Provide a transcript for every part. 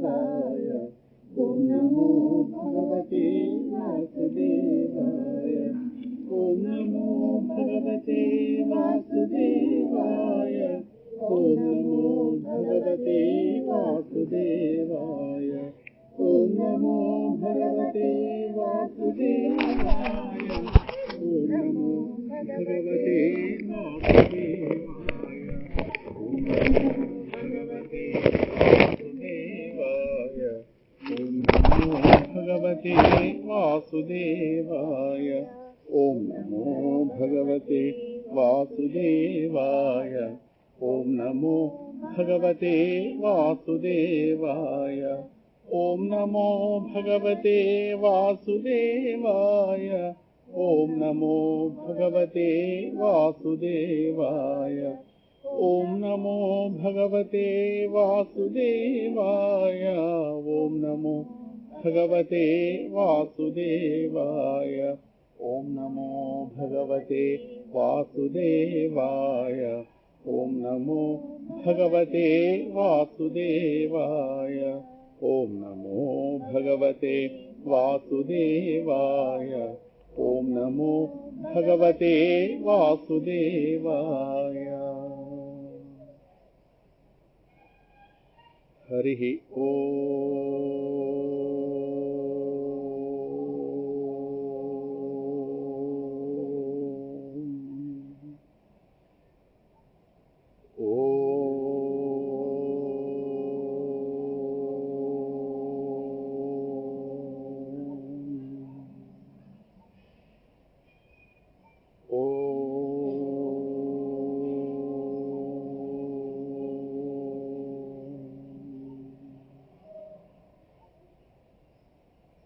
ॐ नमो भगवते वासुदेवाय। ॐ नमो भगवते वासुदेवाय। ॐ नमो भगवते वासुदेवाय। ॐ नमो भगवते वासुदेवाय। ॐ नमो भगवते वासुदेवाय। ॐ नमो भगवते वासुदेवाय। ॐ नमो भगवते वासुदेवाय। ॐ नमो भगवते वासुदेवाय। ॐ नमो भगवते वासुदेवाय। ॐ नमो भगवते वासुदेवाय। ॐ नमो भगवते वासुदेवाय। ॐ नमो भगवते वासुदेवाय। ॐ नमो भगवते वासुदेवाय। ॐ नमो भगवते वासुदेवाय। ॐ नमो भगवते वासुदेवाय। ॐ नमो भगवते वासुदेवाय। ॐ नमो भगवते वासुदेवाय। हरिः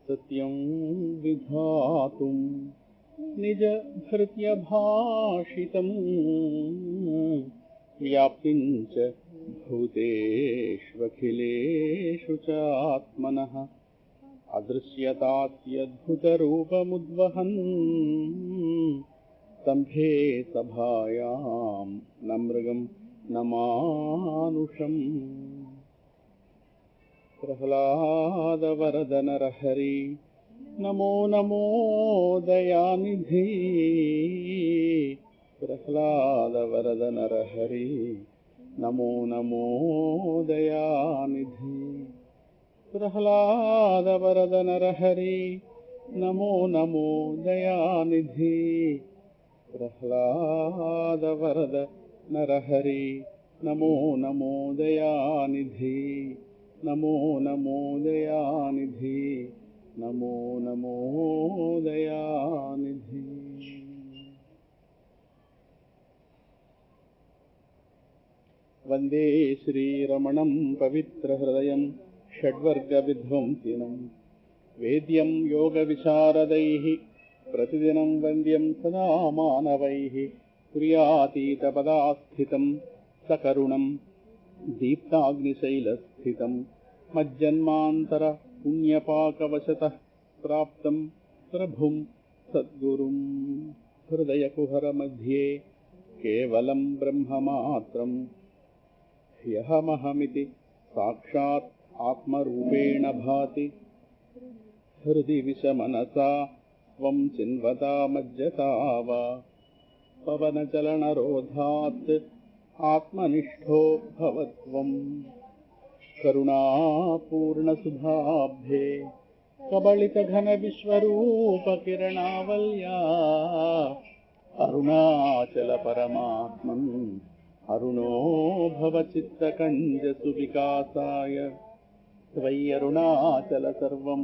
सत्यं विधातुं निजभृत्यभाषितं व्याप्तिं च भूतेष्वखिलेषु चात्मनः अदृश्यतात्यद्भुतरूपमुद्वहन् स्तम्भे सभायां न मृगं न मानुषम् प्रह्लाद वरदनरहरि नमो नमो दयानिधि। प्रह्लाद वरदनरहरि नमो नमो दयानिधि। प्रह्लाद वरदनरहरि नमो नमो दयानिधि। प्रह्लाद वरदनरहरि नमो नमो दयानिधि। नमो नमो दयानिधि। नमो नमो दयानिधि। वन्दे श्रीरमणं पवित्रहृदयं षड्वर्गविध्वंसिनं वेद्यं योगविशारदैः प्रतिदिनं वन्द्यं सदा मानवैः तुर्यातीतपदास्थितं सकरुणं दीप्ताग्निशैलस्थितं मज्जन्मान्तर पुण्यपाकवशतः प्राप्तं प्रभुं सद्गुरुं हृदयकुहरमध्ये केवलं ब्रह्ममात्रं ह्यहमहमिति साक्षात् आत्मरूपेण भाति। हृदि विषमनसा त्वं चिन्वता मज्जता वा पवनचलनरोधात् आत्मनिष्ठो भवत्वं करुणापूर्णसुधाब्धे कबलितघनविश्वरूपकिरणावल्या अरुणाचलपरमात्मन् अरुणो भवचित्तकञ्जसुविकासाय त्वयि अरुणाचल सर्वं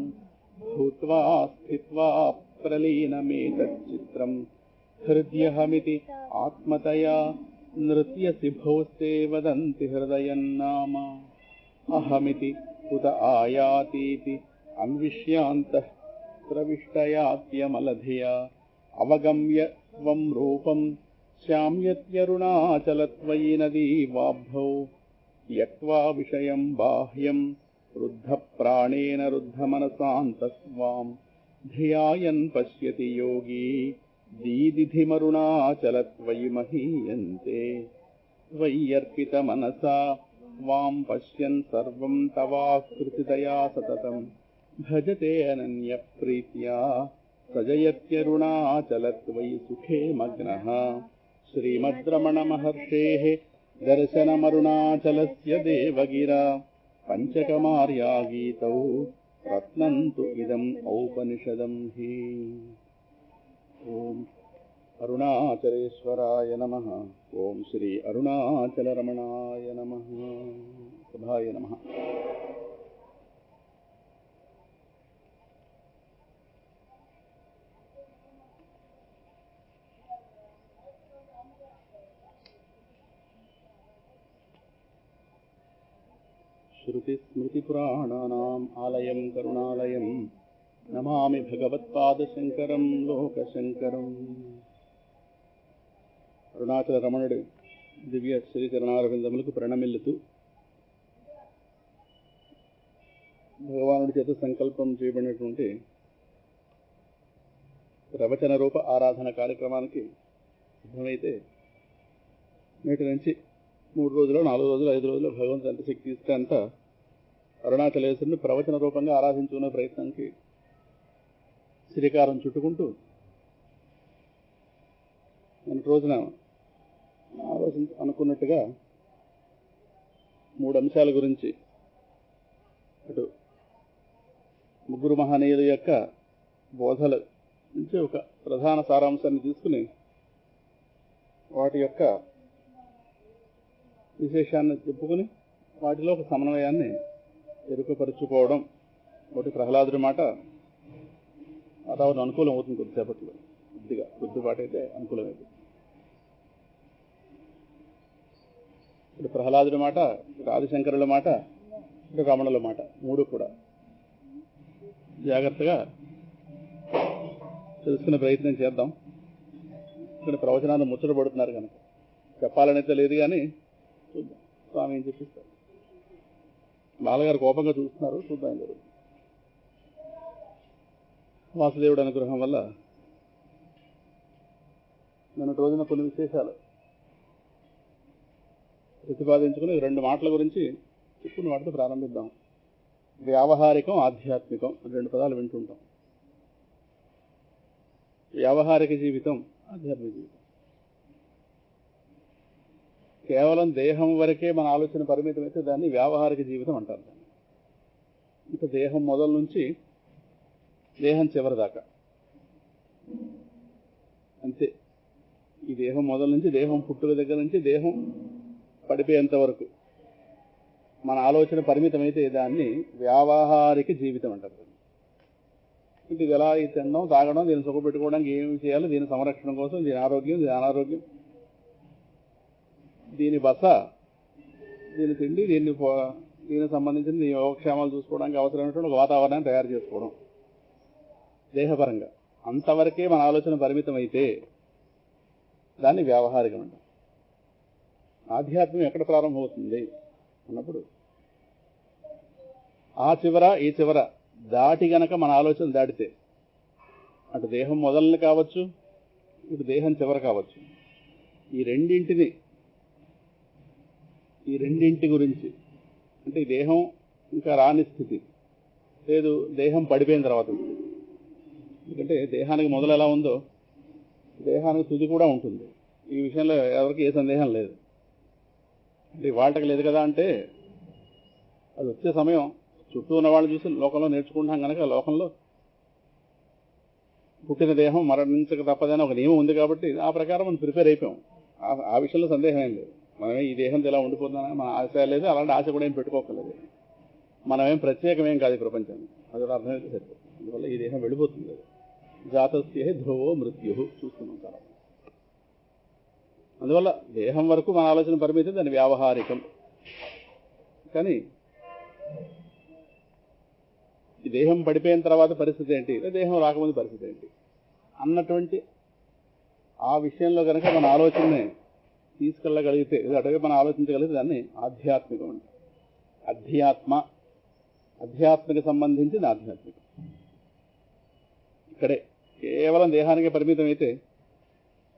भूत्वा स्थित्वा प्रलीनमेतच्चित्रं हृद्यहमिति आत्मतया नृत्यसि भोस्ते वदन्ति हृदयन्नाम अहमिति उत आयातीति अन्विष्यान्तः प्रविष्टयात्यमलधिया अवगम्य त्वं रूपं श्याम्यत्यरुणाचलत्वयि नदीवाब्धौ त्यक्त्वा विषयं बाह्यं रुद्धप्राणेन रुद्धमनसान्तस्त्वां धियायन् पश्यति योगी दीदिधिमरुणाचलत्वयि महीयन्ते। त्वय्यर्पितमनसा त्वां पश्यन् सर्वं तवाकृतिदया सततं भजते अनन्यप्रीत्या सजयत्यरुणाचलत्वयि सुखे मग्नः श्रीमद्रमणमहर्षेः दर्शनमरुणाचलस्य देवगिरा पञ्चकमार्यागीतौ रत्नं तु इदम् औपनिषदं हि। ॐ अरुणाचलेश्वराय नमः। ॐ श्री अरुणाचलरमणाय नमः। सभाय नमः। श्रुतिस्मृतिपुराणानाम् आलयं करुणालयं नमामि भगवत्पादशङ्करं लोकशङ्करम्। అరుణాచల రమణుడి దివ్య శ్రీచరణారవిందములకు ప్రణమిల్లుతూ భగవానుడి చేత సంకల్పం చేయబడినటువంటి ప్రవచన రూప ఆరాధన కార్యక్రమానికి సిద్ధమైతే నేటి నుంచి 3 రోజులు 4 రోజులు 5 రోజులు భగవంతుడు ఎంత శక్తి ఇస్తే అంత అరుణాచలేశ్వరుని ప్రవచన రూపంగా ఆరాధించుకునే ప్రయత్నానికి శ్రీకారం చుట్టుకుంటూ నిన్నటి రోజున అనుకున్నట్టుగా 3 అంశాల గురించి అటు ముగ్గురు మహనీయుల యొక్క బోధల నుంచి ఒక ప్రధాన సారాంశాన్ని తీసుకుని వాటి యొక్క విశేషాన్ని చెప్పుకుని వాటిలో ఒక సమన్వయాన్ని ఎరుకపరుచుకోవడం. ఒకటి ప్రహ్లాదుడి మాట వాతావరణం అనుకూలం అవుతుంది కొద్దిసేపట్లో, కొద్దిపాటు అయితే అనుకూలమైంది. ఇప్పుడు ప్రహ్లాదుడి మాట, ఆదిశంకరుల మాట, రమణుల మాట 3 కూడా జాగ్రత్తగా తెలుసుకునే ప్రయత్నం చేద్దాం. ఇక్కడ ప్రవచనాన్ని ముచ్చటపడుతున్నారు కనుక చెప్పాలనైతే లేదు, కానీ చూద్దాం స్వామి ఏం చెప్పిస్తారు. బాలగారు కోపంగా చూస్తున్నారు, చూద్దాం. జరుగుతుంది వాసుదేవుడి అనుగ్రహం వల్ల నిన్నటి రోజున కొన్ని విశేషాలు ప్రతిపాదించుకుని 2 మాటల గురించి చెప్పుకున్న వాటితో ప్రారంభిద్దాం. వ్యావహారికం, ఆధ్యాత్మికం 2 పదాలు వింటుంటాం. వ్యావహారిక జీవితం, ఆధ్యాత్మిక జీవితం. కేవలం దేహం వరకే మన ఆలోచన పరిమితం అయితే దాన్ని వ్యావహారిక జీవితం అంటారు. ఇక దేహం మొదలు నుంచి దేహం చివరి దాకా అంతే. ఈ దేహం మొదలు నుంచి, దేహం పుట్టుక దగ్గర నుంచి దేహం పడిపోయేంత వరకు మన ఆలోచన పరిమితం అయితే దాన్ని వ్యావహారిక జీవితం అంటారు. ఇది ఎలా తినడం, తాగడం, దీన్ని సుఖపెట్టుకోవడానికి ఏమి చేయాలి, దీని సంరక్షణ కోసం, దీని ఆరోగ్యం, దీని అనారోగ్యం, దీని బస, దీని తిండి, దీనికి సంబంధించిన యోగక్షేమాలు చూసుకోవడానికి అవసరమైనటువంటి ఒక వాతావరణాన్ని తయారు చేసుకోవడం దేహపరంగా అంతవరకే మన ఆలోచన పరిమితం అయితే దాన్ని వ్యావహారికం అంటాం. ఆధ్యాత్మం ఎక్కడ ప్రారంభమవుతుంది అన్నప్పుడు ఆ చివర ఈ చివర దాటి గనక మన ఆలోచన దాటితే, అటు దేహం మొదలని కావచ్చు, ఇటు దేహం చివర కావచ్చు, ఈ రెండింటి గురించి, అంటే ఈ దేహం ఇంకా రాని స్థితి లేదు, దేహం పడిపోయిన తర్వాత. ఎందుకంటే దేహానికి మొదలు ఎలా ఉందో దేహానికి తుది కూడా ఉంటుంది. ఈ విషయంలో ఎవరికి ఏ సందేహం లేదు. అంటే వాళ్ళకి లేదు కదా అంటే అది వచ్చే సమయం చుట్టూ ఉన్న వాళ్ళని చూసి లోకంలో నేర్చుకుంటాం కనుక లోకంలో పుట్టిన దేహం మరణించక తప్పదని ఒక నియమం ఉంది కాబట్టి ఆ ప్రకారం మనం ప్రిపేర్ అయిపోయాం. ఆ విషయంలో సందేహం ఏం లేదు. మనమే ఈ దేహంతో ఎలా ఉండిపోతుందని మన ఆశ లేదు, అలాంటి ఆశ కూడా ఏం పెట్టుకోకలేదు. మనమేం ప్రత్యేకమేం కాదు ఈ ప్రపంచాన్ని, అది కూడా అర్థమైతే సరిపోతుంది. అందువల్ల ఈ దేహం వెళ్ళిపోతుంది. జాతస్య ధ్రువో మృత్యు చూస్తున్నాం చాలా. అందువల్ల దేహం వరకు మన ఆలోచన పరిమితి, దాని వ్యావహారికం. కానీ ఈ దేహం పడిపోయిన తర్వాత పరిస్థితి ఏంటి, దేహం రాకముందు పరిస్థితి ఏంటి అన్నటువంటి ఆ విషయంలో కనుక మన ఆలోచనని తీసుకెళ్ళగలిగితే, అటువే మనం ఆలోచించగలిగితే దాన్ని ఆధ్యాత్మికం అంటారు. అధ్యాత్మిక సంబంధించింది ఆధ్యాత్మికం. ఇక్కడే కేవలం దేహానికి పరిమితం అయితే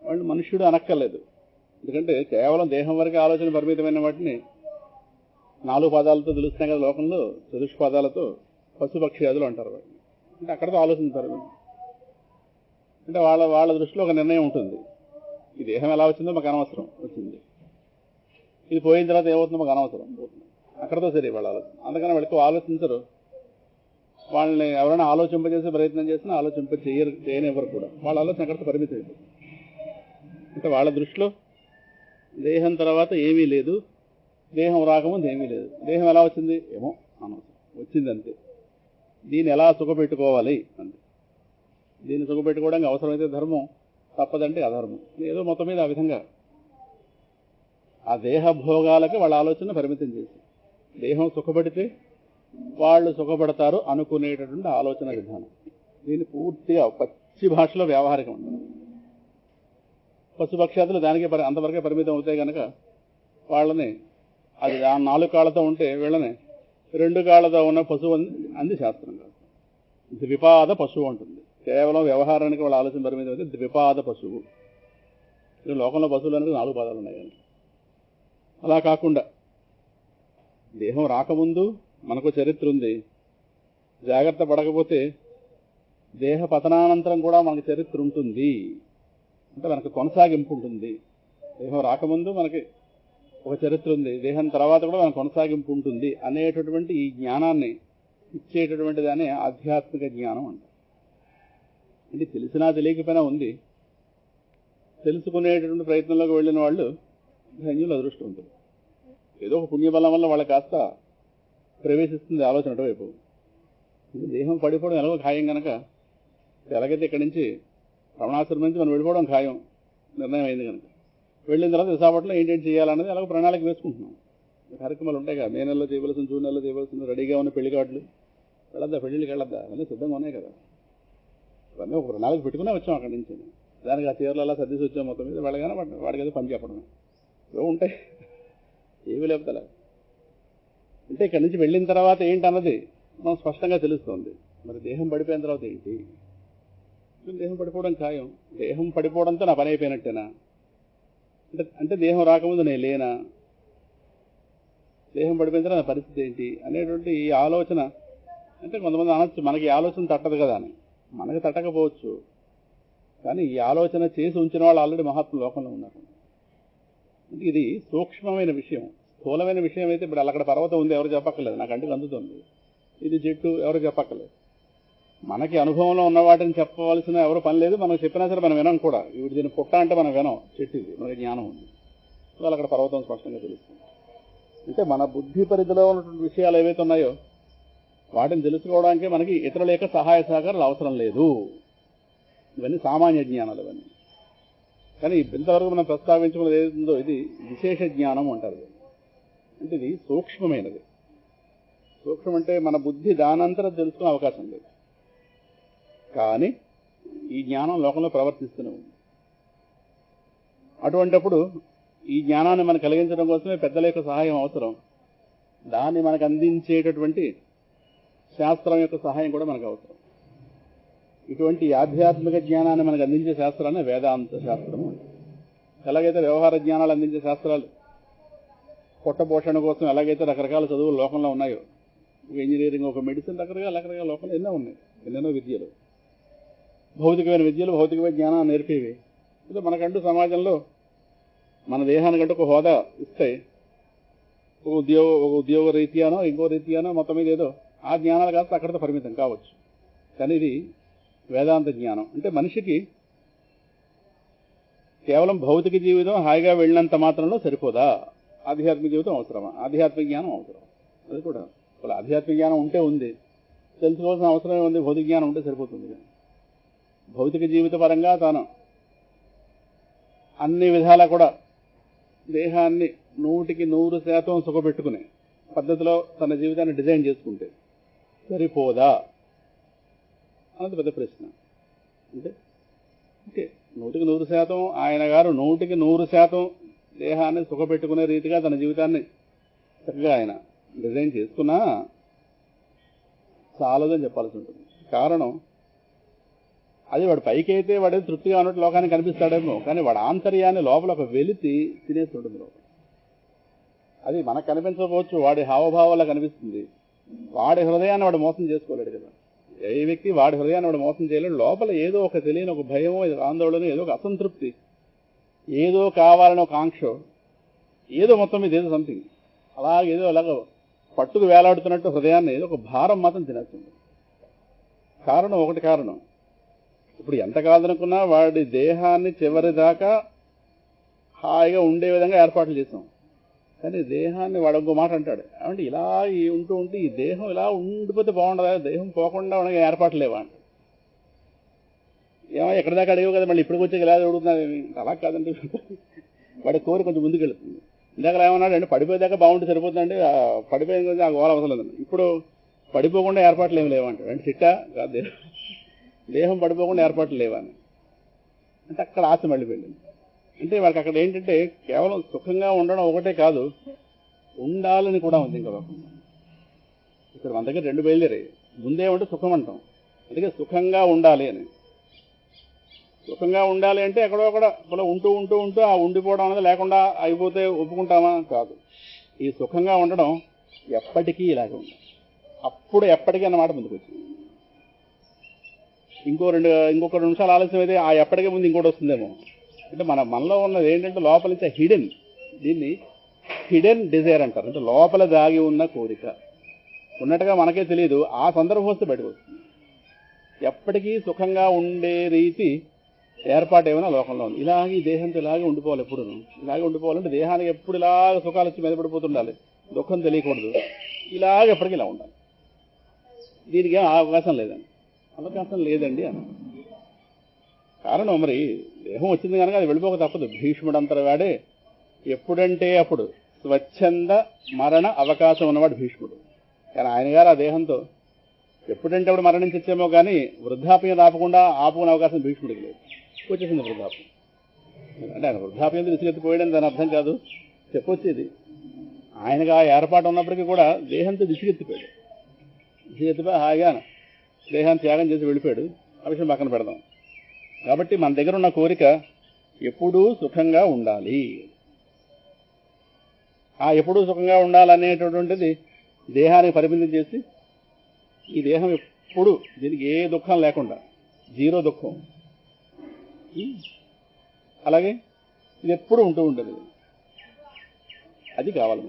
వాళ్ళు మనుష్యుడు అనక్కర్లేదు. ఎందుకంటే కేవలం దేహం వరకే ఆలోచన పరిమితమైన వాటిని 4 పాదాలతో తెలుస్తున్నాయి కదా లోకంలో, చతుష్పాదాలతో పశుపక్ష్యాదులు అంటారు వాటిని. అంటే అక్కడతో ఆలోచించారు. అంటే వాళ్ళ దృష్టిలో ఒక నిర్ణయం ఉంటుంది. ఈ దేహం ఎలా వచ్చిందో మాకు అనవసరం, వచ్చింది. ఇది పోయిన తర్వాత ఏమవుతుందో మాకు అనవసరం, పోతుంది. అక్కడతో సరే వాళ్ళ ఆలోచన. అందుకని వాళ్ళకి ఆలోచించరు. వాళ్ళని ఎవరైనా ఆలోచింపజేసే ప్రయత్నం చేసినా చేయనివ్వరు కూడా. వాళ్ళ ఆలోచన అక్కడితో పరిమితం అయిపోతుంది. అంటే వాళ్ళ దృష్టిలో దేహం తర్వాత ఏమీ లేదు, దేహం రాకముందు ఏమీ లేదు. దేహం ఎలా వచ్చింది ఏమో అనవసరం, వచ్చింది అంతే. దీన్ని ఎలా సుఖపెట్టుకోవాలి అంతే. దీన్ని సుఖపెట్టుకోవడానికి అవసరమైతే ధర్మం, తప్పదంటే అధర్మం. ఏదో మొత్తం మీద ఆ విధంగా ఆ దేహ భోగాలకి వాళ్ళ ఆలోచన పరిమితం చేసి, దేహం సుఖపడితే వాళ్ళు సుఖపడతారు అనుకునేటటువంటి ఆలోచన విధానం. దీన్ని పూర్తిగా పచ్చి భాషలో వ్యవహారికం ఉంటుంది. పశుపక్షాదులు దానికే అంతవరకే పరిమితం అవుతాయి కనుక వాళ్ళని, అది 4 కాళ్ళతో ఉంటే వీళ్ళని 2 కాళ్ళతో ఉన్న పశువు అంది శాస్త్రం కాదు. ద్విపాద పశువు ఉంటుంది. కేవలం వ్యవహారానికి వాళ్ళ ఆలోచన పరిమితం అయితే ద్విపాద పశువు. లోకంలో పశువులు అనేది 4 పాదాలు ఉన్నాయి కానీ, అలా కాకుండా దేహం రాకముందు మనకు చరిత్ర ఉంది. జాగ్రత్త పడకపోతే దేహ పతనానంతరం కూడా మనకు చరిత్ర ఉంటుంది. అంటే మనకు కొనసాగింపు ఉంటుంది. దేహం రాకముందు మనకి ఒక చరిత్ర ఉంది, దేహం తర్వాత కూడా మనకు కొనసాగింపు ఉంటుంది అనేటటువంటి ఈ జ్ఞానాన్ని ఇచ్చేటటువంటి దాన్ని ఆధ్యాత్మిక జ్ఞానం అంటారు. అంటే తెలిసినా తెలియకపోయినా ఉంది. తెలుసుకునేటటువంటి ప్రయత్నంలోకి వెళ్ళిన వాళ్ళు ధన్యులు, అదృష్టం ఉంటుంది. ఏదో ఒక పుణ్యబలం వల్ల వాళ్ళకి కాస్త ప్రవేశిస్తుంది ఆలోచన అటువైపు. దేహం పడిపోవడం ఎలాగో ఖాయం కనుక, ఎలాగైతే ఇక్కడి నుంచి రమణాశ్రమం నుంచి మనం వెళ్ళిపోవడం ఖాయం, నిర్ణయం అయింది కనుక వెళ్ళిన తర్వాత విశాఖపట్నంలో ఏంటేంటి చేయాలన్నది అలాగే ప్రణాళిక వేసుకుంటున్నాం. కార్యక్రమాలు ఉంటాయి కదా, మే నెలలో చేయవలసిన, జూన్ నెలలో చేయవలసిన, రెడీగా ఉన్న పెళ్లి కార్డులు, వెళ్ళొద్దా, పెళ్లిళ్ళకి వెళ్ళొద్దా, అవన్నీ సిద్ధంగా ఉన్నాయి కదా. ఇవన్నీ ఒక ప్రణాళిక పెట్టుకునే వచ్చాం అక్కడి నుంచి. దానికి ఆ చీరలు అలా సర్దీసి వచ్చాం మొత్తం మీద. వెళ్ళగానే వాడికి ఏదో పని చెప్పడమే, ఏవో ఉంటాయి, ఏమీ లేపుతలే. అంటే ఇక్కడి నుంచి వెళ్ళిన తర్వాత ఏంటన్నది మనం స్పష్టంగా తెలుస్తుంది. మరి దేహం పడిపోయిన తర్వాత ఏంటి? దేహం పడిపోవడం ఖాయం. దేహం పడిపోవడంతో నా పని అయిపోయినట్టేనా? అంటే దేహం రాకముందు నేను లేనా? దేహం పడిపోయిన తర్వాత నా పరిస్థితి ఏంటి అనేటువంటి ఈ ఆలోచన. అంటే కొంతమంది అనొచ్చు మనకి ఈ ఆలోచన తట్టదు కదా అని. మనకి తట్టకపోవచ్చు, కానీ ఈ ఆలోచన చేసి ఉంచిన వాళ్ళు ఆల్రెడీ మహాత్ముల లోకంలో ఉన్నారు. అంటే ఇది సూక్ష్మమైన విషయం. స్థూలమైన విషయం అయితే ఇప్పుడు అక్కడ పర్వతం ఉంది, ఎవరు చెప్పక్కర్లేదు, నాకు కంటికి అందుతుంది. ఇది చెట్టు, ఎవరు చెప్పక్కర్లేదు. మనకి అనుభవంలో ఉన్న వాటిని చెప్పవలసిన ఎవరు పని లేదు. మనం చెప్పినా సరే మనం వినం కూడా. ఇప్పుడు దీన్ని పుట్ట అంటే మనం వినం, చెట్టు ఇది, మనకి జ్ఞానం ఉంది. వాళ్ళు అక్కడ పర్వతం స్పష్టంగా తెలుస్తుంది. అంటే మన బుద్ధి పరిధిలో ఉన్నటువంటి విషయాలు ఏవైతే ఉన్నాయో వాటిని తెలుసుకోవడానికి మనకి ఇతరుల యొక్క సహాయ సహకారాలు అవసరం లేదు. ఇవన్నీ సామాన్య జ్ఞానాలు ఇవన్నీ. కానీ ఇంతవరకు మనం ప్రస్తావించుకున్నది ఏదో ఇది విశేష జ్ఞానం అంటారు. అంటే ఇది సూక్ష్మమైనది. సూక్ష్మం అంటే మన బుద్ధి దానంతరం తెలుసుకునే అవకాశం లేదు. కానీ ఈ జ్ఞానం లోకంలో ప్రవర్తిస్తూనే ఉంది. అటువంటిప్పుడు ఈ జ్ఞానాన్ని మనకు కలిగించడం కోసమే పెద్దల యొక్క సహాయం అవసరం. దాన్ని మనకు అందించేటటువంటి శాస్త్రం యొక్క సహాయం కూడా మనకు అవసరం. ఇటువంటి ఆధ్యాత్మిక జ్ఞానాన్ని మనకు అందించే శాస్త్రాన్ని వేదాంత శాస్త్రము. ఎలాగైతే వ్యవహార జ్ఞానాలు అందించే శాస్త్రాలు, పొట్టపోషణ కోసం ఎలాగైతే రకరకాల చదువులు లోకంలో ఉన్నాయో, ఒక ఇంజనీరింగ్, ఒక మెడిసిన్, రకరకాల లోకంలో ఎన్నో ఉన్నాయి, ఎన్నెన్నో విద్యలు. భౌతికమైన విద్యలు, భౌతికమైన జ్ఞానాన్ని నేర్పేవి. అయితే మనకంటూ సమాజంలో మన దేహానికంటూ ఒక హోదా ఇస్తే, ఒక ఉద్యోగ రీత్యానో ఇంకో రీత్యానో మొత్తం మీద ఏదో ఆ జ్ఞానాలు కాస్త అక్కడితో పరిమితం కావచ్చు. కానీ ఇది వేదాంత జ్ఞానం. అంటే మనిషికి కేవలం భౌతిక జీవితం హాయిగా వెళ్ళినంత మాత్రంలో సరిపోదా? ఆధ్యాత్మిక జీవితం అవసరమా? ఆధ్యాత్మిక జ్ఞానం అవసరం. అది కూడా ఆధ్యాత్మిక జ్ఞానం ఉంటే ఉంది, తెలుసుకోవాల్సిన అవసరమే ఉంది. భౌతిక జ్ఞానం ఉంటే సరిపోతుంది. భౌతిక జీవిత పరంగా తాను అన్ని విధాలా కూడా దేహాన్ని 100% సుఖపెట్టుకునే పద్ధతిలో తన జీవితాన్ని డిజైన్ చేసుకుంటే సరిపోదా అన్నది పెద్ద ప్రశ్న. అంటే ఓకే, 100% ఆయన గారు 100% దేహాన్ని సుఖపెట్టుకునే రీతిగా తన జీవితాన్ని చక్కగా ఆయన డిజైన్ చేసుకున్నా చాలదని చెప్పాల్సి ఉంటుంది. కారణం అది వాడు పైకి అయితే వాడే తృప్తిగా ఉన్నట్టు లోకానికి కనిపిస్తాడేమో, కానీ వాడు ఆంతర్యాన్ని లోపల ఒక వెలితి తినేస్తుంటుంది లోపల. అది మనకు కనిపించకపోవచ్చు, వాడి హావభావాల్లో కనిపిస్తుంది. వాడి హృదయాన్ని వాడు మోసం చేసుకోలేడు కదా. ఏ వ్యక్తి వాడి హృదయాన్ని వాడు మోసం చేయలేడు. లోపల ఏదో ఒక తెలియని ఒక భయం, ఆందోళన, ఏదో ఒక అసంతృప్తి, ఏదో కావాలని ఒక ఆంక్ష, ఏదో మొత్తం మీద ఏదో సంథింగ్ అలాగేదో అలాగ పట్టుకు వేలాడుతున్నట్టు హృదయాన్ని ఏదో ఒక భారం మాత్రం తినేస్తుంది. కారణం ఒకటి కారణం. ఇప్పుడు ఎంత కాదనుకున్నా వాడి దేహాన్ని చివరి దాకా హాయిగా ఉండే విధంగా ఏర్పాట్లు చేసాం. కానీ దేహాన్ని వాడు ఇంకో మాట అంటాడు, అంటే ఇలా ఉంటూ ఉంటే ఈ దేహం ఇలా ఉండిపోతే బాగుండదా, దేహం పోకుండా ఉండగా ఏర్పాట్లు లేవా అంటే, ఏమో ఎక్కడి దాకా అడిగావు కదా, మళ్ళీ ఇప్పటికి వచ్చి ఇలా అడుగుతున్నారు. అలా కాదండి, వాడి కోరి కొంచెం ముందుకు వెళుతుంది. ఇందాక ఏమన్నాడు అంటే పడిపోయేదాకా బాగుంటే సరిపోతుందండి, పడిపోయిన కొంచెం ఆ గోల అవసరం లేదండి. ఇప్పుడు పడిపోకుండా ఏర్పాట్లు ఏమి లేవంటాడు. అంటే చిట్టా కాదు, దేహం పడిపోకుండా ఏర్పాట్లు లేవని అంటే అక్కడ ఆశ మళ్ళీపోయింది. అంటే వాడికి అక్కడ ఏంటంటే కేవలం సుఖంగా ఉండడం ఒకటే కాదు, ఉండాలని కూడా ఉంది. ఇంకా ఇక్కడ మన దగ్గర రెండు బయలుదేరాయి. ముందేమంటే సుఖం అంటాం, అందుకే సుఖంగా ఉండాలి అని. సుఖంగా ఉండాలి అంటే ఎక్కడో అక్కడ ఉంటూ ఉంటూ ఉంటూ ఆ ఉండిపోవడం అనేది లేకుండా అయిపోతే ఒప్పుకుంటామా? కాదు. ఈ సుఖంగా ఉండడం ఎప్పటికీ ఇలాగే ఉండాలి. అప్పుడు ఎప్పటికీ అన్నమాట ముందుకు వచ్చింది. ఇంకొక 2 నిమిషాలు ఆలస్యం అయితే ఆ ఎప్పటికే ముందు ఇంకోటి వస్తుందేమో. అంటే మనలో ఉన్నది ఏంటంటే లోపల నుంచి దీన్ని హిడెన్ డిజైర్ అంటారు. అంటే లోపల దాగి ఉన్న కోరిక ఉన్నట్టుగా మనకే తెలియదు, ఆ సందర్భం వస్తే బయటకు వస్తుంది. ఎప్పటికీ సుఖంగా ఉండే రీతి ఏర్పాటు ఏమైనా లోకంలో ఉంది. ఇలాగే ఈ దేహంతో ఇలాగే ఉండిపోవాలి. ఎప్పుడు ఇలాగే ఉండిపోవాలంటే దేహానికి ఎప్పుడు ఇలాగ సుఖాలు వచ్చి మీద పడిపోతుండాలి, దుఃఖం తెలియకూడదు. ఇలాగ ఎప్పటికీ ఇలా ఉండాలి. దీనికి అవకాశం లేదండి. అవకాశం లేదండి అన్న కారణం మరి దేహం వచ్చింది కనుక అది వెళ్ళిపోక తప్పదు. భీష్ముడు అంతర వాడే ఎప్పుడంటే అప్పుడు స్వచ్ఛంద మరణ అవకాశం ఉన్నవాడు భీష్ముడు. కానీ ఆయన గారు ఆ దేహంతో ఎప్పుడంటే అప్పుడు మరణించచ్చేమో కానీ వృద్ధాప్యం ఆపుకునే అవకాశం భీష్ముడికి లేదు. వచ్చేసింది వృద్ధాప్యం. అంటే ఆయన వృద్ధాప్యం విసిగెత్తిపోయాడని దాని అర్థం కాదు, చెప్పొచ్చేది. ఆయనగా ఏర్పాటు ఉన్నప్పటికీ కూడా దేహంతో విసిగెత్తిపోయాడు. విసిగెత్తిపోయి హాయిగా దేహాన్ని త్యాగం చేసి వెళ్ళిపోయాడు. ఆ విషయం పక్కన పెడదాం. కాబట్టి మన దగ్గర ఉన్న కోరిక ఎప్పుడూ సుఖంగా ఉండాలి. ఆ ఎప్పుడూ సుఖంగా ఉండాలనేటటువంటిది దేహానికి పరిమితం చేసి, ఈ దేహం ఎప్పుడు దీనికి ఏ దుఃఖం లేకుండా, జీరో దుఃఖం, అలాగే ఇది ఎప్పుడు ఉంటూ ఉంటుంది. అది కావాలి.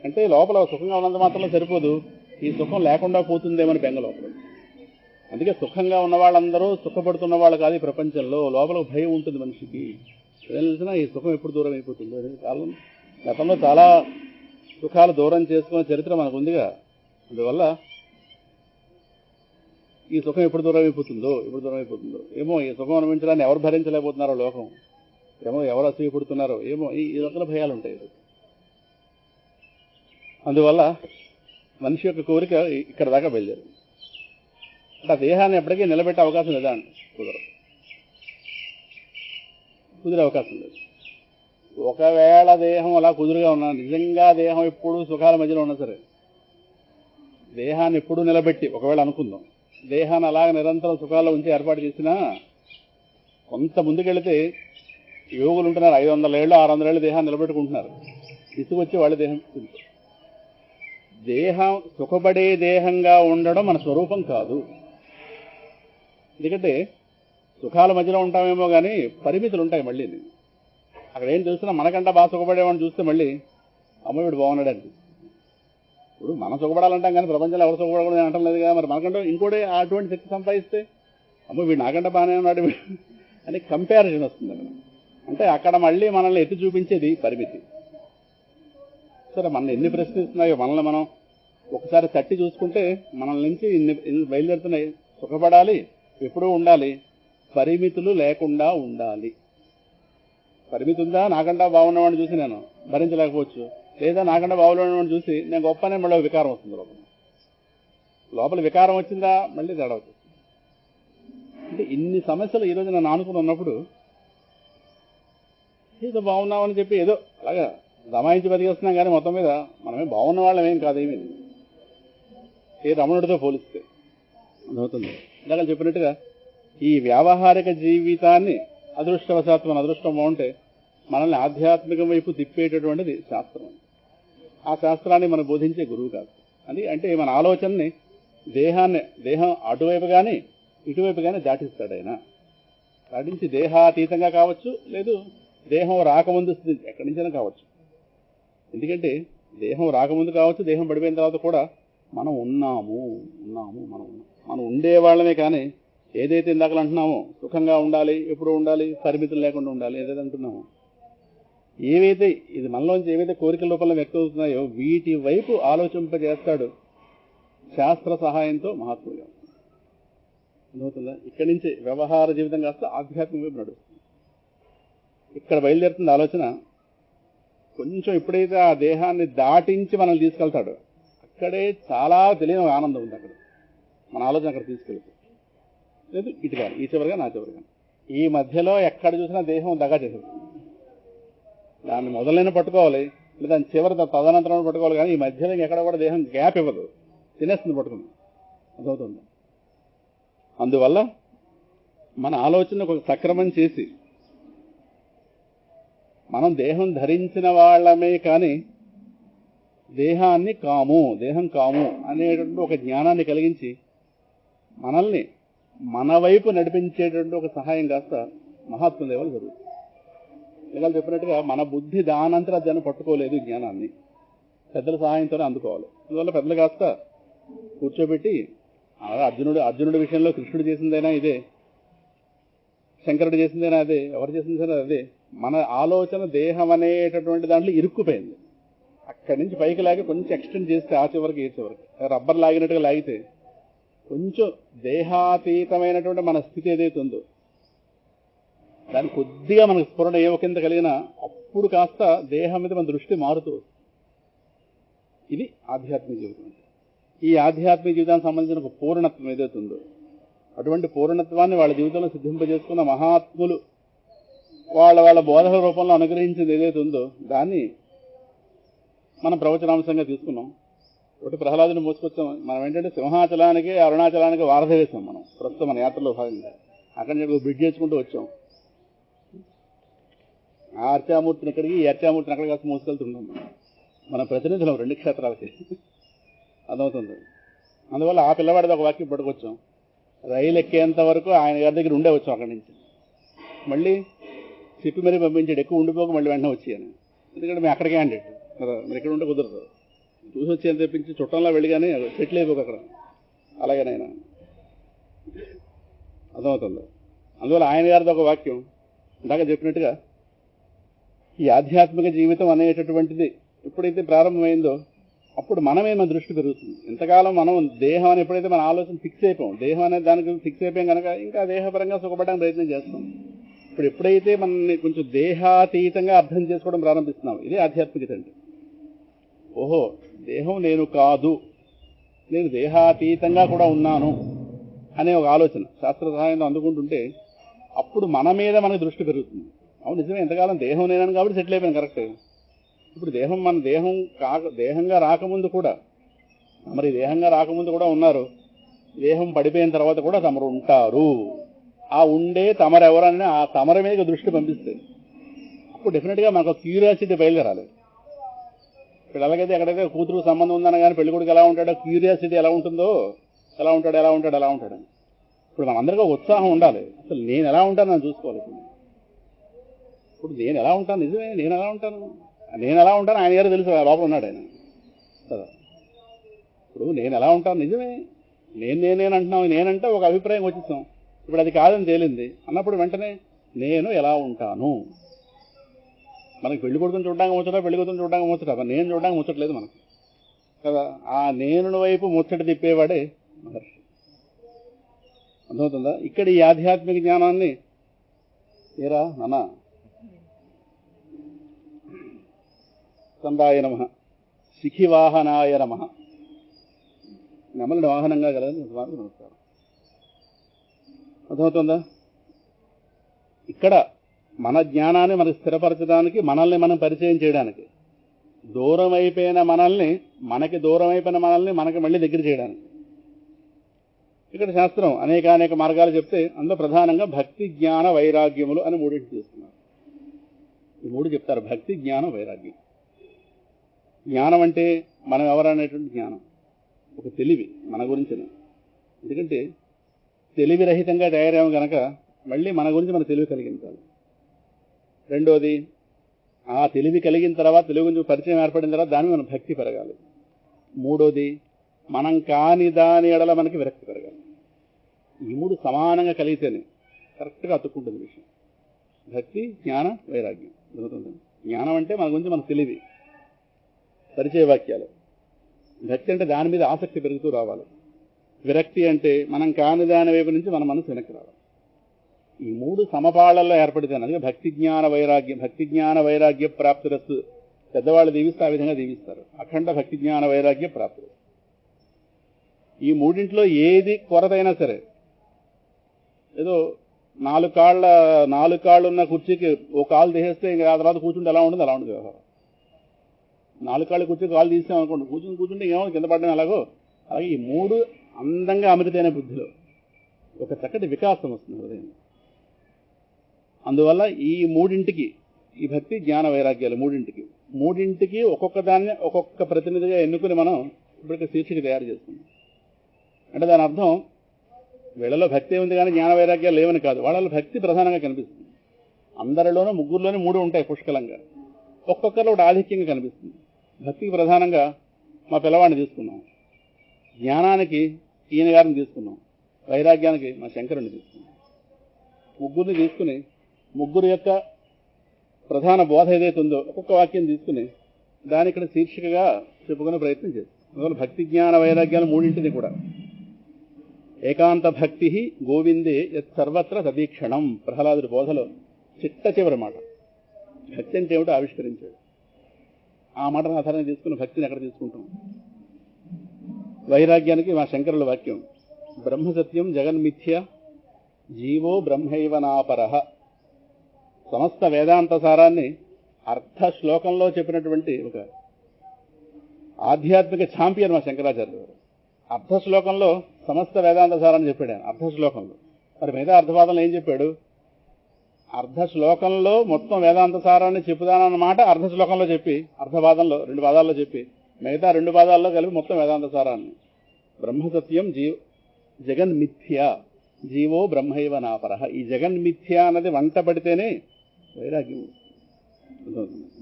అంటే లోపల సుఖంగా ఉన్నంత మాత్రంలో సరిపోదు, ఈ సుఖం లేకుండా పోతుందేమని బెంగ లోపల. అందుకే సుఖంగా ఉన్న వాళ్ళందరూ సుఖపడుతున్న వాళ్ళు కాదు ఈ ప్రపంచంలో. లోపల భయం ఉంటుంది మనిషికి. తెలిసినా ఈ సుఖం ఎప్పుడు దూరం అయిపోతుందో. కాలం గతంలో చాలా సుఖాలు దూరం చేసుకునే చరిత్ర మనకు ఉందిగా. అందువల్ల ఈ సుఖం ఎప్పుడు దూరం అయిపోతుందో ఏమో. ఈ సుఖం అనుభవించడాన్ని ఎవరు భరించలేకపోతున్నారో లోకం, ఏమో ఎవరు అసూయపడుతున్నారో ఏమో, ఈ రకాల భయాలు ఉంటాయి. అందువల్ల మనిషి యొక్క కోరిక ఇక్కడ దాకా బయలుదేరింది. అంటే ఆ దేహాన్ని ఎప్పటికీ నిలబెట్టే అవకాశం లేదా అంటే కుదిరే అవకాశం లేదు. ఒకవేళ దేహం అలా కుదురుగా ఉన్నా, నిజంగా దేహం ఎప్పుడు సుఖాల మధ్యలో ఉన్నా సరే, దేహాన్ని ఎప్పుడు నిలబెట్టి ఒకవేళ అనుకుందాం, దేహాన్ని అలాగే నిరంతరం సుఖాల్లో ఉంచి ఏర్పాటు చేసినా కొంత ముందుకెళ్తే యోగులు ఉంటున్నారు 500 ఏళ్ళు 600 ఏళ్ళు దేహాన్ని నిలబెట్టుకుంటున్నారు. తీసుకొచ్చి వాళ్ళ దేహం సుఖపడే దేహంగా ఉండడం మన స్వరూపం కాదు. ఎందుకంటే సుఖాల మధ్యలో ఉంటామేమో కానీ పరిమితులు ఉంటాయి. మళ్ళీ అక్కడ ఏం చూసినా మనకంటే బాగా సుఖపడేవాడిని చూస్తే మళ్ళీ అమ్మ వీడు బాగున్నాడండి. ఇప్పుడు మనం సుఖపడాలంటాం కానీ ప్రపంచంలో ఎవరు సుఖపడకూడదు అంటాం లేదు కదా. మరి మనకంటే ఇంకోటి అటువంటి శక్తి సంపాదిస్తే అమ్మ వీడు నాకంటే బాగానే ఉన్నాడు అని కంపారిజన్ వస్తుంది అక్కడ. అంటే అక్కడ మళ్ళీ మనల్ని ఎత్తి చూపించేది పరిమితి. సరే మనల్ని ఎన్ని ప్రశ్నిస్తున్నాయో మనల్ని మనం ఒకసారి తట్టి చూసుకుంటే మనల్ని నుంచి ఇన్ని బయలుదేరుతున్నాయి. సుఖపడాలి, ఎప్పుడూ ఉండాలి, పరిమితులు లేకుండా ఉండాలి. పరిమితి ఉందా? నాకంటా బాగున్నవాడిని చూసి నేను భరించలేకపోవచ్చు, లేదా నాకంటా బాగున్నవాడిని చూసి నేను గొప్పనే మళ్ళీ వికారం వస్తుంది. లోపల వికారం వచ్చిందా మళ్ళీ తేడా వచ్చింది. అంటే ఇన్ని సమస్యలు ఈరోజు నేను ఆనుకుని ఉన్నప్పుడు ఏదో బాగున్నామని చెప్పి ఏదో అలాగా దమాయించి బతికేస్తున్నాం కానీ మొత్తం మీద మనమే బాగున్న వాళ్ళం ఏం కాదు. ఏమి ఏ రమణుడితో పోలిస్తే అవుతుంది. ఇందాక చెప్పినట్టుగా ఈ వ్యావహారిక జీవితాన్ని అదృష్టవశాత్తు మన అదృష్టం బాగుంటే మనల్ని ఆధ్యాత్మికం వైపు తిప్పేటటువంటిది శాస్త్రం. ఆ శాస్త్రాన్ని మనం బోధించే గురువు కాదు. అది అంటే మన ఆలోచనని దేహం అటువైపు కానీ ఇటువైపు కానీ దాటిస్తాడు ఆయన. దాటించి దేహాతీతంగా కావచ్చు, లేదు దేహం రాకముందు స్థితి ఎక్కడి నుంచైనా కావచ్చు. ఎందుకంటే దేహం రాకముందు కావచ్చు, దేహం పడిపోయిన తర్వాత కూడా మనం ఉన్నాము. మనం ఉండేవాళ్ళమే. కానీ ఏదైతే ఇందాకలు అంటున్నామో సుఖంగా ఉండాలి, ఎప్పుడు ఉండాలి, పరిమితులు లేకుండా ఉండాలి, ఏదైతే అంటున్నామో, ఏవైతే ఇది మనలోంచి ఏవైతే కోరికల రూపంలో వ్యక్తం అవుతున్నాయో వీటి వైపు ఆలోచింపజేస్తాడు శాస్త్ర సహాయంతో మహాత్ముడిగా. అర్థమవుతుందా? ఇక్కడి నుంచి వ్యవహార జీవితం కాస్త ఆధ్యాత్మిక వైపు నడుస్తుంది. ఇక్కడ బయలుదేరుతుంది ఆలోచన. కొంచెం ఎప్పుడైతే ఆ దేహాన్ని దాటించి మనల్ని తీసుకెళ్తాడో అక్కడే చాలా తెలియని ఆనందం ఉంది. అక్కడ మన ఆలోచన అక్కడ తీసుకెళ్తాడు. లేదు ఇటు కానీ ఈ చివరిగా నా చివరిగా ఈ మధ్యలో ఎక్కడ చూసినా దేహం దగా చేసేస్తుంది. దాన్ని మొదలైన పట్టుకోవాలి, లేదా దాని చివరి తదనంతరం పట్టుకోవాలి. కానీ ఈ మధ్యలో ఎక్కడ కూడా దేహం గ్యాప్ ఇవ్వదు, తినేస్తుంది పట్టుకుంది. అదవుతుంది. అందువల్ల మన ఆలోచన ఒక సక్రమం చేసి మనం దేహం ధరించిన వాళ్ళమే కానీ దేహం కాము అనేటువంటి ఒక జ్ఞానాన్ని కలిగించి మనల్ని మన వైపు నడిపించేటువంటి ఒక సహాయం కాస్త మహాత్మ దేవాలు జరుగుతుంది. పిల్లలు చెప్పినట్టుగా మన బుద్ధి దానంతరం దాన్ని పట్టుకోలేదు జ్ఞానాన్ని, పెద్దల సహాయంతోనే అందుకోవాలి. అందువల్ల పెద్దలు కాస్త కూర్చోబెట్టి అర్జునుడి విషయంలో కృష్ణుడు చేసిందైనా ఇదే, శంకరుడు చేసిందైనా అదే, ఎవరు చేసిందైనా అదే. మన ఆలోచన దేహం అనేటటువంటి దాంట్లో ఇరుక్కుపోయింది. అక్కడి నుంచి పైకి లాగి కొంచెం ఎక్స్టెండ్ చేస్తే ఆ చివరికి ఈ చివరికి రబ్బర్ లాగినట్టుగా లాగితే కొంచెం దేహాతీతమైనటువంటి మన స్థితి ఏదైతే ఉందో దాన్ని కొద్దిగా మనకు స్ఫురణ ఏ కింద కలిగినా అప్పుడు కాస్త దేహం మీద మన దృష్టి మారుతూ. ఇది ఆధ్యాత్మిక జీవితం. ఈ ఆధ్యాత్మిక జీవితానికి సంబంధించిన ఒక పూర్ణత్వం ఏదైతే ఉందో అటువంటి పూర్ణత్వాన్ని వాళ్ళ జీవితంలో సిద్ధింపజేసుకున్న మహాత్ములు వాళ్ళ బోధల రూపంలో అనుగ్రహించింది ఏదైతే ఉందో దాన్ని మనం ప్రవచనాంశంగా తీసుకున్నాం. ఒకటి ప్రహ్లాదుని మోసుకొచ్చాం. మనం ఏంటంటే సింహాచలానికి అరుణాచలానికి వారధి వేసాం మనం ప్రస్తుతం మన యాత్రలో భాగంగా. అక్కడి నుంచి బ్రిడ్జ్ చేసుకుంటూ వచ్చాం. ఆ అర్చామూర్తిని ఇక్కడికి, ఈ అర్చామూర్తిని అక్కడికి కాస్త మోసుకెళ్తున్నాం. మన ప్రతినిధులం రెండు క్షేత్రాలకి. అర్థమవుతుంది. అందువల్ల ఆ పిల్లవాడిది ఒక వాక్యం పట్టుకొచ్చాం. రైలు ఎక్కేంత వరకు ఆయన గారి దగ్గర ఉండే వచ్చాం. అక్కడి నుంచి మళ్ళీ చెప్పి మరీ పంపించాడు, ఎక్కువ ఉండిపోక మళ్ళీ వెంటనే వచ్చాను. ఎందుకంటే మేము అక్కడికే అండి మరి ఇక్కడ ఉంటే కుదరదు. చూసి వచ్చి తెప్పించి చుట్టంలో వెళ్ళి కానీ సెటిల్ అయిపోక అక్కడ. అలాగేనైనా అర్థమవుతుంది. అందువల్ల ఆయన గారిది ఒక వాక్యం ఇందాక చెప్పినట్టుగా ఈ ఆధ్యాత్మిక జీవితం అనేటటువంటిది ఎప్పుడైతే ప్రారంభమైందో అప్పుడు మనమే మన దృష్టి పెరుగుతుంది. ఇంతకాలం మనం దేహం అని ఎప్పుడైతే మన ఆలోచన ఫిక్స్ అయిపోయాం, దేహం అనే దానికి ఫిక్స్ అయిపోయాం కనుక ఇంకా దేహపరంగా సుఖపడడానికి ప్రయత్నం చేస్తాం. ఇప్పుడు ఎప్పుడైతే మనల్ని కొంచెం దేహాతీతంగా అర్థం చేసుకోవడం ప్రారంభిస్తున్నాం, ఇది ఆధ్యాత్మికత అంటే. ఓహో, దేహం నేను కాదు, నేను దేహాతీతంగా కూడా ఉన్నాను అనే ఒక ఆలోచన శాస్త్ర సహాయంతో అందుకుంటుంటే అప్పుడు మన మీద మనకు దృష్టి పెరుగుతుంది. అవును నిజమే, ఎంతకాలం దేహం నేనని కాబట్టి సెటిల్ అయిపోయాను కరెక్ట్. ఇప్పుడు మన దేహంగా రాకముందు కూడా మరి దేహంగా రాకముందు కూడా ఉన్నారు, దేహం పడిపోయిన తర్వాత కూడా తమరు ఉంటారు. ఆ ఉండే తమరెవరని ఆ తమర మీద దృష్టి పంపిస్తే అప్పుడు డెఫినెట్గా మనకు క్యూరియాసిటీ బయలుదేరాలి. ఇప్పుడు ఎలాగైతే ఎక్కడైతే కూతురు సంబంధం ఉందన్న కానీ పెళ్ళికొడుకు ఎలా ఉంటాడో క్యూరియాసిటీ ఎలా ఉంటుందో, ఎలా ఉంటాడు. ఇప్పుడు మనందరికీ ఉత్సాహం ఉండాలి. అసలు నేను ఎలా ఉంటాను అని చూసుకోవాలి. ఇప్పుడు నేను ఎలా ఉంటాను, నిజమే నేను ఎలా ఉంటాను ఆయన గారు తెలుసు, లోపల ఉన్నాడు ఆయన కదా. ఇప్పుడు నేను ఎలా ఉంటాను నిజమే, నేను అంటున్నావు, నేనంటే ఒక అభిప్రాయం వచ్చేస్తాం. ఇప్పుడు అది కాదని తేలింది అన్నప్పుడు వెంటనే నేను ఎలా ఉంటాను. మనకి పెళ్లి కొడుకుని చూడడానికి ముచ్చట, పెళ్లి కొడుకుని చూడడానికి ముచ్చట, నేను చూడడానికి ముచ్చట్లేదు మనకు కదా. ఆ నేను వైపు ముచ్చట తిప్పేవాడే మహర్షి. అర్థమవుతుందా? ఇక్కడ ఈ ఆధ్యాత్మిక జ్ఞానాన్ని ఏరా నాన్న స్కందాయ నమః, శిఖివాహనాయ నమః, నెమలిని వాహనంగా కలదని స్వామి నమస్కారం. అర్థమవుతుందా? ఇక్కడ మన జ్ఞానాన్ని మనకు స్థిరపరచడానికి, మనల్ని మనం పరిచయం చేయడానికి, దూరం అయిపోయిన మనల్ని మనకి మళ్ళీ దగ్గర చేయడానికి ఇక్కడ శాస్త్రం అనేక మార్గాలు చెప్తే అందులో ప్రధానంగా భక్తి, జ్ఞాన, వైరాగ్యములు అని మూడింటి చేస్తున్నారు. ఈ మూడు చెప్తారు, భక్తి, జ్ఞానం, వైరాగ్యం. జ్ఞానం అంటే మనం ఎవరనేటువంటి జ్ఞానం, ఒక తెలివి మన గురించిన. ఎందుకంటే తెలివి రహితంగా తయారేమో కనుక మళ్ళీ మన గురించి మన తెలివి కలిగించాలి. రెండోది, ఆ తెలివి కలిగిన తర్వాత తెలివి గురించి పరిచయం ఏర్పడిన తర్వాత దాని మన భక్తి పెరగాలి. మూడోది, మనం కాని దాని ఎడల మనకి విరక్తి పెరగాలి. ఈ మూడు సమానంగా కలిగితేనే కరెక్ట్గా అతుక్కుంటుంది విషయం. భక్తి, జ్ఞాన, వైరాగ్యం జరుగుతుంది. జ్ఞానం అంటే మన గురించి మన తెలివి, పరిచయ వాక్యాలు. భక్తి అంటే దాని మీద ఆసక్తి పెరుగుతూ రావాలి. విరక్తి అంటే మనం కాని దాని వైపు నుంచి మన మనసు వెనక్కి రావాలి. ఈ మూడు సమపాళల్లో ఏర్పడితేనే అందుకే భక్తి జ్ఞాన వైరాగ్య ప్రాప్తిరస్తు. పెద్దవాళ్ళు దీవిస్తే ఆ విధంగా దీవిస్తారు. అఖండ భక్తి జ్ఞాన వైరాగ్య ప్రాప్తిరస్తు. ఈ మూడింట్లో ఏది కొరతైనా సరే, ఏదో నాలుగు కాళ్ళు ఉన్న కుర్చీకి ఓ కాలు తీసేస్తే ఇంకా ఆ తర్వాత కూర్చుంటే ఎలా ఉంటుంది, అలా ఉంటుంది వ్యవహారం. 4 కాళ్ళు కూర్చొని కాలు తీసాం అనుకోండి, కూర్చుంటే ఏమో కింద పడడం అలాగో. అలాగే ఈ మూడు అందంగా అమృతైన బుద్ధిలో ఒక చక్కటి వికాసం వస్తుంది హృదయం. అందువల్ల ఈ మూడింటికి, ఈ భక్తి జ్ఞాన వైరాగ్యాలు మూడింటికి ఒక్కొక్క దాన్ని ఒక్కొక్క ప్రతినిధిగా ఎన్నుకుని మనం ఇప్పటికే శీర్షిక తయారు చేసుకున్నాం. అంటే దాని అర్థం వీళ్ళలో భక్తి ఉంది కానీ జ్ఞాన వైరాగ్యాలు లేవని కాదు. వాళ్ళలో భక్తి ప్రధానంగా కనిపిస్తుంది. అందరిలోనూ ముగ్గురులోనే 3 ఉంటాయి పుష్కలంగా. ఒక్కొక్కరిలో ఒకటి ఆధిక్యంగా కనిపిస్తుంది. భక్తికి ప్రధానంగా మా పిల్లవాడిని తీసుకున్నాం, జ్ఞానానికి ఈయన గారిని తీసుకున్నాం, వైరాగ్యానికి మా శంకరుని తీసుకున్నాం. ముగ్గురిని తీసుకుని ముగ్గురు యొక్క ప్రధాన బోధ ఏదైతే ఉందో ఒక్కొక్క వాక్యం తీసుకుని దాని ఇక్కడ శీర్షికగా చెప్పుకునే ప్రయత్నం చేస్తాం. అందువల్ల భక్తి జ్ఞాన వైరాగ్యాలు మూడింటిని కూడా ఏకాంత భక్తి గోవిందే యత్ సర్వత్ర తదీక్షణం, ప్రహ్లాదుడి బోధలో చిట్ట చివరి మాట. భక్తి అంటే ఏమిటో ఆవిష్కరించాడు. ఆ మాటను ఆధారంగా తీసుకుని భక్తిని ఎక్కడ తీసుకుంటాం. వైరాగ్యానికి మా శంకరుల వాక్యం బ్రహ్మసత్యం జగన్మిథ్య జీవో బ్రహ్మైవ నాపరః. సమస్త వేదాంత సారాన్ని అర్ధ శ్లోకంలో చెప్పినటువంటి ఒక ఆధ్యాత్మిక ఛాంపియన్ మా శంకరాచార్యులు గారు. అర్ధ శ్లోకంలో సమస్త వేదాంత సారాన్ని చెప్పాడు ఆయన, అర్ధ శ్లోకంలో. మరి మిగతా అర్ధవాదంలో ఏం చెప్పాడు? అర్ధ శ్లోకంలో మొత్తం వేదాంత సారాన్ని చెప్పుదానన్నమాట అర్ధ శ్లోకంలో చెప్పి, అర్ధవాదంలో 2 పాదాల్లో చెప్పి, మిగతా 2 పాదాల్లో కలిపి మొత్తం వేదాంత సారాన్ని బ్రహ్మసత్యం జగన్మిథ్య జీవో బ్రహ్మైవ నాపరః. ఈ జగన్మిథ్య అన్నది వంట పడితేనే వైరాగ్యం.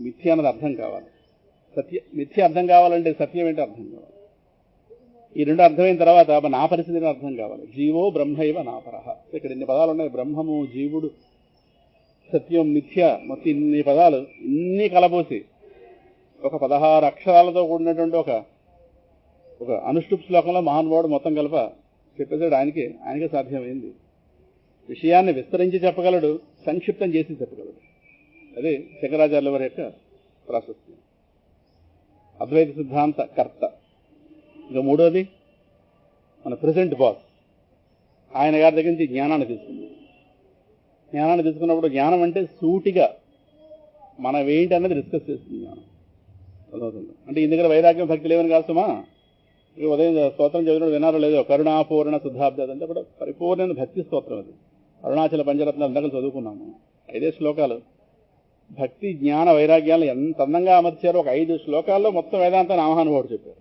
మిథ్య అన్నది అర్థం కావాలి. మిథ్య అర్థం కావాలంటే సత్యం ఏంటో అర్థం కావాలి. ఈ 2 అర్థమైన తర్వాత నా పరిస్థితిని అర్థం కావాలి. జీవో బ్రహ్మైవ నాపరః. ఇక్కడ ఇన్ని పదాలు ఉన్నాయి. బ్రహ్మము, జీవుడు, సత్యం, మిథ్య, మొత్తం ఇన్ని పదాలు ఇన్ని కలబోసి ఒక 16 అక్షరాలతో కూడినటువంటి ఒక అనుష్ఠుప్ శ్లోకంలో మహానుభావుడు మొత్తం కలప చెప్పేసాడు. ఆయనకే సాధ్యమైంది. విషయాన్ని విస్తరించి చెప్పగలడు, సంక్షిప్తం చేసి చెప్పగలడు. అదే శంకరాచార్యుల వారి యొక్క ప్రాశస్త్యం. అద్వైత సిద్ధాంత కర్త. ఇంకా మూడోది మన ప్రెసెంట్ బాస్, ఆయన గారి దగ్గర నుంచి జ్ఞానాన్ని తీసుకున్నాం. జ్ఞానాన్ని తీసుకున్నప్పుడు జ్ఞానం అంటే సూటిగా మనం ఏంటి అన్నది డిస్కస్ చేస్తుంది జ్ఞానం. అర్థమవుతుంది. అంటే ఈ దగ్గర వైరాగ్యం భక్తి లేవని కాస్తమా, ఇక ఉదయం స్తోత్రం చదివినప్పుడు వినారో లేదో, కరుణాపూర్ణ శుద్ధాబ్దాలు అంటే కూడా పరిపూర్ణ భక్తి స్తోత్రం. అది అరుణాచల పంచరత్నాలు ఇందాక చదువుకున్నాము. 5 శ్లోకాలు భక్తి జ్ఞాన వైరాగ్యాలు ఎంత అందంగా అమర్చారో. ఒక 5 శ్లోకాల్లో మొత్తం వేదాంతాన్ని మహానుభావుడు చెప్పారు.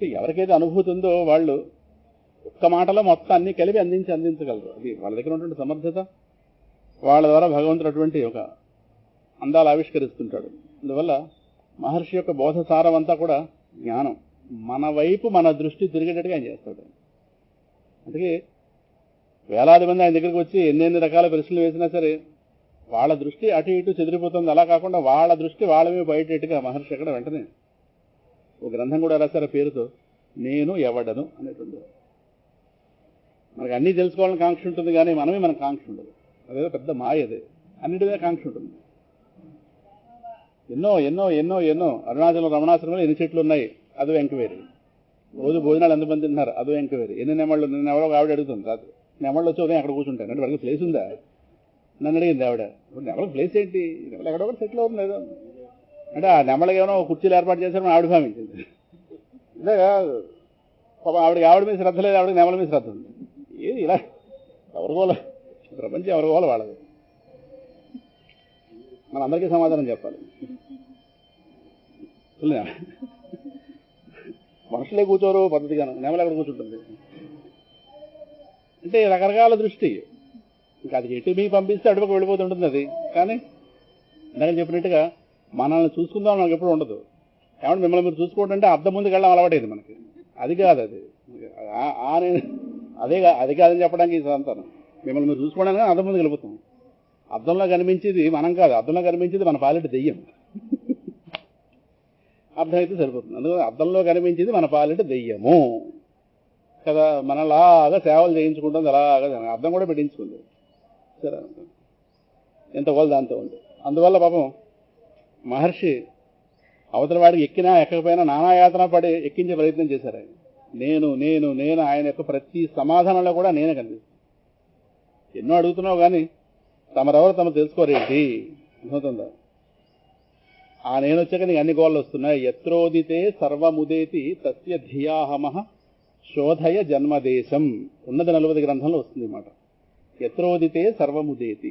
ఎవరికైతే అనుభూతి ఉందో వాళ్ళు ఒక్క మాటలో మొత్తం అన్ని కలిపి అందించగలరు. అది వాళ్ళ దగ్గర ఉన్నటువంటి సమర్థత. వాళ్ళ ద్వారా భగవంతుడు అటువంటి ఒక అందాలు ఆవిష్కరిస్తుంటాడు. అందువల్ల మహర్షి యొక్క బోధ సారం అంతా కూడా జ్ఞానం. మన వైపు మన దృష్టి తిరిగేటట్టుగా ఆయన చేస్తాడు. అందుకే వేలాది మంది ఆయన దగ్గరికి వచ్చి ఎన్నెన్ని రకాల ప్రశ్నలు వేసినా సరే వాళ్ళ దృష్టి అటు ఇటు చెదిరిపోతుంది. అలా కాకుండా వాళ్ళ దృష్టి వాళ్ళ మీద బయటట్టుగా మహర్షి అక్కడ వెంటనే ఒక గ్రంథం కూడా రాశారు పేరుతో నేను ఎవడను అనేటువంటి. మనకు అన్నీ తెలుసుకోవాలని కాంక్ష ఉంటుంది కానీ మనమే మనకు కాంక్ష ఉండదు. అదేదో పెద్ద మాయ. అదే అన్నిటి మీద కాంక్ష ఉంటుంది. ఎన్నో ఎన్నో ఎన్నో ఎన్నో అరుణాచలం రమణాశ్రమంలో ఎన్ని చెట్లు ఉన్నాయి, అదో ఎంక్వైరీ. రోజు భోజనాలు ఎంతమంది తిన్నారు, అదో ఎంక్వైరీ. ఎన్ని నెమళ్ళు, నిన్న ఎవరో ఆవిడ అడుగుతుంది రాత్రి, నెమళ్ళు వచ్చి ఉదయం అక్కడ కూర్చుంటాను అంటే వాడికి ప్లేస్ ఉందా నన్ను అడిగింది ఆవిడ. నెమళ్ళకి ప్లేస్ ఏంటి, నెమలు ఎక్కడో ఒకటి సెటిల్ అవుతుంది ఏదో అంటే ఆ నెమళ్ళకి ఏమైనా కుర్చీలు ఏర్పాటు చేశారని ఆవిడ భావించింది. ఇలాగా ఆవిడ మీద శ్రద్ధ లేదు, ఆవిడకి నెమల మీద శ్రద్ధ ఉంది. ఏది ఇలా ఎవరికోవాలి, ప్రపంచం ఎవరికోవాలి వాళ్ళది. మన అందరికీ సమాధానం చెప్పాలి. సో మనుషులే కూర్చోరు పద్ధతిగాను, నెమలి ఎక్కడ కూర్చుంటుంది అంటే రకరకాల దృష్టి. ఇంకా అది ఎటు మీకు పంపిస్తే అటుపక్క వెళ్ళిపోతుంటుంది అది. కానీ ఇందాక చెప్పినట్టుగా మనల్ని చూసుకుందాం మనకు ఎప్పుడు ఉండదు. ఏమంటే మిమ్మల్ని మీరు చూసుకోవడం అంటే అద్దం ముందుకు వెళ్ళడం అలవాటైంది మనకి. అది కాదు, అది అది కాదని చెప్పడానికి అంతాను. మిమ్మల్ని మీరు చూసుకోవడానికి అద్దం ముందుకు వెళ్ళిపోతాం. అద్దంలో కనిపించేది మనం కాదు, అద్దంలో కనిపించేది మన పాలిట దెయ్యం. అర్థమైతే సరిపోతుంది. అందుకని అద్దంలో కనిపించేది మన పాలిట దెయ్యము కదా. మనలాగా సేవలు చేయించుకుంటుంది, అలాగా అర్థం కూడా పెట్టించుకుంది. సరే, ఎంత వాళ్ళు దాంతో ఉంది. అందువల్ల పాపం మహర్షి అవతల వాడికి ఎక్కినా ఎక్కకపోయినా నానాయాతన పడి ఎక్కించే ప్రయత్నం చేశారు ఆయన. నేను నేను నేను ఆయన యొక్క ప్రతి సమాధానంలో కూడా నేనే కనిపిస్తాను. ఎన్నో అడుగుతున్నావు కానీ తమరెవరు తమ తెలుసుకోరేంటి అర్థమవుతుందా? ఆ నేను వచ్చాక నీకు అన్ని గోళ్ళు వస్తున్నాయి. ఎత్రోదితే సర్వముదేతి తస్య ధియాహమః శోధయ జన్మదేశం. ఉన్నది 40 గ్రంథంలో వస్తుంది మాట. ఎత్రోదితే సర్వముదేతి,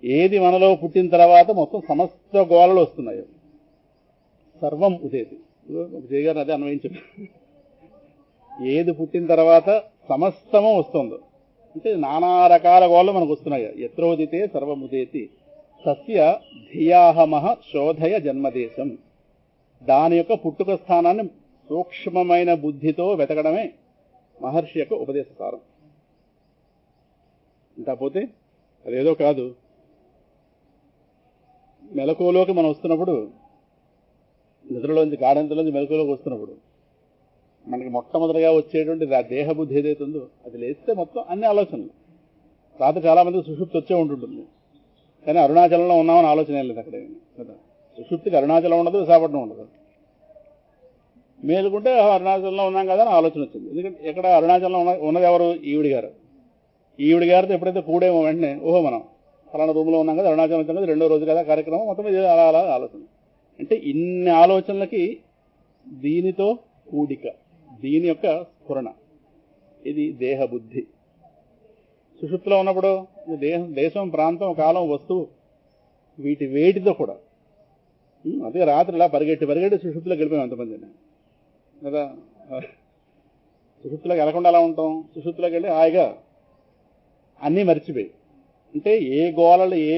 ఏది మనలో పుట్టిన తర్వాత మొత్తం సమస్త గోళలు వస్తున్నాయో సర్వం ఉదేతి. జయగారు అదే అన్వయించారు. ఏది పుట్టిన తర్వాత సమస్తము వస్తుందో అంటే నానా రకాల గోళ్ళు మనకు వస్తున్నాయి. ఎత్రోదితే సర్వముదేతి సస్య ధియాహమః శోధయ జన్మదేశం. దాని యొక్క పుట్టుక స్థానాన్ని సూక్ష్మమైన బుద్ధితో వెతకడమే మహర్షి యొక్క ఉపదేశసారం. కాకపోతే అదేదో కాదు, మెలకువలోకి మనం వస్తున్నప్పుడు, నిద్రలోంచి గాఢంతలోంచి మెలకువలోకి వస్తున్నప్పుడు మనకి మొట్టమొదటిగా వచ్చేటువంటి ఆ దేహబుద్ధి ఏదైతే ఉందో అది లేస్తే మొత్తం అన్ని ఆలోచనలు. రాత్రి చాలా మంది సుషుప్తి వచ్చే ఉంటుంటుంది, కానీ అరుణాచలంలో ఉన్నామని ఆలోచన ఏం లేదు అక్కడ కదా. సుషుప్తికి అరుణాచలం ఉండదు, విశాఖపట్నం ఉండదు. మేలుకుంటే అరుణాచలంలో ఉన్నాం కదా అని ఆలోచన వచ్చింది. ఎందుకంటే ఎక్కడ అరుణాచలంలో ఉన్నది ఎవరు? ఈవిడి గారు. ఈవిడి గారితో ఎప్పుడైతే కూడేమో వెంటనే ఓహో మనం ఫలానా రూమ్లో ఉన్నాం కదా, అరుణాచలం వచ్చాం కదా, 2వ రోజు కదా కార్యక్రమం, మొత్తం ఇది అలా అలా ఆలోచన. అంటే ఇన్ని ఆలోచనలకి దీనితో కూడిక, దీని యొక్క స్ఫురణ, ఇది దేహబుద్ధి. సుషుప్తిలో ఉన్నప్పుడు దేశం, ప్రాంతం, కాలం, వస్తువు వీటి వేటితో కూడా అదే రాత్రి ఇలా పరిగెట్టి సుషుప్తిలోకి వెళ్ళిపోయాం ఎంతమంది కదా. సుషుప్తిలోకి వెళ్ళకుండా అలా ఉంటాం. సుషుప్తిలోకి వెళ్ళి హాయిగా అన్నీ మర్చిపోయి, అంటే ఏ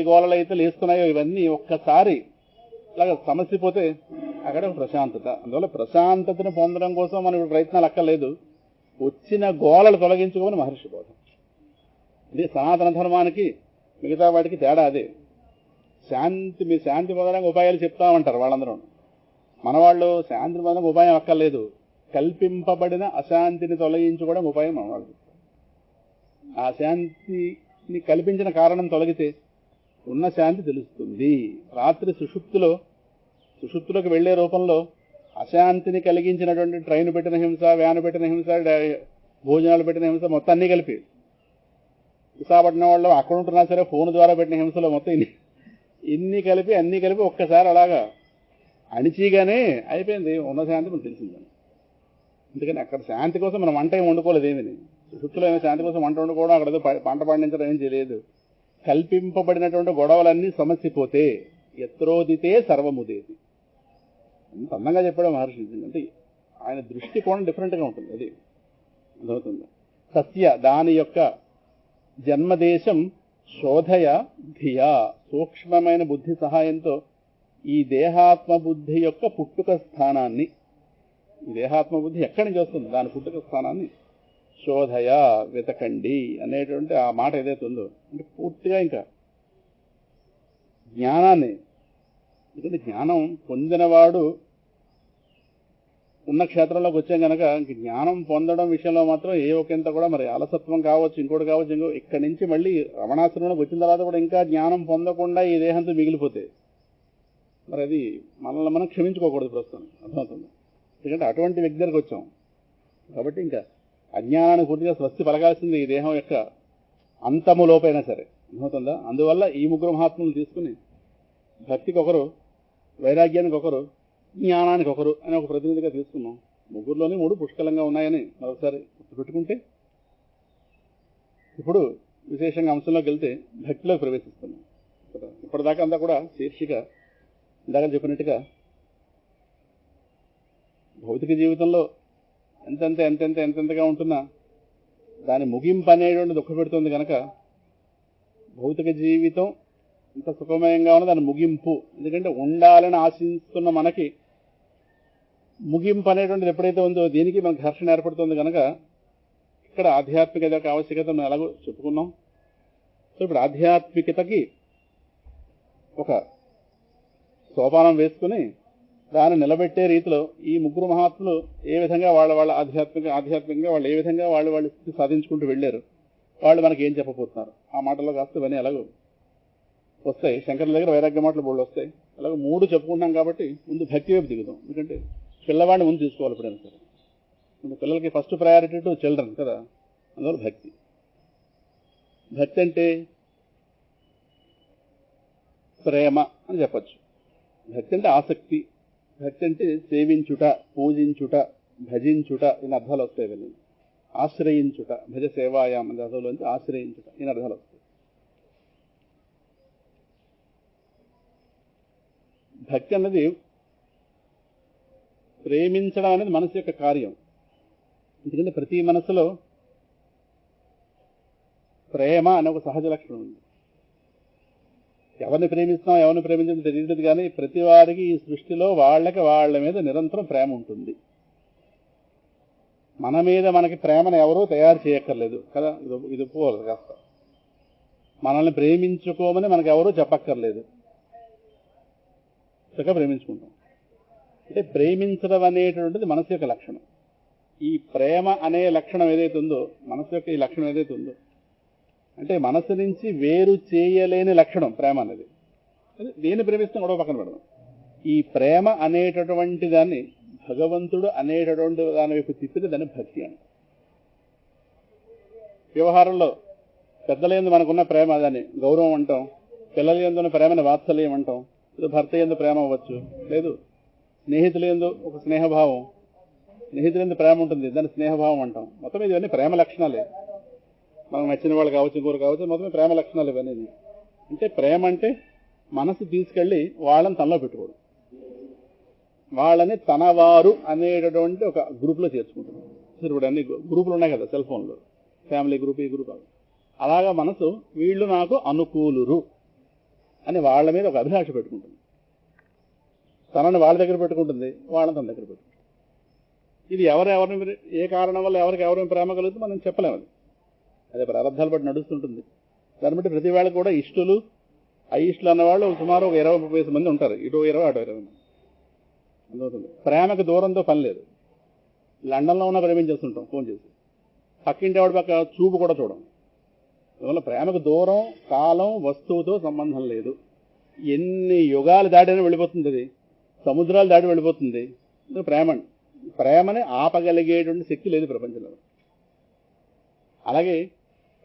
గోళలు అయితే లేస్తున్నాయో ఇవన్నీ ఒక్కసారి ఇలాగ సమస్యపోతే అక్కడ ప్రశాంతత. అందువల్ల ప్రశాంతతను పొందడం కోసం మనం ఇప్పుడు ప్రయత్నాలు అక్కర్లేదు. వచ్చిన గోళలు తొలగించుకోమని మహర్షి బోధ. ఇది సనాతన ధర్మానికి మిగతా వాటికి తేడా అదే. మీరు శాంతి పొందడానికి ఉపాయాలు చెప్తామంటారు వాళ్ళందరూ. మన వాళ్ళు శాంతిని పొందడానికి ఉపాయం అక్కర్లేదు, కల్పింపబడిన అశాంతిని తొలగించుకోవడం ఉపాయం మన వాళ్ళు. ఆ శాంతిని కల్పించిన కారణం తొలగితే ఉన్న శాంతి తెలుస్తుంది. రాత్రి సుషుప్తిలోకి వెళ్లే రూపంలో అశాంతిని కలిగించినటువంటి ట్రైన్ పెట్టిన హింస, వ్యాన్ పెట్టిన హింస, భోజనాలు పెట్టిన హింస మొత్తం అన్నీ కలిపి, విశాఖపట్నం వాళ్ళు అక్కడ ఉంటున్నా సరే ఫోన్ ద్వారా పెట్టిన హింసలో మొత్తం అన్నీ కలిపి ఒక్కసారి అలాగా అణిచిగానే అయిపోయింది. ఉన్న శాంతి మనకు తెలిసిందని. అందుకని అక్కడ శాంతి కోసం మనం వంట ఏమి వండుకోలేదు. ఏమిని సుషుప్తిలో ఏమో శాంతి కోసం వంట వండుకోవడం, అక్కడ పంట పండించడం ఏం చేయలేదు. కల్పింపబడినటువంటి గొడవలన్నీ సమస్యపోతే ఎత్రోదితే సర్వముదేతి. అంత అందంగా చెప్పాడు మహర్షి. అంటే ఆయన దృష్టికోణం డిఫరెంట్గా ఉంటుంది. అది అర్థమవుతుంది. సత్య దాని యొక్క జన్మదేశం శోధయ ధియా, సూక్ష్మమైన బుద్ధి సహాయంతో ఈ దేహాత్మ బుద్ధి యొక్క పుట్టుక స్థానాన్ని, ఈ దేహాత్మ బుద్ధి ఎక్కడి నుంచి వస్తుంది దాని పుట్టుక స్థానాన్ని శోధయ వెతకండి అనేటువంటి ఆ మాట ఏదైతే ఉందో, అంటే పూర్తిగా ఇంకా జ్ఞానాన్ని, ఎందుకంటే జ్ఞానం పొందినవాడు ఉన్న క్షేత్రంలోకి వచ్చాం కనుక ఇంక జ్ఞానం పొందడం విషయంలో మాత్రం ఏ ఒకంత కూడా మరి అలసత్వం కావచ్చు, ఇంకోటి కావచ్చు, ఇక్కడి నుంచి మళ్ళీ రమణాశ్రమంలోకి వచ్చిన తర్వాత కూడా ఇంకా జ్ఞానం పొందకుండా ఈ దేహంతో మిగిలిపోతే మరి అది మనల్ని మనం క్షమించుకోకూడదు ప్రస్తుతం. అర్థమవుతుంది. ఎందుకంటే అటువంటి వ్యక్తి దగ్గరికి వచ్చాం కాబట్టి ఇంకా అజ్ఞానాన్ని పూర్తిగా స్వస్తి పలకాల్సింది ఈ దేహం యొక్క అంతము లోపైనా సరే. అర్థమవుతుందా? అందువల్ల ఈ ముగ్గురు మహాత్ములు తీసుకుని భక్తికి ఒకరు, వైరాగ్యానికి ఒకరు, జ్ఞానానికి ఒకరు అని ఒక ప్రతినిధిగా తీసుకున్నాం. ముగ్గురులోనే 3 పుష్కలంగా ఉన్నాయని మరొకసారి పెట్టుకుంటే ఇప్పుడు విశేషంగా అంశంలోకి వెళ్తే భక్తిలోకి ప్రవేశిస్తున్నాం. ఇప్పటిదాకా అంతా కూడా శీర్షిక ఇందాక చెప్పినట్టుగా భౌతిక జీవితంలో ఎంతెంతగా ఉంటున్నా దాని ముగింపు అనేటువంటి దుఃఖపెడుతుంది కనుక భౌతిక జీవితం ఇంత సుఖమయంగా ఉన్న దాని ముగింపు, ఎందుకంటే ఉండాలని ఆశిస్తున్న మనకి ముగింపు అనేటువంటిది ఎప్పుడైతే ఉందో దీనికి మనకు ఘర్షణ ఏర్పడుతుంది కనుక ఇక్కడ ఆధ్యాత్మికత యొక్క ఆవశ్యకత మనం ఎలాగో చెప్పుకున్నాం. సో ఇప్పుడు ఆధ్యాత్మికతకి ఒక సోపానం వేసుకుని దాన్ని నిలబెట్టే రీతిలో ఈ ముగ్గురు మహాత్ములు ఏ విధంగా వాళ్ళ ఆధ్యాత్మికంగా వాళ్ళు ఏ విధంగా వాళ్ళ స్థితి సాధించుకుంటూ వెళ్ళారు, వాళ్ళు మనకి ఏం చెప్పబోతున్నారు ఆ మాటల్లో కాస్త ఇవన్నీ ఎలాగో వస్తాయి. శంకరుల దగ్గర వైరాగ్య మాటలు బోళ్ళు వస్తాయి. అలాగే 3 చెప్పుకుంటాం కాబట్టి ముందు భక్తి వైపు దిగుదాం. ఎందుకంటే పిల్లవాడిని ముందు చూసుకోవాలి ఎప్పుడైనా సరే. పిల్లలకి ఫస్ట్ ప్రయారిటీ టు చిల్డ్రన్ కదా, అందువల్ల భక్తి. భక్తి అంటే ప్రేమ అని చెప్పచ్చు. భక్తి అంటే ఆసక్తి, భక్తి అంటే సేవించుట, పూజించుట, భజించుట ఈయన అర్థాలు వస్తాయి. వెళ్ళి ఆశ్రయించుట, భజ సేవాయాం అనే అర్థంలోంచి ఆశ్రయించుట ఈయన అర్థాలు వస్తాయి. భక్తి అన్నది ప్రేమించడం అనేది మనసు యొక్క కార్యం. ఎందుకంటే ప్రతి మనసులో ప్రేమ అనే ఒక సహజ లక్షణం ఉంది. ఎవరిని ప్రేమిస్తున్నాం ఎవరిని ప్రేమించడం తెలియదు, కానీ ప్రతి వారికి ఈ సృష్టిలో వాళ్ళ మీద నిరంతరం ప్రేమ ఉంటుంది. మన మీద మనకి ప్రేమను ఎవరూ తయారు చేయక్కర్లేదు కదా, ఇది ఒప్పుకోవాలి కాస్త. మనల్ని ప్రేమించుకోమని మనకు ఎవరూ చెప్పక్కర్లేదు, చక్కగా ప్రేమించుకుంటాం. అంటే ప్రేమించడం అనేటువంటిది మనసు యొక్క లక్షణం. ఈ ప్రేమ అనే లక్షణం ఏదైతే ఉందో, మనసు యొక్క ఈ లక్షణం ఏదైతే ఉందో, అంటే మనసు నుంచి వేరు చేయలేని లక్షణం ప్రేమ అనేది. దేన్ని ప్రేమిస్తాం గొడవ పక్కన పెడదాం. ఈ ప్రేమ అనేటటువంటి దాన్ని భగవంతుడు అనేటటువంటి దాని వైపు తిప్పితే దాన్ని భక్తి అని. వ్యవహారంలో పెద్దల యందు మనకున్న ప్రేమ దాన్ని గౌరవం అంటాం, పిల్లల యందు ఉన్న ప్రేమని వాత్సల్యం అంటాం, లేదు భర్త యందు ప్రేమ అవ్వచ్చు, లేదు స్నేహితుల యందు ఒక స్నేహభావం, స్నేహితుల యందు ప్రేమ ఉంటుంది దాన్ని స్నేహభావం అంటాం. మొత్తం ఇవన్నీ ప్రేమ లక్షణాలే. మనకు నచ్చిన వాళ్ళు కావచ్చు, ఇంకోరు కావచ్చు, మొత్తం ప్రేమ లక్షణాలు ఇవన్నీ. అంటే ప్రేమ అంటే మనసు తీసుకెళ్ళి వాళ్ళని తనలో పెట్టుకోవడం, వాళ్ళని తనవారు అనేటటువంటి ఒక గ్రూప్లో చేర్చుకుంటాం. ఇప్పుడు అన్ని గ్రూపులు ఉన్నాయి కదా సెల్ ఫోన్లో, ఫ్యామిలీ గ్రూప్, ఈ గ్రూప్. అలాగా మనసు వీళ్ళు నాకు అనుకూలురు అని వాళ్ళ మీద ఒక అభిలాష పెట్టుకుంటుంది. తనని వాళ్ళ దగ్గర పెట్టుకుంటుంది, వాళ్ళని తన దగ్గర పెట్టుకుంటుంది. ఇది ఎవరిని ఏ కారణం వల్ల ఎవరిని ప్రేమ కలుగుతుందో మనం చెప్పలేము. అదే ప్రారంభాలు బట్టి నడుస్తుంటుంది. దాన్ని బట్టి ప్రతి వాళ్ళకి కూడా ఇష్టలు అయిష్టలు అన్నవాళ్ళు సుమారు ఒక 20-30 మంది ఉంటారు. ఇటు 20 అటు 20 మంది అందుతుంది. ప్రేమకు దూరంతో పని లేదు. లండన్లో ఉన్న ప్రేమించేస్తుంటాం ఫోన్ చేసి, పక్కింటి వాడి పక్క చూపు కూడా చూడం. అందువల్ల ప్రేమకు దూరం, కాలం, వస్తువుతో సంబంధం లేదు. ఎన్ని యుగాలు దాటినా వెళ్ళిపోతుంది, అది సముద్రాలు దాటి వెళ్ళిపోతుంది. ప్రేమని ఆపగలిగేటువంటి శక్తి లేదు ప్రపంచంలో. అలాగే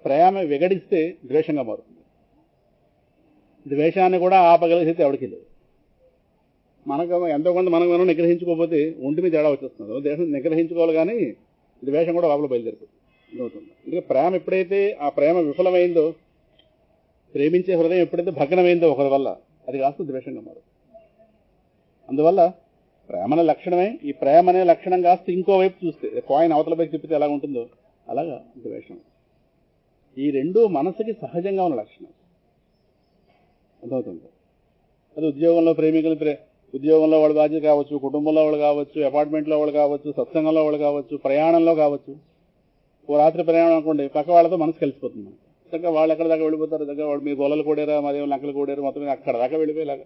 ప్రేమ విగడిస్తే ద్వేషంగా మారుతుంది. ద్వేషాన్ని కూడా ఆపగలిగే శక్తి ఎవరికి లేదు. మనకు ఎంతో కొంత మనం నిగ్రహించుకోకపోతే ఒంటి మీద తేడా వచ్చేస్తుంది. దేశం నిగ్రహించుకోవాలి, కానీ ద్వేషం కూడా లోపల బయలుదేరిపోతుంది. ఇంకా ప్రేమ ఎప్పుడైతే ఆ ప్రేమ విఫలమైందో, ప్రేమించే హృదయం ఎప్పుడైతే భగ్నమైందో ఒకరి వల్ల, అది కాస్త ద్వేషంగా మారుతుంది. అందువల్ల ప్రేమ అనే లక్షణమే. ఈ ప్రేమ అనే లక్షణం కాస్త ఇంకోవైపు చూస్తే, కాయిన్ అవతల వైపు తిప్పితే ఎలా ఉంటుందో అలాగా ద్వేషం. ఈ రెండు మనసుకి సహజంగా ఉన్న లక్షణం. అర్థమవుతుంది. అది ఉద్యోగంలో ప్రేమికులు ఉద్యోగంలో వాళ్ళు బాధ్యత కావచ్చు, కుటుంబంలో వాళ్ళు కావచ్చు, అపార్ట్మెంట్లో వాళ్ళు కావచ్చు, సత్సంగంలో వాళ్ళు కావచ్చు, ప్రయాణంలో కావచ్చు. ఓ రాత్రి ప్రయాణం అనుకోండి, పక్క వాళ్ళతో మనసు కలిసిపోతుంది. చక్కగా వాళ్ళు ఎక్కడ దాకా వెళ్ళిపోతారు, దగ్గర వాళ్ళు మీ గొల్లలు కూడారా, మరేమో లెక్కలు కూడారు, మొత్తం మీద అక్కడ దాకా వెళ్ళిపోయేలాగా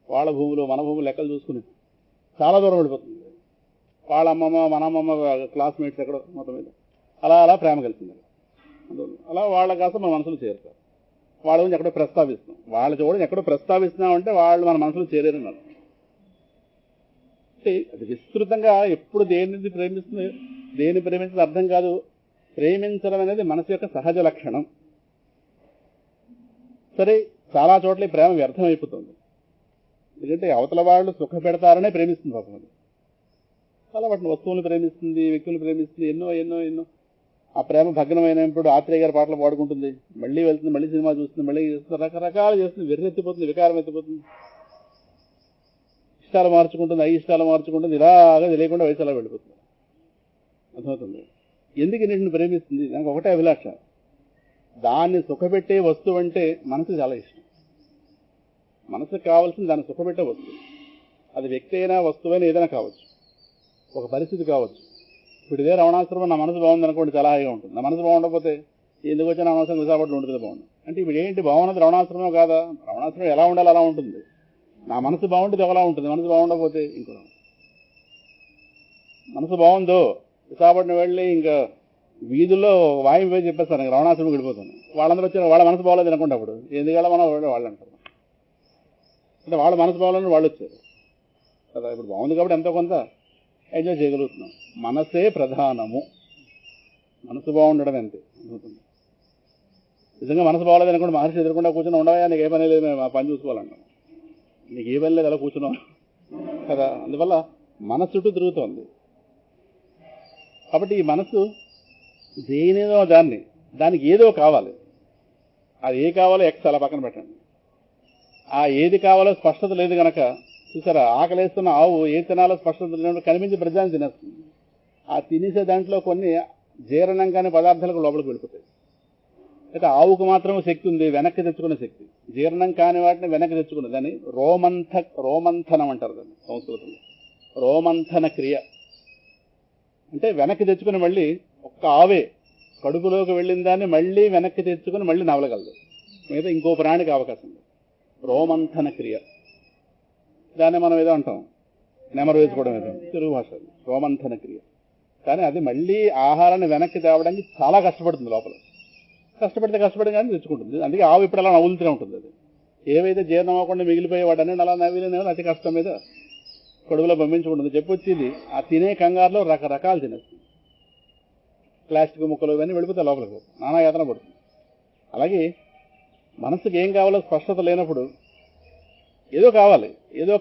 వాళ్ళ భూములు మన భూములు లెక్కలు చూసుకుని చాలా దూరం వెళ్ళిపోతుంది. వాళ్ళ అమ్మమ్మ మన అమ్మమ్మ క్లాస్మేట్స్ ఎక్కడో మొత్తం మీద అలా ప్రేమ కలిసింది. అలా వాళ్ళ కాస్త మన మనసులో చేరుతారు. వాళ్ళ గురించి ఎక్కడో ప్రస్తావిస్తాం, వాళ్ళ చూడని ఎక్కడో ప్రస్తావిస్తున్నామంటే వాళ్ళు మన మనసులో చేరేరన్నారు. అంటే అది విస్తృతంగా ఎప్పుడు దేన్ని ప్రేమించడం అర్థం కాదు. ప్రేమించడం అనేది మనసు యొక్క సహజ లక్షణం. సరే, చాలా చోట్ల ఈ ప్రేమ వ్యర్థం అయిపోతుంది. ఎందుకంటే అవతల వాళ్ళు సుఖ పెడతారనే ప్రేమిస్తుంది పాపం. అది చాలా వాటిని వస్తువులను ప్రేమిస్తుంది, వ్యక్తులను ప్రేమిస్తుంది, ఎన్నో. ఆ ప్రేమ భగ్నమైనప్పుడు ఆత్రేయ గారి పాటలు పాడుకుంటుంది, మళ్ళీ వెళ్తుంది, మళ్ళీ సినిమా చూస్తుంది, మళ్ళీ చేస్తుంది, రకరకాలు చేస్తుంది, వెర్రెత్తిపోతుంది, వికారం ఎత్తిపోతుంది. ఇష్టాలు మార్చుకుంటుంది, అయిష్టాలు మార్చుకుంటుంది, ఇలాగా తెలియకుండా వయసు అలా వెళ్ళిపోతుంది. అర్థమవుతుంది. ఎందుకు ఇన్నింటిని ప్రేమిస్తుంది? దానికి ఒకటే అభిలాష. దాన్ని సుఖపెట్టే వస్తువు అంటే మనసుకు చాలా ఇష్టం. మనసుకు కావాల్సింది దాన్ని సుఖపెట్టే వస్తువు. అది వ్యక్తి అయినా వస్తువైనా ఏదైనా కావచ్చు, ఒక పరిస్థితి కావచ్చు. ఇప్పుడు ఇదే రమణాశ్రమం, నా మనసు బాగుంది అనుకోండి, చాలా హాయిగా ఉంటుంది. నా మనసు బాగుండకపోతే ఎందుకు వచ్చినా అనవసరం విశాఖపట్నం ఉంటుంది బాగుంది అంటే ఇప్పుడు ఏంటి బాగున్నది? రమణాశ్రమం కాదా? రమణాశ్రమం ఎలా ఉండాలి అలా ఉంటుంది. నా మనసు బాగుంటుంది ఒకలా ఉంటుంది, మనసు బాగుండకపోతే ఇంకోలా. మనసు బాగుందో విశాఖపట్నం వెళ్ళి ఇంకా వీధుల్లో వాయిం పోయి చెప్పేస్తాను, రమణాశ్రమం వెళ్ళిపోతాను. వాళ్ళందరూ వచ్చారు, వాళ్ళ మనసు బాగోలేదు అనుకుంటే అప్పుడు ఎందుకలా మనం వాళ్ళు అంటారు. అంటే వాళ్ళ మనసు బాగోలేని వాళ్ళు వచ్చారు కదా. ఇప్పుడు బాగుంది కాబట్టి ఎంతో కొంత ఎంజాయ్ చేయగలుగుతున్నాం. మనసే ప్రధానము, మనసు బాగుండడం అంతే. నిజంగా మనసు బాగోలేదు అనుకోండి, మహర్షి ఎదురకుండా కూర్చొని ఉండవా, నీకు ఏ పని లేదు, మేము ఆ పని చూసుకోవాలన్నాం. నీకు ఏ పని లేదు, అలా కూర్చున్నాం కదా. అందువల్ల మనసు చుట్టూ తిరుగుతోంది. కాబట్టి ఈ మనసు దేనిదో దానికి ఏదో కావాలి. అది ఏ కావాలో ఎక్స్ అలా పక్కన పెట్టండి. ఆ ఏది కావాలో స్పష్టత లేదు కనుక, చూసారా, ఆకలేస్తున్న ఆవు ఏ తినాలో స్పష్టత లేనప్పుడు కనిపించి ప్రజాన్ని తినేస్తుంది. ఆ తినేసే దాంట్లో కొన్ని జీర్ణం కాని పదార్థాలకు లోపలికి వెళ్ళిపోతాయి. అయితే ఆవుకు మాత్రమే శక్తి ఉంది, వెనక్కి తెచ్చుకునే శక్తి. జీర్ణం కాని వాటిని వెనక్కి తెచ్చుకునే దాన్ని రోమంథనం అంటారు. దాన్ని సంస్కృతంలో రోమంథన క్రియ అంటే వెనక్కి తెచ్చుకుని మళ్ళీ ఒక్క ఆవే కడుపులోకి వెళ్ళిన దాన్ని మళ్ళీ వెనక్కి తెచ్చుకుని మళ్ళీ నవలగలదు. మిగతా ఇంకో ప్రాణికి అవకాశం లేదు. రోమంథన క్రియ, దాన్ని మనం ఏదో అంటాం, నెమరు వేసుకోవడం ఏదో తెలుగు భాష. రోమంథన క్రియ. కానీ అది మళ్ళీ ఆహారాన్ని వెనక్కి తేవడానికి చాలా కష్టపడుతుంది. లోపల కష్టపడి కానీ తెచ్చుకుంటుంది. అందుకే ఆవు ఇప్పుడు అలా నవ్వులుతూనే ఉంటుంది. అది ఏవైతే జీర్ణం అవ్వకుండా మిగిలిపోయే వాడని అలా నవ్విలేని అతి కష్టం మీద కడుపులో పంపించుకుంటుంది. చెప్పొచ్చింది ఆ తినే కంగారులో రకరకాలు తినేస్తుంది. ప్లాస్టిక్ ముక్కలు ఇవన్నీ వెళ్ళిపోతే లోపలికి నానా యాతన పడుతుంది. అలాగే మనసుకి ఏం కావాలో స్పష్టత లేనప్పుడు ఏదో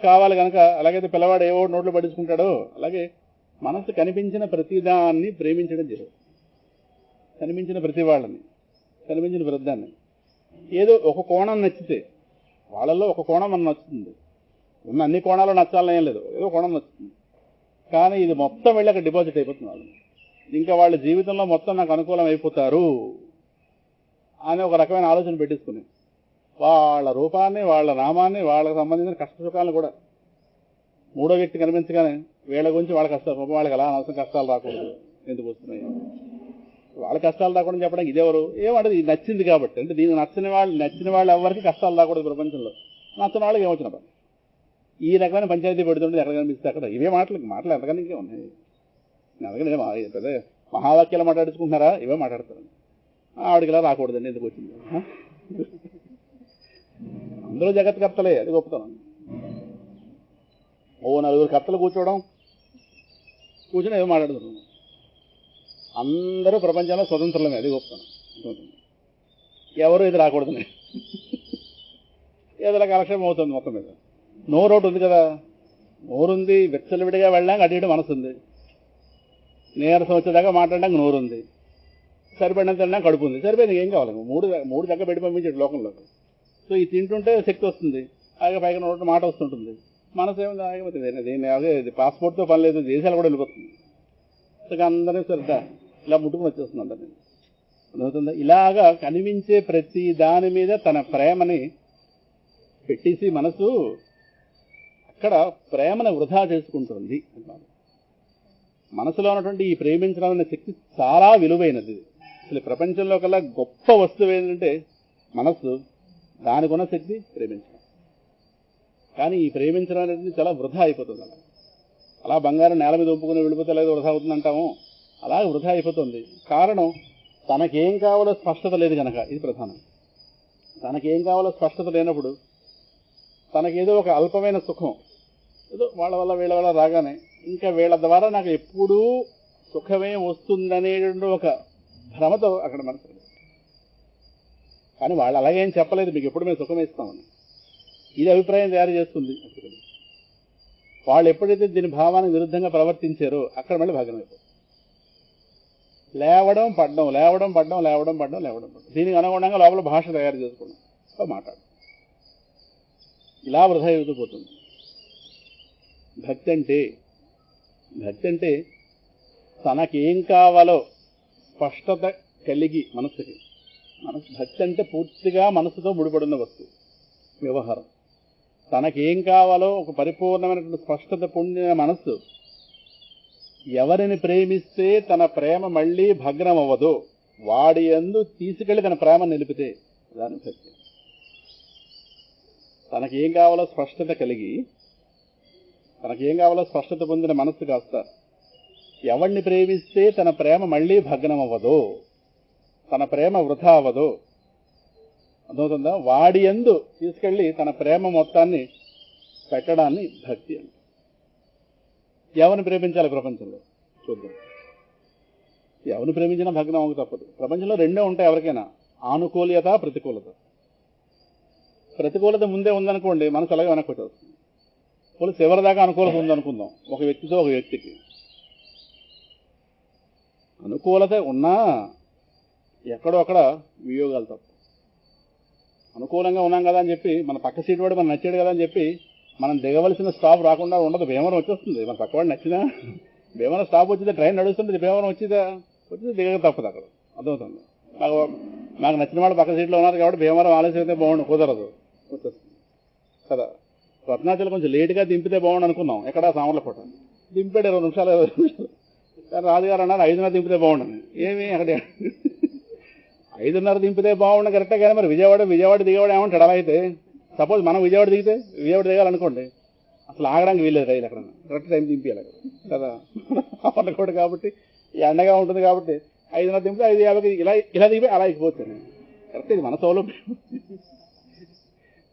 కావాలి కనుక, అలాగైతే పిల్లవాడు ఏవో నోట్లో పడించుకుంటాడో అలాగే మనసు కనిపించిన ప్రతిదాన్ని ప్రేమించడం జరుగుతుంది. కనిపించిన ప్రతి వాళ్ళని, కనిపించిన ప్రతిదాన్ని ఏదో ఒక కోణం నచ్చితే, వాళ్ళల్లో ఒక కోణం మనం నచ్చుతుంది. ఉన్న అన్ని కోణాలు నచ్చాలని ఏం లేదు, ఏదో కోణం నచ్చుతుంది. కానీ ఇది మొత్తం వెళ్ళి అక్కడ డిపాజిట్ అయిపోతుంది వాళ్ళు. ఇంకా వాళ్ళ జీవితంలో మొత్తం నాకు అనుకూలం అయిపోతారు అని ఒక రకమైన ఆలోచన పెట్టించుకుని వాళ్ళ రూపాన్ని, వాళ్ళ నామాన్ని, వాళ్ళకి సంబంధించిన కష్ట సుఖాలను కూడా మూడో వ్యక్తి కనిపించగానే వీళ్ళ గురించి వాళ్ళ కష్టాలు, వాళ్ళకి అలా అనవసరం కష్టాలు రాకూడదు, ఎందుకు వస్తున్నాయి వాళ్ళ కష్టాలు రాకూడదు చెప్పడానికి ఇదేవరు ఏమంటే ఇది నచ్చింది కాబట్టి. అంటే దీనికి నచ్చిన వాళ్ళు ఎవరికి కష్టాలు రాకూడదు ప్రపంచంలో. నచ్చిన వాళ్ళకి ఏమొచ్చిన పని. ఈ రకమైన పంచాయతీ పెడుతుంటే ఎక్కడ కనిపిస్తే అక్కడ ఇవే మాటలు ఎంతకన్నా ఇంకే ఉన్నాయి. అందుకని పెద్ద మహావాక్యాలు మాట్లాడుకుంటున్నారా, ఇవే మాట్లాడతారు. ఆవిడకి ఇలా రాకూడదండి, ఎందుకు వచ్చింది. అందరూ జగత్కర్తలే, అది గొప్పతనం. నలుగురు కర్తలు కూర్చొని ఏదో మాట్లాడుతున్నాం. అందరూ ప్రపంచంలో స్వతంత్రమే, అది గొప్పతనం. ఎవరు ఇది రాకూడదని ఏదో కాలక్షేపం అవుతుంది మొత్తం మీద. నోరు ఒకటి ఉంది కదా, నోరుంది, విచ్చలవిడిగా వెళ్ళడానికి అటు ఇటు మనసు ఉంది. నీరసం వచ్చేదాకా మాట్లాడడానికి నోరు ఉంది, సరిపడినంత తినడానికి కడుపు ఉంది. సరిపోయింది, ఏం కావాలి? మూడు దగ్గర పెట్టి పంపించాడు లోకంలో. సో ఇది తింటుంటే శక్తి వస్తుంది, అలాగే పైగా నోటి మాట వస్తుంటుంది. మనసు ఏమైంది ఆగిపోతుంది. దీన్ని పాస్పోర్ట్తో పని లేదు, దేశాలు కూడా వెళ్ళిపోతుంది. సో అందరినీ శ్రద్ధ ఇలా ముట్టుకుని వచ్చేస్తుంది అందరినీ. అర్థమవుతుందా? ఇలాగా కనిపించే ప్రతి దాని మీద తన ప్రేమని పెట్టేసి మనసు అక్కడ ప్రేమను వృధా చేసుకుంటుంది. మనసులో ఉన్నటువంటి ఈ ప్రేమించడం అనే శక్తి చాలా విలువైనది. అసలు ప్రపంచంలో కల్లా గొప్ప వస్తువు ఏంటంటే మనస్సు, దానికి ఉన్న శక్తి ప్రేమించడం. కానీ ఈ ప్రేమించడం అనేది చాలా వృధా అయిపోతుంది. అలా బంగారం నేల మీద ఒప్పుకుని వెళ్ళిపోతే లేదు వృధా అవుతుంది అంటాము, అలాగే వృధా అయిపోతుంది. కారణం తనకేం కావాలో స్పష్టత లేదు కనుక. ఇది ప్రధానం. తనకేం కావాలో స్పష్టత లేనప్పుడు తనకేదో ఒక అల్పమైన సుఖం, ఏదో వాళ్ళ వల్ల వీళ్ళ వల్ల రాగానే ఇంకా వీళ్ళ ద్వారా నాకు ఎప్పుడూ సుఖమే వస్తుందనేటువంటి ఒక భ్రమతో అక్కడ మనసు. కానీ వాళ్ళు అలాగేం చెప్పలేదు, మీకు ఎప్పుడు మేము సుఖమే ఇస్తామని. ఇది అభిప్రాయం తయారు చేస్తుంది. వాళ్ళు ఎప్పుడైతే దీని భావానికి విరుద్ధంగా ప్రవర్తించారో అక్కడ మళ్ళీ భాగమైపోతుంది. లేవడం పడ్డం. దీనికి అనుగుణంగా లోపల భాష తయారు చేసుకున్నాం, మాట్లాడు. ఇలా వృధా అవుతూ పోతుంది. భక్తి అంటే తనకేం కావాలో స్పష్టత కలిగి మనసుకి. భక్తి అంటే పూర్తిగా మనసుతో ముడిపడిన వస్తువు, వ్యవహారం. తనకేం కావాలో ఒక పరిపూర్ణమైనటువంటి స్పష్టత పొందిన మనస్సు ఎవరిని ప్రేమిస్తే తన ప్రేమ మళ్ళీ భగ్నం అవ్వదో వాడి యందు తీసుకెళ్లి తన ప్రేమ నిలిపితే దాని భక్తి. తనకేం కావాలో స్పష్టత కలిగి, తనకేం కావాలో స్పష్టత పొందిన మనస్సు కాస్త ఎవరిని ప్రేమిస్తే తన ప్రేమ మళ్ళీ భగ్నం అవ్వదో, తన ప్రేమ వృధా అవ్వదో, అర్థమవుతుందా, వాడి యందు తీసుకెళ్లి తన ప్రేమ మొత్తాన్ని పెట్టడాన్ని భక్తి అంటే. ఎవరిని ప్రేమించాలి ప్రపంచంలో చూద్దాం. ఎవరిని ప్రేమించినా భగ్నం అవ్వక తప్పదు. ప్రపంచంలో రెండే ఉంటాయి ఎవరికైనా, ఆనుకూల్యత, ప్రతికూలత. ప్రతికూలత ముందే ఉందనుకోండి, మనసు అలాగే వెనక్కి వచ్చేస్తుంది. పోనీ చివరిదాకా అనుకూలత ఉందనుకుందాం, ఒక వ్యక్తితో ఒక వ్యక్తికి. అనుకూలత ఉన్నా ఎక్కడో అక్కడ వియోగాలు తప్ప. అనుకూలంగా ఉన్నాం కదా అని చెప్పి, మన పక్క సీటు వాడు మనం నచ్చాడు కదా అని చెప్పి మనం దిగవలసిన స్టాప్ రాకుండా ఉండదు. భీమవరం వచ్చేస్తుంది. మన పక్కవాడు నచ్చినా భీమవరం స్టాప్ వచ్చిందా, ట్రైన్ నడుస్తుంది, భీమవరం వచ్చింది దిగక తప్పదు అక్కడ. అర్థమవుతుంది. నాకు నచ్చిన వాడు పక్క సీట్లో ఉన్నారు కాబట్టి భీమవరం ఆలస్యం అయితే బాగుండు, కుదరదు, వచ్చేస్తుంది కదా. రత్నాచలం కొంచెం లేటుగా దింపితే బాగుండు అనుకున్నాం, ఎక్కడ సామర్లకోట దింపాడు 20 నిమిషాలు కానీ రాజుగారు అన్నారు 5:30 దింపితే బాగుండని. ఏమి అక్కడ 5:30 దింపితే బాగుండు కరెక్టే, కానీ మరి విజయవాడ దిగేవాడు ఏమంటాడు? అలా అయితే సపోజ్ మనం విజయవాడ దిగాలనుకోండి, అసలు ఆగడానికి వీల్లేదు రైలు, అక్కడ కరెక్ట్ టైం దింపేయాలి కదా. సామర్లకోట కాబట్టి ఎండగా ఉంటుంది కాబట్టి 5:30 దింపితే 5:50 ఇలా దిగిపోయి అలా ఎక్కిపోతాను. కరెక్ట్, ఇది మన సౌలభ్యం.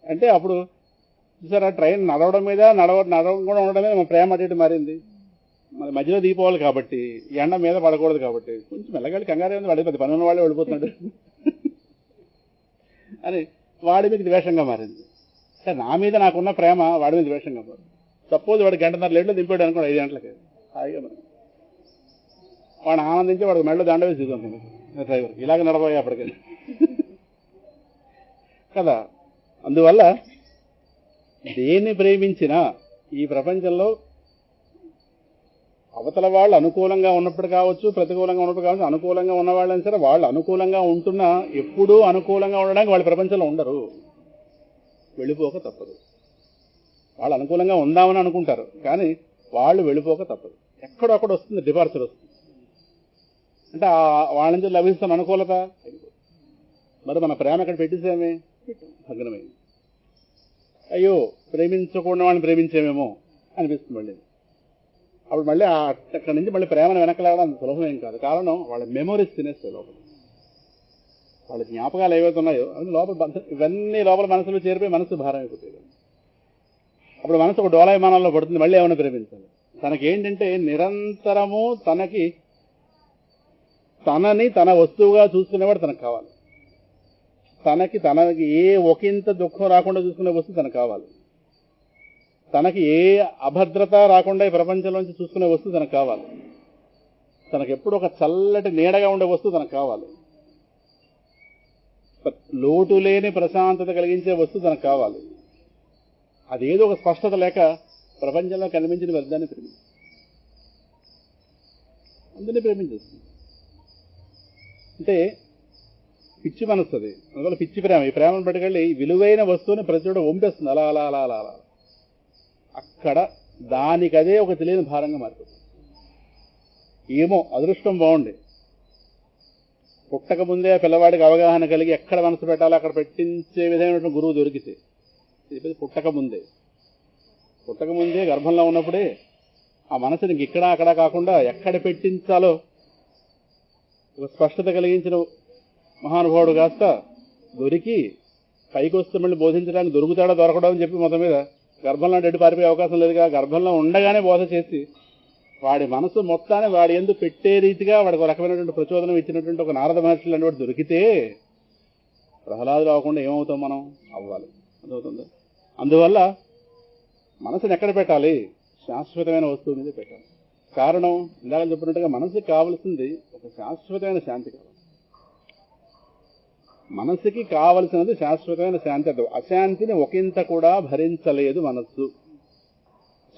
అంటే అప్పుడు చూసారా, ట్రైన్ నడవడం మీద నడవకుండా ఉండడమే మన ప్రేమ అటు ఇటు మారింది. మరి మధ్యలో దిగిపోవాలి కాబట్టి, ఎండ మీద పడకూడదు కాబట్టి కొంచెం మెల్లగాలి, కంగారే ఉంది, వాడి 10 పని ఉన్న వాళ్ళే వెళ్ళిపోతున్నాడు అని వాడి మీద ద్వేషంగా మారింది. సరే, నా మీద నాకున్న ప్రేమ వాడి మీద ద్వేషంగా మారింది. సపోజ్ వాడు 1:30 లేట్లో దింపాడు అనుకోండి, 5 గంటలకి, హాయిగా వాడు ఆనందించి వాడికి మెడలో దండ వేసి చూద్దాం డ్రైవర్, ఇలాగ నడబోయే అప్పటికే కదా. అందువల్ల దేన్ని ప్రేమించినా ఈ ప్రపంచంలో అవతల వాళ్ళు అనుకూలంగా ఉన్నప్పుడు కావచ్చు, ప్రతికూలంగా ఉన్నప్పుడు కావచ్చు, అనుకూలంగా ఉన్న వాళ్ళని సరే వాళ్ళు అనుకూలంగా ఉంటున్నా ఎప్పుడూ అనుకూలంగా ఉండడానికి వాళ్ళు ప్రపంచంలో ఉండరు, వెళ్ళిపోక తప్పదు. వాళ్ళు అనుకూలంగా ఉందామని అనుకుంటారు కానీ వాళ్ళు వెళ్ళిపోక తప్పదు. ఎక్కడో అక్కడ వస్తుంది, డిపార్చర్ వస్తుంది. అంటే వాళ్ళ నుంచి లభిస్తున్న అనుకూలత మరి మన ప్రేమ ఎక్కడ పెట్టేసేమే, భగ్నమైంది. అయ్యో ప్రేమించకుండా వాళ్ళని ప్రేమించేమేమో అనిపిస్తుంది మళ్ళీ. అప్పుడు మళ్ళీ అక్కడి నుంచి మళ్ళీ ప్రేమను వెనకలేవడం అంత సులభమేం కాదు. కారణం వాళ్ళ మెమోరీస్ తినేస్తాయి లోపల, వాళ్ళ జ్ఞాపకాలు ఏవైతే ఉన్నాయో అవి లోపల, ఇవన్నీ లోపల మనసులో చేరిపోయి మనసు భారం అయిపోతాయి. అప్పుడు మనసు ఒక డోలాయమానంలో పడుతుంది, మళ్ళీ ఏమైనా ప్రేమించాలి. తనకేంటంటే నిరంతరము తనని తన వస్తువుగా చూసుకునేవాడు తనకు కావాలి. తనకి ఏ ఒకంత దుఃఖం రాకుండా చూసుకునే వస్తువు తనకు కావాలి. తనకి ఏ అభద్రత రాకుండా ఈ ప్రపంచంలోంచి చూసుకునే వస్తువు తనకు కావాలి. తనకు ఎప్పుడు ఒక చల్లటి నీడగా ఉండే వస్తువు తనకు కావాలి. లోటు లేని ప్రశాంతత కలిగించే వస్తువు తనకు కావాలి. అదేదో ఒక స్పష్టత లేక ప్రపంచంలో కనిపించిన వ్యర్థాన్ని అందరినీ ప్రేమించేస్తుంది. అంటే పిచ్చి మనస్సు అది, అందువల్ల పిచ్చి ప్రేమ. ఈ ప్రేమను పట్టుకెళ్ళి విలువైన వస్తువుని ప్రతి చోట వంపేస్తుంది, అలా అలా అలా అలా అలా. అక్కడ దానికదే ఒక తెలియని భారంగా మారిపోతుంది. ఏమో అదృష్టం బాగుండి పుట్టక ముందే పిల్లవాడికి అవగాహన కలిగి ఎక్కడ మనసు పెట్టాలో అక్కడ పెట్టించే విధమైనటువంటి గురువు దొరికితే, పుట్టక ముందే గర్భంలో ఉన్నప్పుడే ఆ మనసుని ఇక్కడ అక్కడ కాకుండా ఎక్కడ పెట్టించాలో ఒక స్పష్టత కలిగించిన మహానుభావుడు కాస్త దొరికి పైకి వస్తే మళ్ళీ బోధించడానికి దొరుకుతాడో దొరకడం అని చెప్పి మొత్తం మీద గర్భంలో అడ్డు పారిపోయే అవకాశం లేదుగా. గర్భంలో ఉండగానే బోధ చేసి వాడి మనసు మొత్తాన్ని వాడి ఎందుకు పెట్టే రీతిగా వాడికి ఒక రకమైనటువంటి ప్రచోదనం ఇచ్చినటువంటి ఒక నారద మహర్షి లాంటి వాడు దొరికితే ప్రహ్లాదులు అవ్వకుండా ఏమవుతాం మనం? అవ్వాలి. అదవుతుంది. అందువల్ల మనసుని ఎక్కడ పెట్టాలి? శాశ్వతమైన వస్తువు మీద పెట్టాలి. కారణం ఇందాక చెప్పినట్టుగా మనసుకి కావలసింది ఒక శాశ్వతమైన శాంతి కావాలి. మనసుకి కావలసినది శాశ్వతమైన శాంతి. అశాంతిని ఒకంత కూడా భరించలేదు మనస్సు.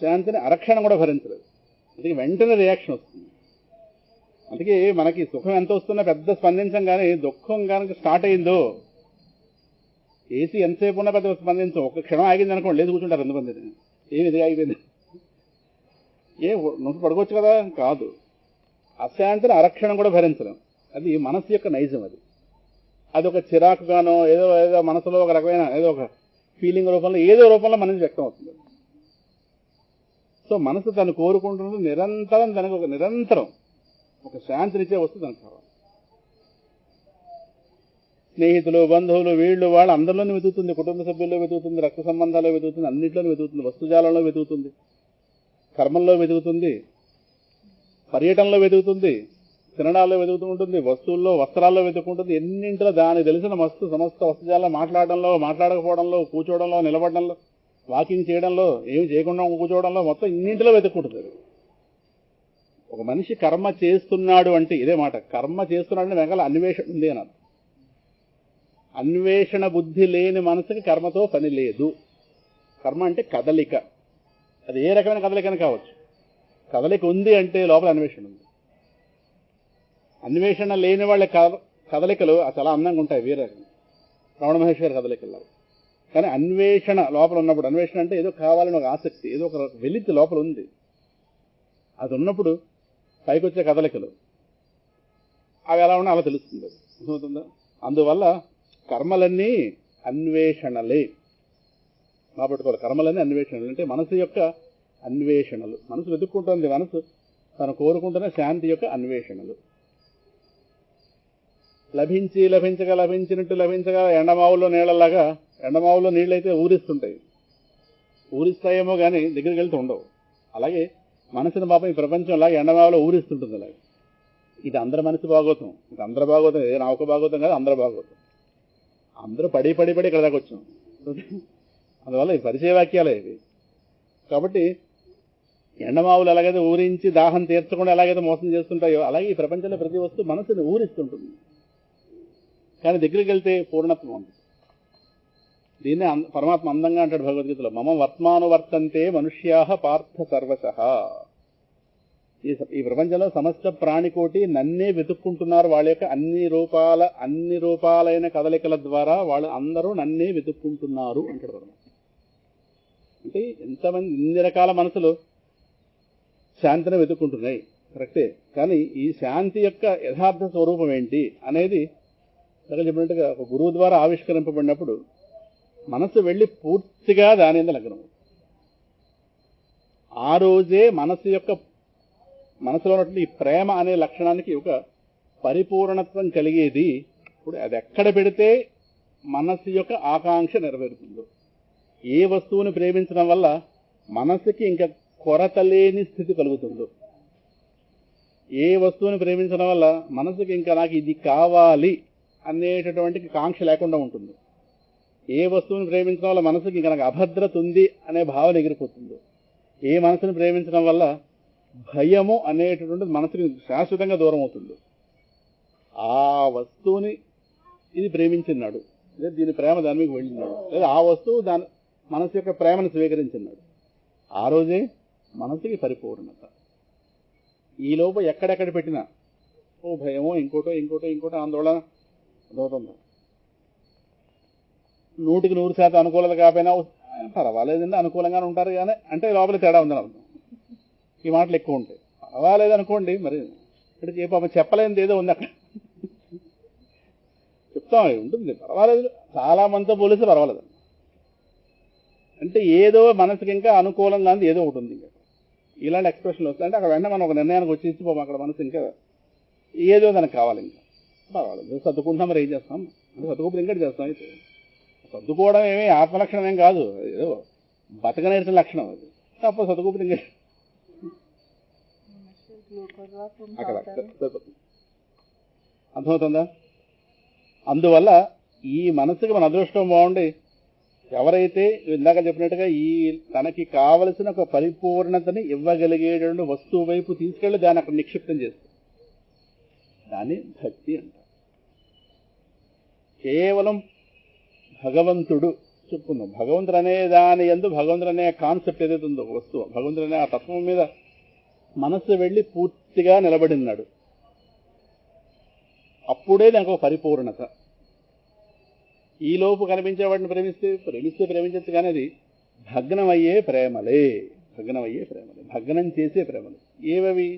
శాంతిని అరక్షణం కూడా భరించలేదు. అందుకే వెంటనే రియాక్షన్ వస్తుంది. అందుకే మనకి సుఖం ఎంత వస్తున్నా పెద్ద స్పందించం, కానీ దుఃఖం కనుక స్టార్ట్ అయిందో ఏసీ ఎంతసేపు ఉన్నా పెద్ద స్పందించం. ఒక క్షణం ఆగింది అనుకోండి, లేదు కూర్చుంటారు ఎంతమంది. ఏమి ఇది ఆగిపోయింది, నువ్వు పడుకోవచ్చు కదా, కాదు. అశాంతిని అరక్షణం కూడా భరించలేం. అది మనసు యొక్క నైజం. అది ఒక చిరాకుగానో ఏదో ఏదో మనసులో ఒక రకమైన ఏదో ఒక ఫీలింగ్ రూపంలో ఏదో రూపంలో మనసు వ్యక్తం అవుతుంది. సో మనసు తను కోరుకుంటున్నది నిరంతరం, తనకు ఒక నిరంతరం ఒక శాంతినిచ్చే వస్తువు తనకు కావాలి. స్నేహితులు, బంధువులు, వీళ్ళు వాళ్ళు అందరిలోనే వెతుకుతుంది, కుటుంబ సభ్యుల్లో వెతుకుతుంది, రక్త సంబంధాల్లో వెతుకుతుంది, అన్నింటిలోనే వెతుకుతుంది, వస్తుజాలంలో వెతుకుతుంది, కర్మల్లో వెతుకుతుంది, పర్యటనలో వెతుకుతుంది, తినడాల్లో వెతుకుతూ ఉంటుంది, వస్తువుల్లో వస్త్రాల్లో వెతుక్కుంటుంది. ఎన్నింటిలో దానికి తెలిసిన సమస్త వస్తుజాల్లో మాట్లాడడంలో, మాట్లాడకపోవడంలో, కూర్చోవడంలో, నిలబడడంలో, వాకింగ్ చేయడంలో, ఏమి చేయకుండా కూర్చోవడంలో, మొత్తం ఇన్నింటిలో వెతుక్కుంటుంది. ఒక మనిషి కర్మ చేస్తున్నాడు అంటే ఇదే మాట. కర్మ చేస్తున్నాడు అంటే వెనకాల అన్వేషణ ఉంది అన్నారు. అన్వేషణ బుద్ధి లేని మనసుకి కర్మతో పని లేదు. కర్మ అంటే కదలిక. అది ఏ రకమైన కదలికని కావచ్చు. కదలిక ఉంది అంటే లోపల అన్వేషణ ఉంది. అన్వేషణ లేని వాళ్ళ కదలికలు చాలా అందంగా ఉంటాయి, వేరే రమణ మహర్షి గారి కదలికల్లో. కానీ అన్వేషణ లోపల ఉన్నప్పుడు, అన్వేషణ అంటే ఏదో కావాలని ఒక ఆసక్తి, ఏదో ఒక వెలితి లోపల ఉంది, అది ఉన్నప్పుడు పైకి వచ్చే కదలికలు అవి ఎలా ఉన్నా అలా తెలుస్తుంది. అర్థమవుతుందా? అందువల్ల కర్మలన్నీ అన్వేషణలే. కాబట్టి కర్మలన్నీ అన్వేషణలు అంటే మనసు యొక్క అన్వేషణలు. మనసు వెతుక్కుంటుంది, మనసు తను కోరుకుంటున్న శాంతి యొక్క అన్వేషణలు. లభించినట్టు లభించగా ఎండమావుల్లో నీళ్ళలాగా, ఎండమావుల్లో నీళ్ళైతే ఊరిస్తుంటాయి, ఊరిస్తాయేమో కానీ దగ్గరికి వెళ్తూ ఉండవు. అలాగే మనసుని పాపం ఈ ప్రపంచంలాగా ఎండమావులో ఊరిస్తుంటుంది. అలాగే ఇది అందరి మనసు భాగవతం, ఇది అందరి భాగవతం, ఏ నా ఒక భాగవతం కాదు, అందరి భాగవతం. అందరూ పడి ఇక్కడ దాకా వచ్చాం. అందువల్ల ఈ పరిచయ వాక్యాలే ఇవి. కాబట్టి ఎండమావులు ఎలాగైతే ఊరించి దాహం తీర్చకుండా ఎలాగైతే మోసం చేస్తుంటాయో, అలాగే ఈ ప్రపంచంలో ప్రతి వస్తువు మనసుని ఊరిస్తుంటుంది. కానీ దగ్గరికి వెళ్తే పూర్ణత్వం ఉంది. దీన్నే పరమాత్మ అందంగా అంటాడు భగవద్గీతలో, మమ వర్త్మానువర్తంతే మనుష్యాః పార్థ సర్వశః. ఈ ప్రపంచంలో సమస్త ప్రాణికోటి నన్నే వెతుక్కుంటున్నారు. వాళ్ళ యొక్క అన్ని రూపాలైన కదలికల ద్వారా వాళ్ళు అందరూ నన్నే వెతుక్కుంటున్నారు అంటాడు పరమాత్మ. అంటే ఎంతమంది ఇన్ని రకాల మనసులు శాంతిని వెతుక్కుంటున్నాయి, కరెక్టే. కానీ ఈ శాంతి యొక్క యథార్థ స్వరూపం ఏంటి అనేది దగ్గర చెప్పినట్టుగా ఒక గురువు ద్వారా ఆవిష్కరింపబడినప్పుడు మనసు వెళ్ళి పూర్తిగా దాని మీద లగ్నం. ఆ రోజే మనసులో ఉన్నటువంటి ఈ ప్రేమ అనే లక్షణానికి ఒక పరిపూర్ణత్వం కలిగేది. ఇప్పుడు అది ఎక్కడ పెడితే మనసు యొక్క ఆకాంక్ష నెరవేరుతుందో, ఏ వస్తువుని ప్రేమించడం వల్ల మనసుకి ఇంకా కొరత లేని స్థితి కలుగుతుందో, ఏ వస్తువుని ప్రేమించడం వల్ల మనసుకి ఇంకా నాకు ఇది కావాలి అనేటటువంటి కాంక్ష లేకుండా ఉంటుంది, ఏ వస్తువుని ప్రేమించడం వల్ల మనసుకి ఇంకా నాకు అభద్రత ఉంది అనే భావన ఎగిరిపోతుందో, ఏ మనసుని ప్రేమించడం వల్ల భయము అనేటటువంటి మనసుకి శాశ్వతంగా దూరం అవుతుంది, ఆ వస్తువుని ఇది ప్రేమించినాడు, లేదా దీని ప్రేమ దాని మీకు వెళ్ళినాడు, లేదా ఆ వస్తువు దాని మనసు యొక్క ప్రేమను స్వీకరించినాడు, ఆ రోజే మనసుకి పరిపూర్ణత. ఈ లోపు ఎక్కడెక్కడ పెట్టినా ఓ భయమో ఇంకోటో ఆందోళన అదవుతుంది. 100% అనుకూలత కాకపోయినా పర్వాలేదండి అనుకూలంగానే ఉంటారు కానీ అంటే లోపల తేడా ఉందని అర్థం. ఈ మాటలు ఎక్కువ ఉంటాయి. పర్వాలేదు అనుకోండి, మరి ఇక్కడ పాపం చెప్పలేనిది ఏదో ఉంది అక్కడ, చెప్తాం ఉంటుంది. పర్వాలేదు, చాలా మందితో పోలిస్తే పర్వాలేదు అంటే ఏదో మనసుకి ఇంకా అనుకూలంగా ఉంది, ఏదో ఒకటి ఉంది. ఇంకా ఇలాంటి ఎక్స్ప్రెషన్లు వస్తాయి అంటే అక్కడ వెంటనే మనం ఒక నిర్ణయానికి వచ్చేసి పోం, అక్కడ మనసు ఇంకా ఏదో దానికి కావాలి, ఇంకా పర్వాలేదు సర్దుకుంటాం. మరి ఏం చేస్తాం అంటే సర్దుకోప్పుడు ఇంకటి చేస్తాం. అయితే సర్దుకోవడం ఏమీ ఆత్మలక్షణం ఏం కాదు, ఏదో బతకనేసిన లక్షణం. అది తప్ప సర్దుకోప్పుడు ఇంకా అక్కడ అర్థమవుతుందా? అందువల్ల ఈ మనసుకి మన అదృష్టం బాగుండి ఎవరైతే ఇందాక చెప్పినట్టుగా ఈ తనకి కావలసిన ఒక పరిపూర్ణతని ఇవ్వగలిగేటువంటి వస్తువు వైపు తీసుకెళ్లి దాన్ని అక్కడ నిక్షిప్తం చేస్తారు. దాన్ని భక్తి అంటారు. కేవలం భగవంతుడు చెప్పుకుందాం. భగవంతుడు అనే దాని యందు భగవంతుడు అనే కాన్సెప్ట్ ఏదైతే ఉందో వస్తువు, భగవంతుడు అనే ఆ తత్వం మీద మనస్సు వెళ్ళి పూర్తిగా నిలబడినాడు. అప్పుడే దానికి ఒక పరిపూర్ణత. ఈ లోపు కనిపించే వాటిని ప్రేమించచ్చు, కానీ అది భగ్నమయ్యే ప్రేమలే, భగ్నం చేసే ప్రేమలు. ఏవవి?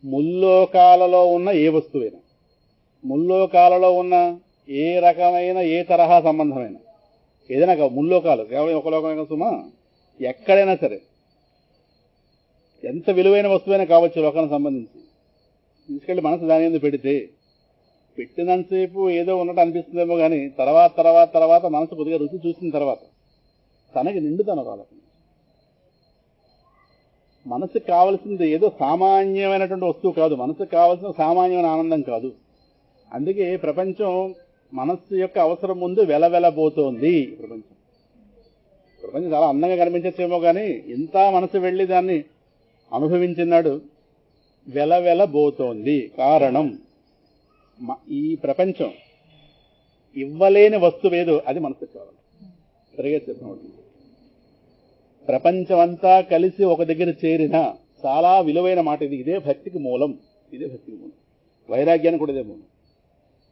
ముల్లోకాలలో ఉన్న ఏ వస్తువైనా, ముల్లోకాలలో ఉన్న ఏ రకమైన ఏ తరహా సంబంధమైన ఏదైనా ముల్లోకాలు కేవలం ఒక లోకమైన సుమా, ఎక్కడైనా సరే ఎంత విలువైన వస్తువైనా కావచ్చు లోకానికి సంబంధించి, తీసుకెళ్లి మనసు దాని మీద పెడితే పెట్టినంతసేపు ఏదో ఉన్నట్టు అనిపిస్తుందేమో కానీ తర్వాత మనసు కొద్దిగా రుచి చూసిన తర్వాత తనకి నిండుతనం రాదు. మనసుకు కావలసింది ఏదో సామాన్యమైనటువంటి వస్తువు కాదు, మనసుకు కావాల్సిన సామాన్యమైన ఆనందం కాదు. అందుకే ప్రపంచం మనస్సు యొక్క అవసరం ముందు వెలవెలబోతోంది. ప్రపంచం చాలా అందంగా కనిపించచ్చేమో కానీ ఇంత మనసు వెళ్ళి దాన్ని అనుభవించినాడు, వెలవెలబోతోంది. కారణం ఈ ప్రపంచం ఇవ్వలేని వస్తువేదో అది మనసుకు కావాలి. సరిగా చెప్పినప్పుడు ప్రపంచమంతా కలిసి ఒక దగ్గర చేరిన చాలా విలువైన మాట ఇది. ఇదే భక్తికి మూలం. వైరాగ్యానికి కూడా ఇదే మూలం.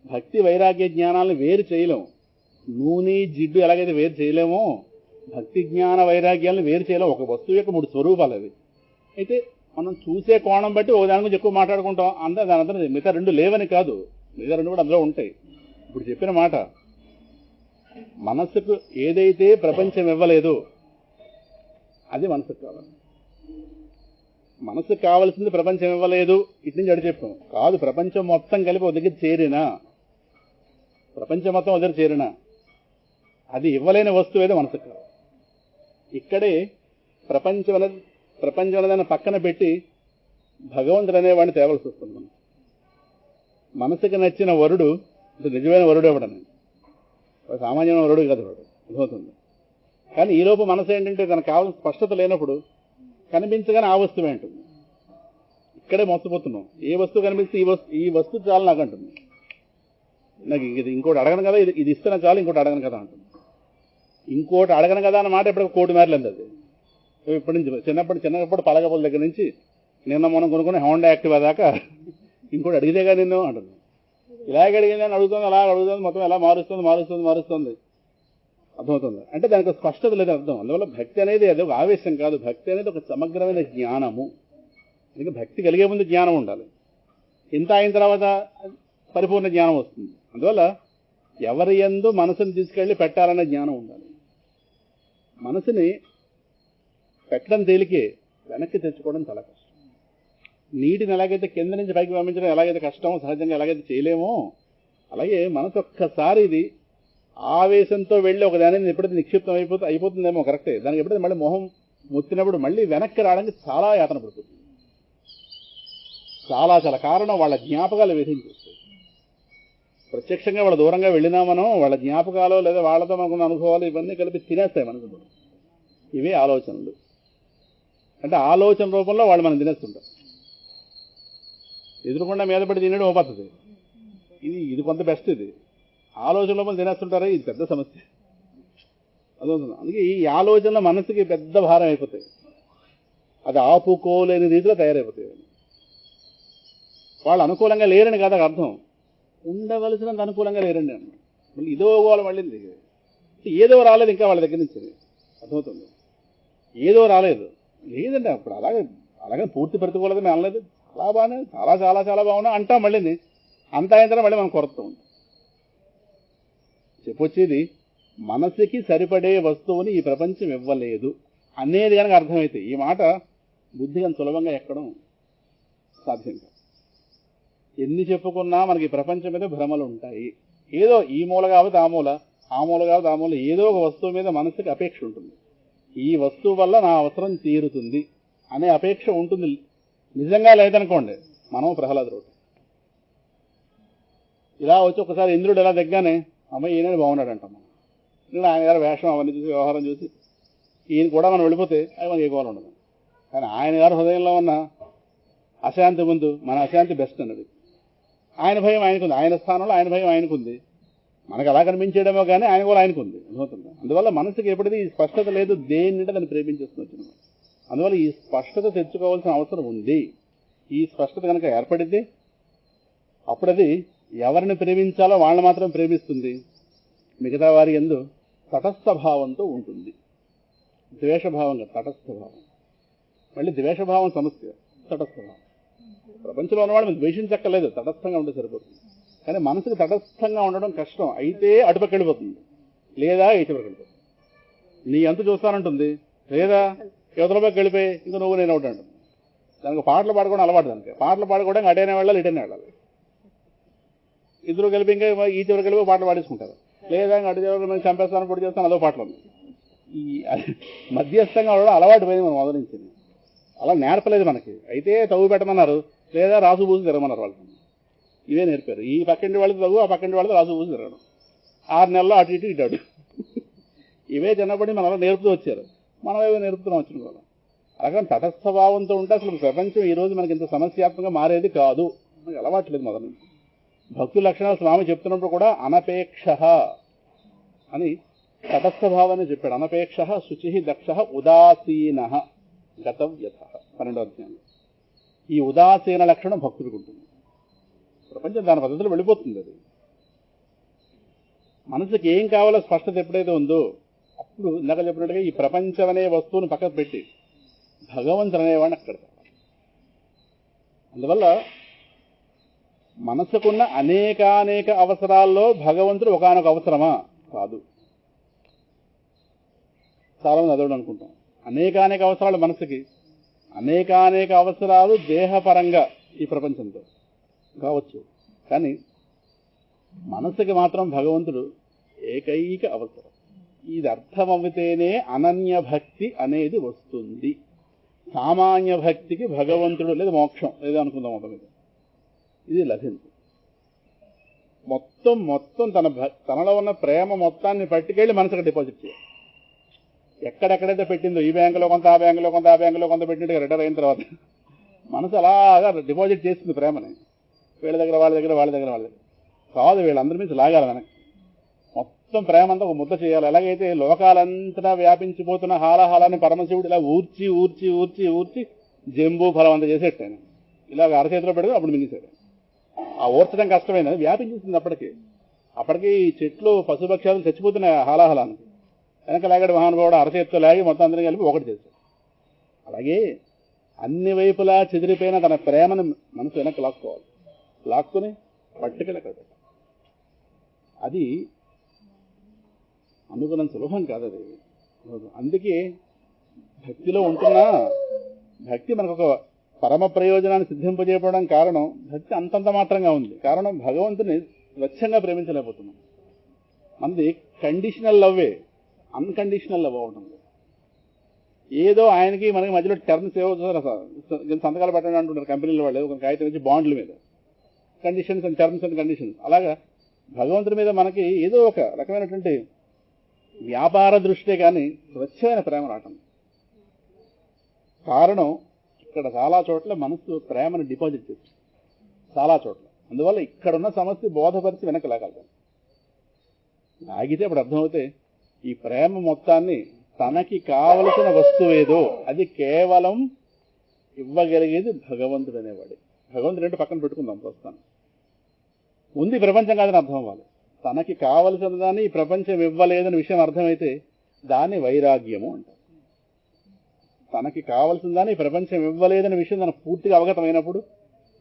భక్తి వైరాగ్య జ్ఞానాలను వేరు చేయలేము. నూనె జిడ్డు ఎలాగైతే వేరు చేయలేమో భక్తి జ్ఞాన వైరాగ్యాలను వేరు చేయలేము. ఒక వస్తువు యొక్క 3 స్వరూపాలు అవి. అయితే మనం చూసే కోణం బట్టి ఒక దాని గురించి ఎక్కువ మాట్లాడుకుంటాం. దాని అంతా మిగతా 2 లేవని కాదు, మిగతా 2 కూడా అందులో ఉంటాయి. ఇప్పుడు చెప్పిన మాట, మనస్సుకు ఏదైతే ప్రపంచం ఇవ్వలేదో అది మనసుకు కావాలి. మనసుకు కావాల్సింది ప్రపంచం ఇవ్వలేదు, ఇటు నుంచి అడి చెప్పాం కాదు. ప్రపంచం మొత్తం కలిపి ఒక దగ్గర చేరినా, ప్రపంచం మొత్తం ఒక దగ్గర చేరినా అది ఇవ్వలేని వస్తువు ఏదో మనసుకు కావాలి. ఇక్కడే ప్రపంచం అనేదాన్ని పక్కన పెట్టి భగవంతుడు అనేవాడిని తేవలసి వస్తుంది. మనం మనసుకు నచ్చిన వరుడు నిజమైన వరుడు ఎవడని, సామాన్యమైన వరుడు కాదు వాడు, అర్థమవుతుంది. కానీ ఈలోపు మనసు ఏంటంటే తనకు కావాల్సిన స్పష్టత లేనప్పుడు కనిపించగానే ఆ వస్తువే అంటుంది. ఇక్కడే మోసపోతున్నాం. ఏ వస్తువు కనిపిస్తే ఈ వస్తువు చాలు నాకు అంటుంది. నాకు ఇది ఇంకోటి అడగను కదా, ఇది ఇస్తున్నా చాలు, ఇంకోటి అడగను కదా అంటుంది. ఇంకోటి అడగను కదా అన్న మాట ఎప్పటికీ 1,000,000 మార్లు అంది. అది ఇప్పటి నుంచి చిన్నప్పుడు పలగపల దగ్గర నుంచి నిన్న మనం కొనుక్కునే హోండా యాక్టివా దాకా ఇంకోటి అడిగితేగా నిన్ను అంటుంది. ఇలాగ అడిగింది అని అడుగుతుంది, అలా అడుగుతుంది, మొత్తం ఎలా మారుస్తుంది. అర్థమవుతుంది. అంటే దానికి స్పష్టత లేదు అర్థం. అందువల్ల భక్తి అనేది అది ఒక ఆవేశం కాదు. భక్తి అనేది ఒక సమగ్రమైన జ్ఞానము. అందుకే భక్తి కలిగే ముందు జ్ఞానం ఉండాలి. ఇంత అయిన తర్వాత పరిపూర్ణ జ్ఞానం వస్తుంది. అందువల్ల ఎవరి యందు మనసుని తీసుకెళ్లి పెట్టాలనే జ్ఞానం ఉండాలి. మనసుని పెట్టడం తేలికే, వెనక్కి తెచ్చుకోవడం చాలా కష్టం. నీటిని ఎలాగైతే కింద నుంచి పైకి పంపించడం ఎలాగైతే కష్టమో, సహజంగా ఎలాగైతే చేయలేమో, అలాగే మనసు ఒక్కసారి ఇది ఆవేశంతో వెళ్ళి ఒక దానిని ఎప్పుడైతే నిక్షిప్తం అయిపోతుందేమో కరెక్టే. దానికి ఎప్పుడైతే మళ్ళీ మొహం ముత్తినప్పుడు మళ్ళీ వెనక్కి రావడానికి చాలా యాతన పడుతుంది. చాలా కారణం వాళ్ళ జ్ఞాపకాలు వేధించేస్తాయి. ప్రత్యక్షంగా వాళ్ళ దూరంగా వెళ్ళినామనో వాళ్ళ జ్ఞాపకాలు లేదా వాళ్ళతో మనకున్న అనుభవాలు ఇవన్నీ కలిపి తినేస్తాయి మనసు. ఇవే ఆలోచనలు. అంటే ఆలోచన రూపంలో వాళ్ళు మనం తినేస్తుంటారు. ఎదురుకుండా మీద పడి తినడం ఓ పద్ధతి, ఇది కొంత బెస్ట్. ఇది ఆలోచన రూపంలో తినేస్తుంటారే, ఇది పెద్ద సమస్య. అదవుతుంది. అందుకే ఈ ఆలోచనలు మనసుకి పెద్ద భారం అయిపోతాయి. అది ఆపుకోలేని రీతిలో తయారైపోతాయి. వాళ్ళు అనుకూలంగా లేరని కాదు అర్థం, ఉండవలసినంత అనుకూలంగా లేరండి అన్నమాట. మళ్ళీ ఇదో గోళం మళ్ళీ ఏదో రాలేదు ఇంకా వాళ్ళ దగ్గర నుంచి. అర్థమవుతుంది. ఏదో రాలేదు లేదండి. అప్పుడు అలాగే పూర్తి ప్రతికూలత మేము అనలేదు. చాలా బాగానే చాలా బాగున్నా అంటాం. మళ్ళీ అంత అయిన తర్వాత మళ్ళీ మనం కొరత ఉంది. చెప్పొచ్చేది మనసుకి సరిపడే వస్తువుని ఈ ప్రపంచం ఇవ్వలేదు అనేది కనుక అర్థమైతే ఈ మాట బుద్ధి అంత సులభంగా ఎక్కడం సాధ్యం కాదు. ఎన్ని చెప్పుకున్నా మనకి ప్రపంచం మీద భ్రమలు ఉంటాయి. ఏదో ఈ మూల కాబట్టి ఆ మూల కాబట్టి ఆ మూల ఏదో ఒక వస్తువు మీద మనసుకి అపేక్ష ఉంటుంది. ఈ వస్తువు వల్ల నా అవసరం తీరుతుంది అనే అపేక్ష ఉంటుంది. నిజంగా లేదనుకోండి మనం ప్రహ్లాదుడు ఇలా వచ్చి ఒకసారి ఇంద్రుడు ఎలా దగ్గరనే అమ్మాయి ఈయన బాగున్నాడు అంటాం. మనం ఆయన గారి వేషం అవన్నీ చూసి వ్యవహారం చూసి ఈయన కూడా మనం వెళ్ళిపోతే అది మనకి ఎక్కువ ఉండదు. కానీ ఆయన గారి హృదయంలో ఉన్న అశాంతి ముందు మన అశాంతి బెస్ట్ అన్నది. ఆయన భయం ఆయనకుంది, ఆయన స్థానంలో ఆయన భయం ఆయనకుంది. మనకు అలా కనిపించేయడమో కానీ ఆయన కూడా ఆయనకు ఉంది, అర్థమవుతుందా? అందువల్ల మనసుకి ఎప్పుడైతే ఈ స్పష్టత లేదు, దేనింటే దాన్ని ప్రేమించేస్తూ వచ్చిన. అందువల్ల ఈ స్పష్టత తెచ్చుకోవాల్సిన అవసరం ఉంది. ఈ స్పష్టత కనుక ఏర్పడింది, అప్పుడది ఎవరిని ప్రేమించాలో వాళ్ళని మాత్రం ప్రేమిస్తుంది, మిగతా వారి యందు తటస్థ భావంతో ఉంటుంది. ద్వేషభావంగా తటస్థభావం. మళ్ళీ ద్వేషభావం సమస్య, తటస్థభావం. ప్రపంచంలో ఉన్నవాడు మీరు ద్వేషించక్కర్లేదు, తటస్థంగా ఉంటే సరిపోతుంది. కానీ మనసుకు తటస్థంగా ఉండడం కష్టం. అయితే అటుపక్క వెళ్ళిపోతుంది, లేదా ఇటుపక్క వెళ్ళిపోతుంది. నీ ఎంత చూస్తానంటుంది, లేదా యువతలపక్క వెళ్ళిపోయి ఇంకా నువ్వు నేను ఒకటి అంటుంది. దానికి పాటలు పాడుకోవడం అలవాటు. దానికి పాటలు పాడుకోవడానికి అటైనా వెళ్ళాలి, ఇటైనా వెళ్ళాలి. ఇద్దరు కలిపి ఇంకా ఈ చివరికి కలిపి పాటలు పాడేసుకుంటారు. లేదా అటు చివరికి నేను చంపేస్తాను, పొడి చేస్తాను, అదో పాటలు ఉంది. ఈ మధ్యస్థంగా ఉండడం అలవాటు పోయింది మనం మొదలు నుంచి. అలా నేర్పలేదు మనకి. అయితే తవ్వు పెట్టమన్నారు, లేదా రాసు పూసి తిరగమన్నారు వాళ్ళకి. ఇవే నేర్పారు. ఈ పక్కింటి వాళ్ళకి తవ్వు, ఆ పక్కింటి వాళ్ళకి రాసు పూసి తిరగడం. 6 నెలల్లో అటు ఇటు ఇటు అటు. ఇవే చిన్నప్పటి మనం అలా నేర్పుతూ వచ్చారు, మనం ఏవో నేర్పుతున్నాం వచ్చిన వాళ్ళం. అలాగే తటస్థభావంతో ఉంటే అసలు ప్రపంచం ఈ రోజు మనకి ఇంత సమస్యాత్మకంగా మారేది కాదు. మనకి అలవాట్లేదు మొదలు నుంచి. భక్తుల లక్షణాలు స్వామి చెప్తున్నప్పుడు కూడా అనపేక్ష అని తటస్థభావాన్ని చెప్పాడు. అనపేక్ష శుచి దక్ష ఉదాసీన గతవ్యత 12వ అధ్యాయంలో. ఈ ఉదాసీన లక్షణం భక్తుడికి ఉంటుంది. ప్రపంచం దాని పద్ధతిలో వెళ్ళిపోతుంది. అది మనసుకి ఏం కావాలో స్పష్టత ఎప్పుడైతే ఉందో అప్పుడు ఇందాక చెప్పినట్టుగా ఈ ప్రపంచం అనే వస్తువుని పక్కకు పెట్టి భగవంతుడు అనేవాడిని అక్కడ. అందువల్ల మనసుకున్న అనేకానేక అవసరాల్లో భగవంతుడు ఒకానొక అవసరమా? కాదు. చాలా మంది అదొకటి అనుకుంటాం. అనేకానేక అవసరాలు మనసుకి, అనేకానేక అవసరాలు దేహపరంగా ఈ ప్రపంచంతో కావచ్చు. కానీ మనసుకి మాత్రం భగవంతుడు ఏకైక అవసరం. ఇది అర్థమవుతేనే అనన్య భక్తి అనేది వస్తుంది. సామాన్య భక్తికి భగవంతుడు లేదా మోక్షం లేదా అనుకుందాం మొత్తం మీద ఇది లభించదు. మొత్తం తనలో ఉన్న ప్రేమ మొత్తాన్ని పట్టుకెళ్ళి మనసుకు డిపాజిట్ చేయాలి. ఎక్కడెక్కడైతే పెట్టిందో, ఈ బ్యాంకులో కొంత, ఆ బ్యాంకులో కొంత, ఆ బ్యాంకులో కొంత పెట్టినట్టుగా రిటైర్ అయిన తర్వాత మనసు అలాగా డిపాజిట్ చేస్తుంది ప్రేమని. వీళ్ళ దగ్గర వాళ్ళ దగ్గర వాళ్ళ దగ్గర వాళ్ళ దగ్గర కాదు, వీళ్ళందరి మీద లాగాలి వెనక్కి. మొత్తం ప్రేమ అంతా ఒక ముద్ద చేయాలి. ఎలాగైతే లోకాలంతటా వ్యాపించిపోతున్న హాలాహాలాన్ని పరమశివుడు ఇలా ఊర్చి ఊర్చి ఊర్చి ఊర్చి జంబూ ఫలం అంతా చేసేట్టు ఆయన ఇలాగ అరచేతిలో పెడితే అప్పుడు మింగేశాడు. ఆ ఊర్చడం కష్టమైనది, వ్యాపించేసింది. అప్పటికి చెట్లు పశుపక్షాలు చచ్చిపోతున్నాయి హాలాహలానికి. వెనక లాగాడు మహానుభావుడు అరచేతితో లాగి మొత్తం అందరం కలిపి ఒకటి చేశాడు. అలాగే అన్ని వైపులా చెదిరిపోయిన తన ప్రేమను మనసు వెనక్కి లాక్కోవాలి. లాక్కుని పట్టుకెళ్ళి అక్కడ పెట్టాలి. అది అనుకున్నంత సులభం కాదు. అది అందుకే భక్తిలో ఉంటున్నా భక్తి మనకు ఒక పరమ ప్రయోజనాన్ని సిద్ధింపజేయడం కారణం భక్తి అంతంత మాత్రంగా ఉంది. కారణం భగవంతుని స్వచ్ఛంగా ప్రేమించలేకపోతున్నాం. మనది కండిషనల్ లవ్వే, అన్కండిషనల్ లవ్ అవుతుంది. ఏదో ఆయనకి మనకి మధ్యలో టర్మ్స్ ఏవో సంతకాలు పెట్టండి అంటుంటారు కంపెనీల వాళ్ళు, ఒక కాగితం నుంచి బాండ్ల మీద conditions and terms and conditions. అలాగా భగవంతుడి మీద మనకి ఏదో ఒక రకమైనటువంటి వ్యాపార దృష్టే కానీ స్వచ్ఛమైన ప్రేమ రావటం. కారణం ఇక్కడ చాలా చోట్ల మనసు ప్రేమను డిపాజిట్ చేస్తుంది, చాలా చోట్ల. అందువల్ల ఇక్కడున్న సమస్య బోధపరిచి వెనక్కి లాగాలి. లాగితే అప్పుడు అర్థమవుతే ఈ ప్రేమ మొత్తాన్ని తనకి కావలసిన వస్తువేదో అది కేవలం ఇవ్వగలిగేది భగవంతుడు అనేవాడు. భగవంతుడు అంటే పక్కన పెట్టుకుందాం ప్రస్తుతాన్ని. ఉంది ప్రపంచం కాదని అర్థం అవ్వాలి. తనకి కావలసిన దాన్ని ఈ ప్రపంచం ఇవ్వలేదని విషయం అర్థమైతే దాన్ని వైరాగ్యము అంటారు. తనకి కావలసిన దాన్ని ఈ ప్రపంచం ఇవ్వలేదని విషయం తనకు పూర్తిగా అవగతమైనప్పుడు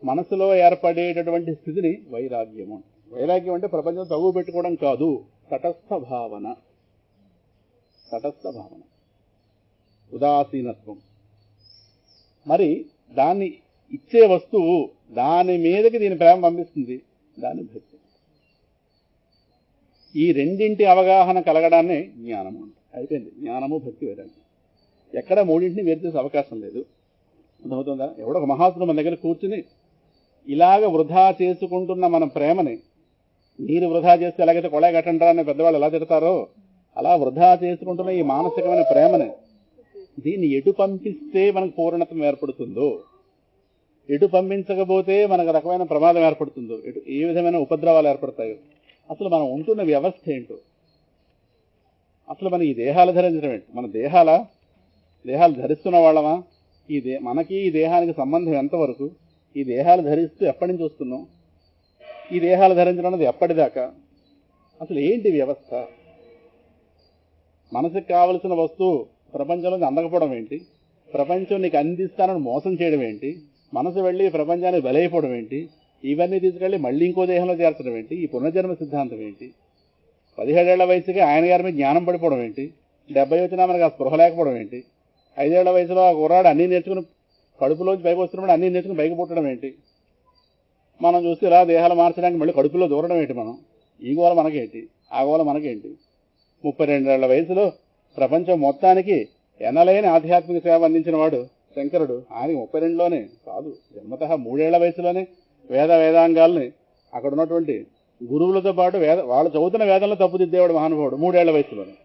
మనసులో ఏర్పడేటటువంటి స్థితిని వైరాగ్యము అంటారు. వైరాగ్యం అంటే ప్రపంచం తగువ పెట్టుకోవడం కాదు, తటస్థ భావన. తటస్థ భావన, ఉదాసీనత్వం. మరి దాన్ని ఇచ్చే వస్తువు దాని మీదకి దీని ప్రేమ పంపిస్తుంది, దాని భక్తి. ఈ రెండింటి అవగాహన కలగడాన్ని జ్ఞానము అంటారు. అయిపోయింది, జ్ఞానము భక్తి వైరాగ్యం. ఎక్కడ మూడింటిని వేరు చేసే అవకాశం లేదు. అర్థమవుతుందా? ఎవడో ఒక మహాత్ముడు మన దగ్గర కూర్చుని ఇలాగ వృధా చేసుకుంటున్న మన ప్రేమని, నీరు వృధా చేస్తే ఎలాగైతే కొళాయి కట్టంటారా అని పెద్దవాళ్ళు ఎలా తిడతారో అలా వృధా చేసుకుంటున్న ఈ మానసికమైన ప్రేమని దీన్ని ఎటు పంపిస్తే మనకు పూర్ణత్వం ఏర్పడుతుందో, ఎటు పంపించకపోతే మనకు రకమైన ప్రమాదం ఏర్పడుతుందో, ఏ విధమైన ఉపద్రవాలు ఏర్పడతాయో అసలు మనం ఉంటున్న వ్యవస్థ ఏంటో, అసలు మన ఈ దేహాలు ధరించడం ఏంటి, మన దేహాలు ధరిస్తున్న వాళ్ళమా, మనకి ఈ దేహానికి సంబంధం ఎంతవరకు, ఈ దేహాలు ధరిస్తూ ఎప్పటి నుంచి వస్తున్నాం, ఈ దేహాలు ధరించడం అనేది ఎప్పటిదాకా, అసలు ఏంటి వ్యవస్థ, మనసుకు కావలసిన వస్తువు ప్రపంచంలో అందకపోవడం ఏంటి, ప్రపంచం నీకు అందిస్తానని మోసం చేయడం ఏంటి, మనసు వెళ్ళి ప్రపంచానికి బలైపోవడం ఏంటి, ఇవన్నీ తీసుకెళ్ళి మళ్ళీ ఇంకో దేహంలో చేర్చడం ఏంటి, ఈ పునర్జన్మ సిద్ధాంతం ఏంటి, 17 ఏళ్ల వయసుకి ఆయన గారి మీద జ్ఞానం పడిపోవడం ఏంటి, 70 వచ్చినా మనకు ఆ స్పృహ లేకపోవడం ఏంటి, 5 ఏళ్ల వయసులో ఆ కుర్రాడు అన్నీ నేర్చుకుని కడుపులోంచి పైకి వస్తున్నప్పుడు అన్నీ నేర్చుకుని పైకి పుట్టడం ఏంటి, మనం చూస్తే ఇలా దేహాలు మార్చడానికి మళ్ళీ కడుపులో దూరడం ఏంటి, మనం ఈ గోల మనకేంటి, ఆ గోల మనకేంటి. 32 ఏళ్ల వయసులో ప్రపంచం మొత్తానికి ఎనలేని ఆధ్యాత్మిక సేవ అందించిన వాడు శంకరుడు. ఆయన 32లోనే కాదు, జన్మతః 3 ఏళ్ల వయసులోనే వేదాంగాల్ని అక్కడ ఉన్నటువంటి గురువులతో పాటు వాళ్ళు చదువుతున్న వేదంలో తప్పుదిద్దేవాడు మహానుభావుడు 3 ఏళ్ల వయసులోనే.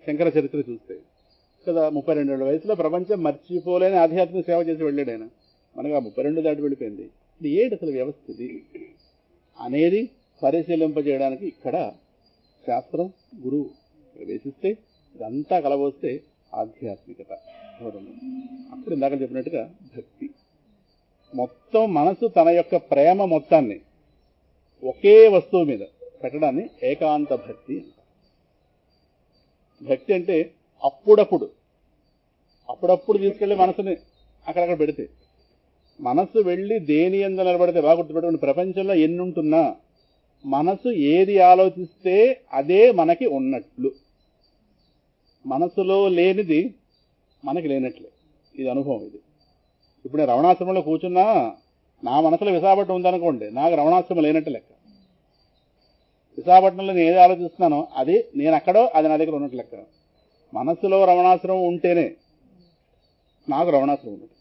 శంకర చరిత్ర చూస్తే కదా, 32 ఏళ్ల వయసులో ప్రపంచం మర్చిపోలేని ఆధ్యాత్మిక సేవ చేసి వెళ్ళాడు ఆయన. మనకు ఆ 32 దాటి వెళ్ళిపోయింది. ఇది ఏంటి అసలు వ్యవస్థ ఇది అనేది పరిశీలింపజేయడానికి ఇక్కడ శాస్త్రం, గురువు ప్రవేశిస్తే ఇదంతా కలబోస్తే ఆధ్యాత్మికత అప్పుడు ఇందాక చెప్పినట్టుగా భక్తి. మొత్తం మనసు తన యొక్క ప్రేమ మొత్తాన్ని ఒకే వస్తువు మీద పెట్టడాన్ని ఏకాంత భక్తి. భక్తి అంటే అప్పుడప్పుడు తీసుకెళ్లి మనసుని అక్కడక్కడ పెడితే, మనసు వెళ్ళి దేని యందు నిలబడితే, బాగా గుర్తుపెట్టుకుని ప్రపంచంలో ఎన్నుంటున్నా మనసు ఏది ఆలోచిస్తే అదే మనకి ఉన్నట్లు. మనసులో లేనిది మనకి లేనట్లే. ఇది అనుభవం. ఇది ఇప్పుడు నేను రమణాశ్రమంలో కూర్చున్నా నా మనసులో విశాఖపట్నం ఉందనుకోండి, నాకు రమణాశ్రమం లేనట్టు లెక్క. విశాఖపట్నంలో నేను ఏది ఆలోచిస్తున్నానో అది నేను అక్కడో అది నా దగ్గర ఉన్నట్టు లెక్క. మనసులో రమణాశ్రమం ఉంటేనే నాకు రమణాశ్రమం ఉన్నట్టు.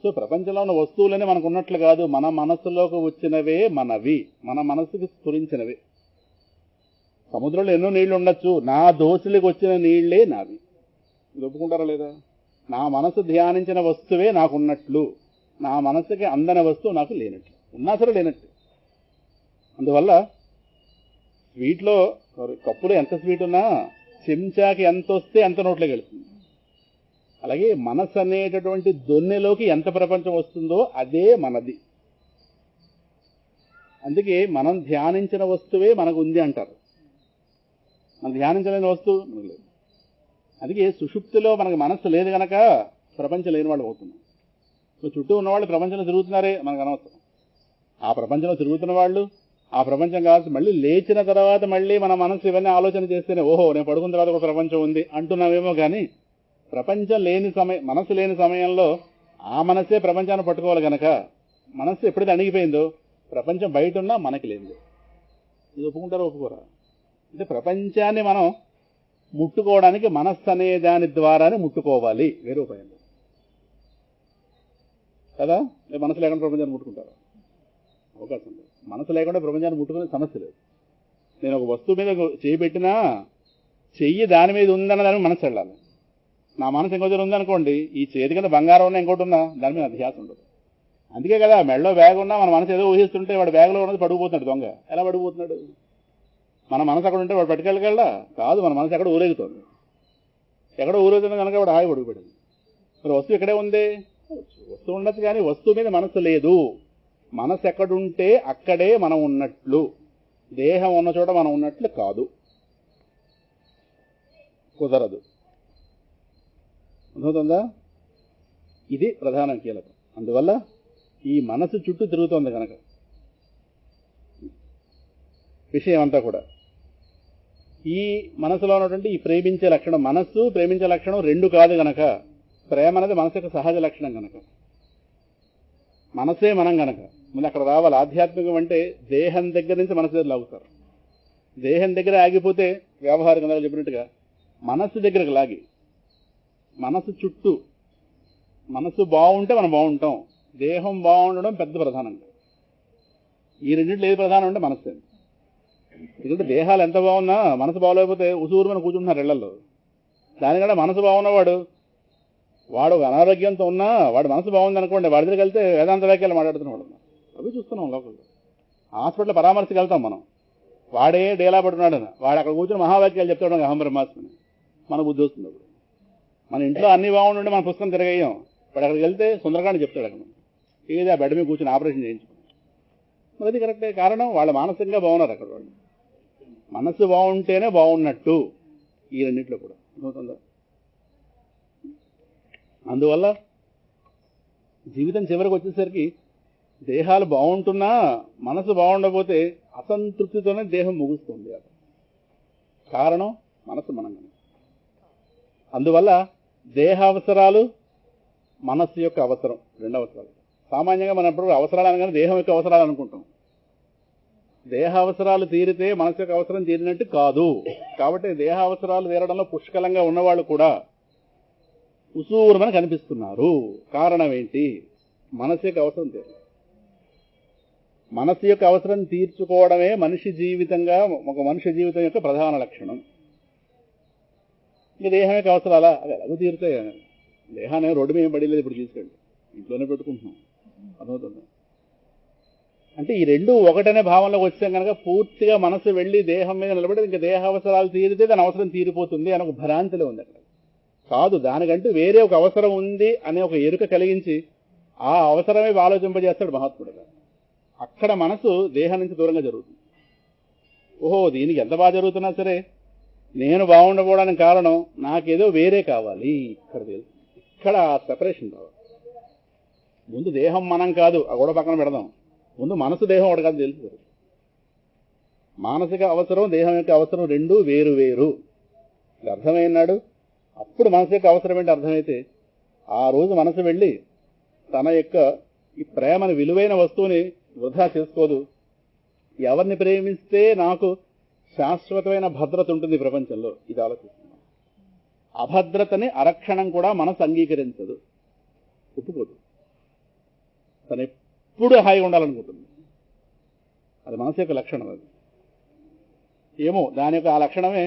సో ప్రపంచంలో ఉన్న వస్తువులనే మనకు ఉన్నట్లు కాదు, మన మనసులోకి వచ్చినవే మనవి, మన మనసుకి స్ఫురించినవే. సముద్రంలో ఎన్నో నీళ్లు ఉండొచ్చు, నా దోసిలికి వచ్చిన నీళ్లే నావి. ఇది ఒప్పుకుంటారా లేదా? నా మనసు ధ్యానించిన వస్తువే నాకున్నట్లు, నా మనసుకి అందని వస్తువు నాకు లేనట్లు, ఉన్నా సరే లేనట్టు. అందువల్ల స్వీట్లో కప్పులో ఎంత స్వీట్ ఉన్నా చెంచాకి ఎంత వస్తే ఎంత నోట్లోకి వెళ్తుంది. అలాగే మనసు అనేటటువంటి దొన్నెలోకి ఎంత ప్రపంచం వస్తుందో అదే మనది. అందుకే మనం ధ్యానించిన వస్తువే మనకు ఉంది అంటారు. మనం ధ్యానించలేని వస్తువు మనకు లేదు. అందుకే సుషుప్తిలో మనకు మనస్సు లేదు కనుక ప్రపంచం లేని వాళ్ళు అవుతున్నాం. చుట్టూ ఉన్నవాళ్ళు ప్రపంచంలో తిరుగుతున్నారే మనకు అనవసరం. ఆ ప్రపంచంలో తిరుగుతున్న వాళ్ళు, ఆ ప్రపంచం కావాల్సి మళ్ళీ లేచిన తర్వాత మళ్ళీ మన మనసు ఇవన్నీ ఆలోచన చేస్తేనే ఓహో నేను పడుకున్న తర్వాత ఒక ప్రపంచం ఉంది అంటున్నామేమో. కానీ ప్రపంచం లేని మనసు లేని సమయంలో ఆ మనసే ప్రపంచాన్ని పట్టుకోవాలి కనుక మనస్సు ఎప్పుడైతే అణిగిపోయిందో ప్రపంచం బయట ఉన్నా మనకి లేదు. ఇది ఒప్పుకుంటారా ఒప్పుకోరా? అంటే ప్రపంచాన్ని మనం ముట్టుకోవడానికి మనస్సు అనే దాని ద్వారానే ముట్టుకోవాలి, వేరే ఉపాయం కదా. మనసు లేకుండా ప్రపంచాన్ని ముట్టుకుంటారా? అవకాశం లేదు. మనసు లేకుండా ప్రపంచాన్ని ముట్టుకునే సమస్య లేదు. నేను ఒక వస్తువు మీద చెయ్యి పెట్టినా చెయ్యి దాని మీద ఉందన్న దానికి మనసు వెళ్ళాలి. నా మనసు ఇంకో దగ్గర ఉందనుకోండి, ఈ చేతి కింద బంగారం ఉన్నా ఇంకోటి ఉన్నా దాని మీద అధ్యాసం ఉండదు. అందుకే కదా మెడలో బ్యాగ్ ఉన్నా మన మనసు ఏదో ఊహిస్తుంటే వాడు బ్యాగ్లో ఉన్నది పడిపోతున్నాడు. దొంగ ఎలా పడిపోతున్నాడు? మన మనసు అక్కడ ఉంటే వాడు పట్టుకెళ్ళగలడా? కాదు, మన మనసు ఎక్కడ ఊరేగుతుంది. ఎక్కడో ఊరేగుతుంది కనుక వాడు హాయి పడిపోయాడు. మరి వస్తువు ఇక్కడే ఉంది, వస్తువు ఉండొచ్చు కానీ వస్తువు మీద మనసు లేదు. మనసు ఎక్కడుంటే అక్కడే మనం ఉన్నట్లు, దేహం ఉన్న చోట మనం ఉన్నట్లు కాదు, కుదరదు. అర్థమవుతుందా? ఇది ప్రధాన కీలకం. అందువల్ల ఈ మనసు చుట్టూ తిరుగుతోంది కనుక విషయం అంతా కూడా ఈ మనసులో ఉన్నటువంటి ఈ ప్రేమించే లక్షణం, మనస్సు ప్రేమించే లక్షణం రెండు కాదు గనక, ప్రేమ అనేది మనసు యొక్క సహజ లక్షణం గనక, మనసే మనం గనక ముందు అక్కడ రావాలి. ఆధ్యాత్మికం అంటే దేహం దగ్గర నుంచి మనసు దగ్గర లాగుతారు. దేహం దగ్గర ఆగిపోతే వ్యవహారికంగా చెప్పినట్టుగా మనస్సు దగ్గరకు లాగి, మనసు చుట్టూ, మనసు బాగుంటే మనం బాగుంటాం. దేహం బాగుండడం పెద్ద ప్రధానంగా. ఈ రెండింటిలో ఏది ప్రధానం అంటే మనస్సు. ఎందుకంటే దేహాలు ఎంత బాగున్నా మనసు బాగోలేకపోతే ఉసూరు మనం కూర్చుంటున్నారు ఇళ్లలో. దానికంటే మనసు బాగున్నవాడు, వాడు అనారోగ్యంతో ఉన్నా వాడు మనసు బాగుంది అనుకోండి, వాడి దగ్గరికి వెళ్తే వేదాంత వ్యాఖ్యలు మాట్లాడుతున్నాడు. అవి చూస్తున్నాం లోపల. హాస్పిటల్ పరామర్శకి వెళ్తాం మనం, వాడే డేలా పడుతున్నాడు. వాడు అక్కడ కూర్చొని మహావాక్యాలు చెప్తాడు అహం బ్రహ్మాస్మిని. మన బుద్ధి వస్తుంది అప్పుడు. మన ఇంట్లో అన్ని బాగుండి మన పుస్తకం తిరగయ్యాం. వాడు అక్కడికి వెళ్తే సుందరకాండ చెప్తాడు. అక్కడ ఏది ఆ బెడ్ మీద కూర్చొని ఆపరేషన్ చేయించుకున్నాడు. మరి అది కరెక్టే. కారణం వాళ్ళ మానసికంగా బాగున్నారు అక్కడ. వాళ్ళు మనస్సు బాగుంటేనే బాగున్నట్టు ఈ రెండింటిలో కూడా అవుతుందా. అందువల్ల జీవితం చివరికి వచ్చేసరికి దేహాలు బాగుంటున్నా మనసు బాగుండకపోతే అసంతృప్తితోనే దేహం ముగుస్తుంది. కారణం మనసు మనంగా. అందువల్ల దేహ అవసరాలు మనస్సు యొక్క అవసరం రెండు అవసరాలు. సామాన్యంగా మనం ఎప్పుడు అవసరాలు అనగానే దేహం యొక్క అవసరాలు అనుకుంటాం. దేహ అవసరాలు తీరితే మనసు యొక్క అవసరం తీరినట్టు కాదు. కాబట్టి దేహ అవసరాలు తీరడంలో పుష్కలంగా ఉన్నవాళ్ళు కూడా ఉసూరుమని కనిపిస్తున్నారు. కారణం ఏంటి? మనసు యొక్క అవసరం తీరు. మనసు యొక్క అవసరం తీర్చుకోవడమే మనిషి జీవితంగా ఒక మనిషి జీవితం యొక్క ప్రధాన లక్షణం. ఇంకా దేహం యొక్క అవసరాలా అవి ఎలాగో తీరుతాయి. దేహాన్ని రోడ్డు మీద పడలేదు, ఇప్పుడు తీసుకెళ్ళి ఇంట్లోనే పెట్టుకుంటున్నాం. అర్థమవుతుంది. అంటే ఈ రెండు ఒకటనే భావనలోకి వచ్చాం కనుక పూర్తిగా మనసు వెళ్ళి దేహం మీద నిలబడి ఇంకా దేహ అవసరాలు తీరితే దాని అవసరం తీరిపోతుంది అని ఒక భ్రాంతిలో ఉంది. అక్కడ కాదు, దానికంటూ వేరే ఒక అవసరం ఉంది అనే ఒక ఎరుక కలిగించి ఆ అవసరమే ఆలోచింపజేస్తాడు మహాత్ముడుగా. అక్కడ మనసు దేహం నుంచి దూరంగా జరుగుతుంది. ఓహో, దీనికి ఎంత బాగా జరుగుతున్నా సరే నేను బాగుండకపోవడానికి కారణం నాకేదో వేరే కావాలి. ఇక్కడ సెపరేషన్ రావాలి. ముందు దేహం మనం కాదు, ఆ గొడవ పక్కన పెడదాం. ముందు మనసు దేహం ఒకటి కాదు తెలుసు. మానసిక అవసరం దేహం యొక్క అవసరం రెండు వేరు వేరు. ఇది అర్థమైనాడు. అప్పుడు మనసు యొక్క అవసరం ఏంటి అర్థమైతే ఆ రోజు మనసు వెళ్ళి తన యొక్క ఈ ప్రేమను విలువైన వస్తువుని వృధా చేసుకోదు. ఎవరిని ప్రేమిస్తే నాకు శాశ్వతమైన భద్రత ఉంటుంది ప్రపంచంలో, ఇది ఆలోచిస్తున్నాను. అభద్రతని అరక్షణం కూడా మనసు అంగీకరించదు, ఒప్పుకోదు. తను ఎప్పుడు హాయిగా ఉండాలనుకుంటుంది. అది మనసు యొక్క లక్షణం. అది ఏమో దాని యొక్క ఆ లక్షణమే